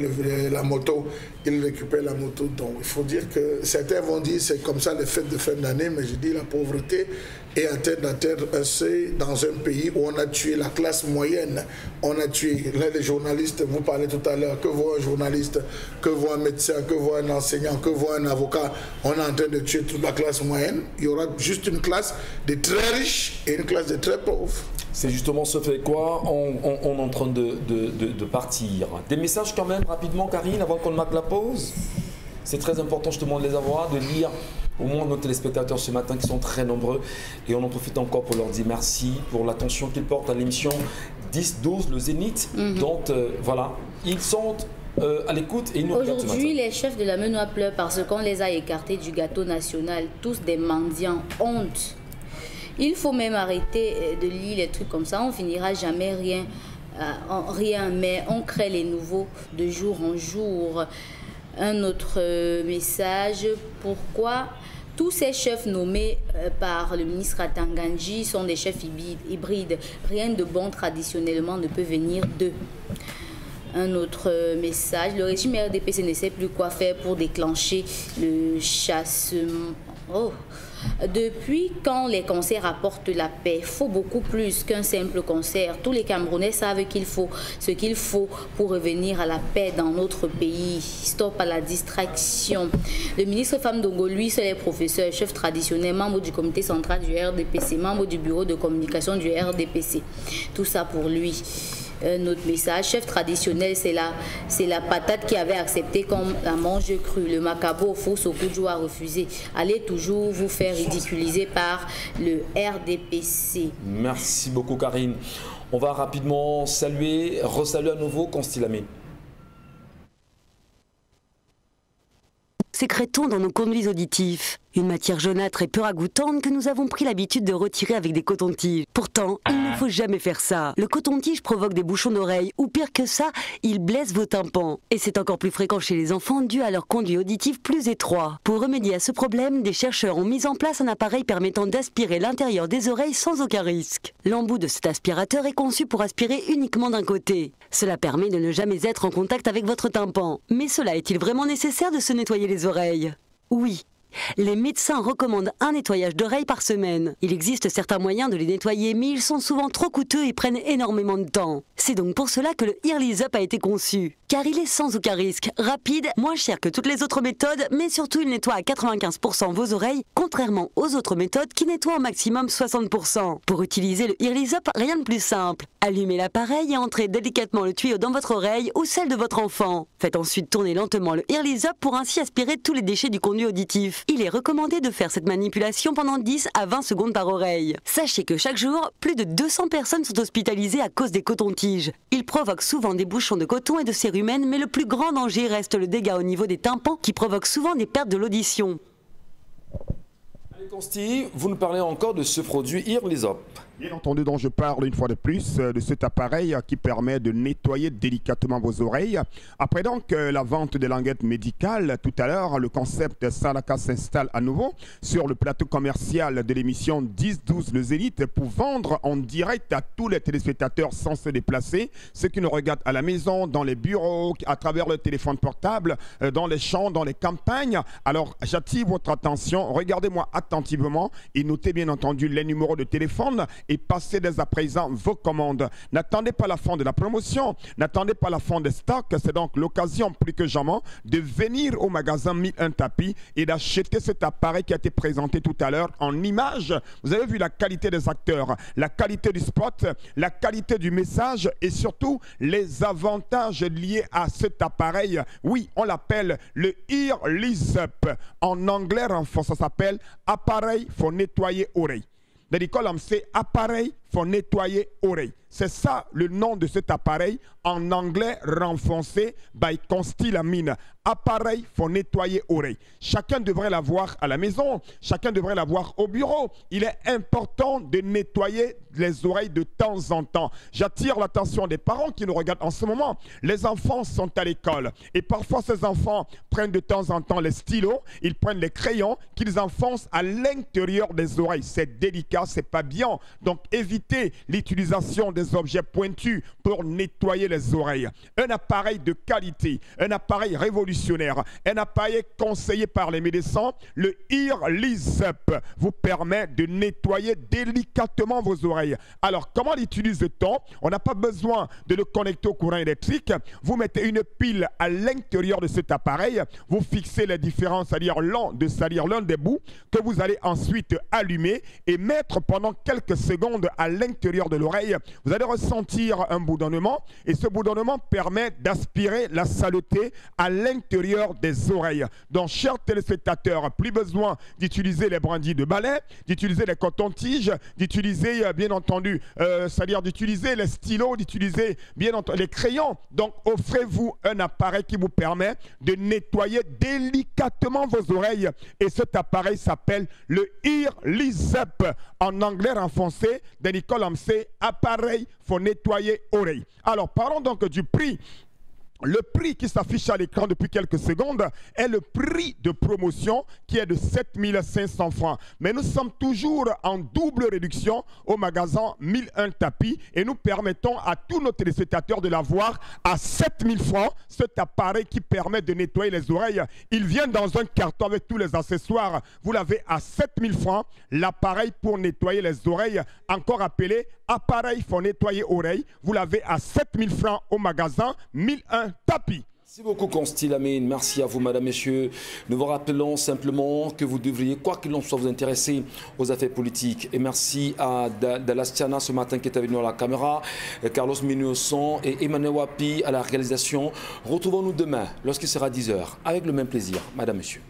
la moto, ils récupèrent la moto. Donc il faut dire que certains vont dire c'est comme ça les fêtes de fin d'année, mais je dis la pauvreté est en train d'atteindre un seuil dans un pays où on a tué la classe moyenne, on a tué, là les journalistes, vous parlez tout à l'heure, que voit un journaliste, que voit un médecin, que voit un enseignant, que voit un avocat, on est en train de tuer toute la classe moyenne. Il y aura juste une classe des très riches et une classe des très pauvres. C'est justement ce fait quoi on est en train de partir. Des messages quand même rapidement, Karine, avant qu'on marque la pause. C'est très important justement de les avoir, de lire au moins nos téléspectateurs ce matin qui sont très nombreux. Et on en profite encore pour leur dire merci pour l'attention qu'ils portent à l'émission 10-12, le Zénith. Donc voilà, ils sont à l'écoute et ils nous regardent ce matin. Aujourd'hui, les chefs de la Menoa pleurent parce qu'on les a écartés du gâteau national. Tous des mendiants, honte. Il faut même arrêter de lire les trucs comme ça. On finira jamais rien, mais on crée les nouveaux de jour en jour. Un autre message, pourquoi tous ces chefs nommés par le ministre Atanganji sont des chefs hybrides? Rien de bon traditionnellement ne peut venir d'eux. Un autre message, le régime RDPC ne sait plus quoi faire pour déclencher le chassement Oh, depuis quand les concerts apportent la paix? Faut beaucoup plus qu'un simple concert. Tous les Camerounais savent ce qu'il faut pour revenir à la paix dans notre pays. Stop à la distraction. Le ministre Femme Dongo, lui, seul est professeur, chef traditionnel, membre du comité central du RDPC, membre du bureau de communication du RDPC. Tout ça pour lui. Notre message, chef traditionnel, c'est la patate qui avait accepté comme la mange crue. Le macabo Foussokudjou a refusé. Allez toujours vous faire ridiculiser par le RDPC. Merci beaucoup Karine. On va rapidement resaluer à nouveau Constilamine. Sécrétons dans nos conduits auditifs une matière jaunâtre et peu ragoûtante que nous avons pris l'habitude de retirer avec des cotons-tiges. Pourtant, il ne faut jamais faire ça. Le coton-tige provoque des bouchons d'oreilles ou pire que ça, il blesse vos tympans. Et c'est encore plus fréquent chez les enfants dû à leur conduit auditif plus étroit. Pour remédier à ce problème, des chercheurs ont mis en place un appareil permettant d'aspirer l'intérieur des oreilles sans aucun risque. L'embout de cet aspirateur est conçu pour aspirer uniquement d'un côté. Cela permet de ne jamais être en contact avec votre tympan. Mais cela est-il vraiment nécessaire de se nettoyer les oreilles? Oui. Les médecins recommandent un nettoyage d'oreilles par semaine. Il existe certains moyens de les nettoyer, mais ils sont souvent trop coûteux et prennent énormément de temps. C'est donc pour cela que le Earlys Up a été conçu. Car il est sans aucun risque, rapide, moins cher que toutes les autres méthodes, mais surtout il nettoie à 95% vos oreilles, contrairement aux autres méthodes qui nettoient au maximum 60%. Pour utiliser le Earlys Up, rien de plus simple. Allumez l'appareil et entrez délicatement le tuyau dans votre oreille ou celle de votre enfant. Faites ensuite tourner lentement le Earlys Up pour ainsi aspirer tous les déchets du conduit auditif. Il est recommandé de faire cette manipulation pendant 10 à 20 secondes par oreille. Sachez que chaque jour, plus de 200 personnes sont hospitalisées à cause des cotons-tiges. Ils provoquent souvent des bouchons de coton et de cérumen, mais le plus grand danger reste le dégât au niveau des tympans qui provoque souvent des pertes de l'audition. Allez Consti, vous nous parlez encore de ce produit Earlys Up. Bien entendu, dont je parle une fois de plus de cet appareil qui permet de nettoyer délicatement vos oreilles. Après donc la vente des languettes médicales, tout à l'heure, le concept Salaka s'installe à nouveau sur le plateau commercial de l'émission 10-12 Le Zénith pour vendre en direct à tous les téléspectateurs sans se déplacer, ceux qui nous regardent à la maison, dans les bureaux, à travers le téléphone portable, dans les champs, dans les campagnes. Alors j'attire votre attention, regardez-moi attentivement et notez bien entendu les numéros de téléphone et passez dès à présent vos commandes. N'attendez pas la fin de la promotion, n'attendez pas la fin des stocks, c'est donc l'occasion plus que jamais de venir au magasin 1001 Tapis et d'acheter cet appareil qui a été présenté tout à l'heure en images. Vous avez vu la qualité des acteurs, la qualité du spot, la qualité du message et surtout les avantages liés à cet appareil. Oui, on l'appelle le Earlys Up. En anglais, ça s'appelle appareil pour nettoyer oreille. C'est appareil pour nettoyer oreille. C'est ça le nom de cet appareil en anglais renfoncé by Constilamine. Appareil pour nettoyer oreille. Chacun devrait l'avoir à la maison, chacun devrait l'avoir au bureau. Il est important de nettoyer les oreilles de temps en temps. J'attire l'attention des parents qui nous regardent en ce moment. Les enfants sont à l'école et parfois ces enfants prennent de temps en temps les stylos, ils prennent les crayons qu'ils enfoncent à l'intérieur des oreilles. C'est délicat, c'est pas bien. Donc évitez l'utilisation des objets pointus pour nettoyer les oreilles. Un appareil de qualité, un appareil révolutionnaire, un appareil conseillé par les médecins, le Earlys Up vous permet de nettoyer délicatement vos oreilles. Alors, comment l'utilise-t-on? On n'a pas besoin de le connecter au courant électrique. Vous mettez une pile à l'intérieur de cet appareil, vous fixez les différents, c'est-à-dire l'un des bouts que vous allez ensuite allumer et mettre pendant quelques secondes à l'intérieur de l'oreille. Vous allez ressentir un bourdonnement et ce bourdonnement permet d'aspirer la saleté à l'intérieur des oreilles. Donc, chers téléspectateurs, plus besoin d'utiliser les brindilles de balai, d'utiliser les cotons-tiges, d'utiliser bien entendu, c'est-à-dire d'utiliser les stylos, d'utiliser bien entendu les crayons. Donc, offrez-vous un appareil qui vous permet de nettoyer délicatement vos oreilles. Et cet appareil s'appelle le Earlys Up, en anglais renfoncé, de Nicole Amsé, appareil pour nettoyer oreilles. Alors, parlons donc du prix Le prix qui s'affiche à l'écran depuis quelques secondes est le prix de promotion qui est de 7 500 francs. Mais nous sommes toujours en double réduction au magasin 1001 tapis et nous permettons à tous nos téléspectateurs de l'avoir à 7 000 francs. Cet appareil qui permet de nettoyer les oreilles, il vient dans un carton avec tous les accessoires. Vous l'avez à 7 000 francs. L'appareil pour nettoyer les oreilles, encore appelé appareil pour nettoyer oreilles, vous l'avez à 7 000 francs au magasin 1001 tapis. Merci beaucoup, Constil Amine. Merci à vous, madame, messieurs. Nous vous rappelons simplement que vous devriez, quoi qu'il en soit, vous intéresser aux affaires politiques. Et merci à Dallas Tiana ce matin qui est avec nous à la caméra, Carlos Minuson et Emmanuel Wapi à la réalisation. Retrouvons-nous demain lorsqu'il sera 10 h avec le même plaisir, madame, messieurs.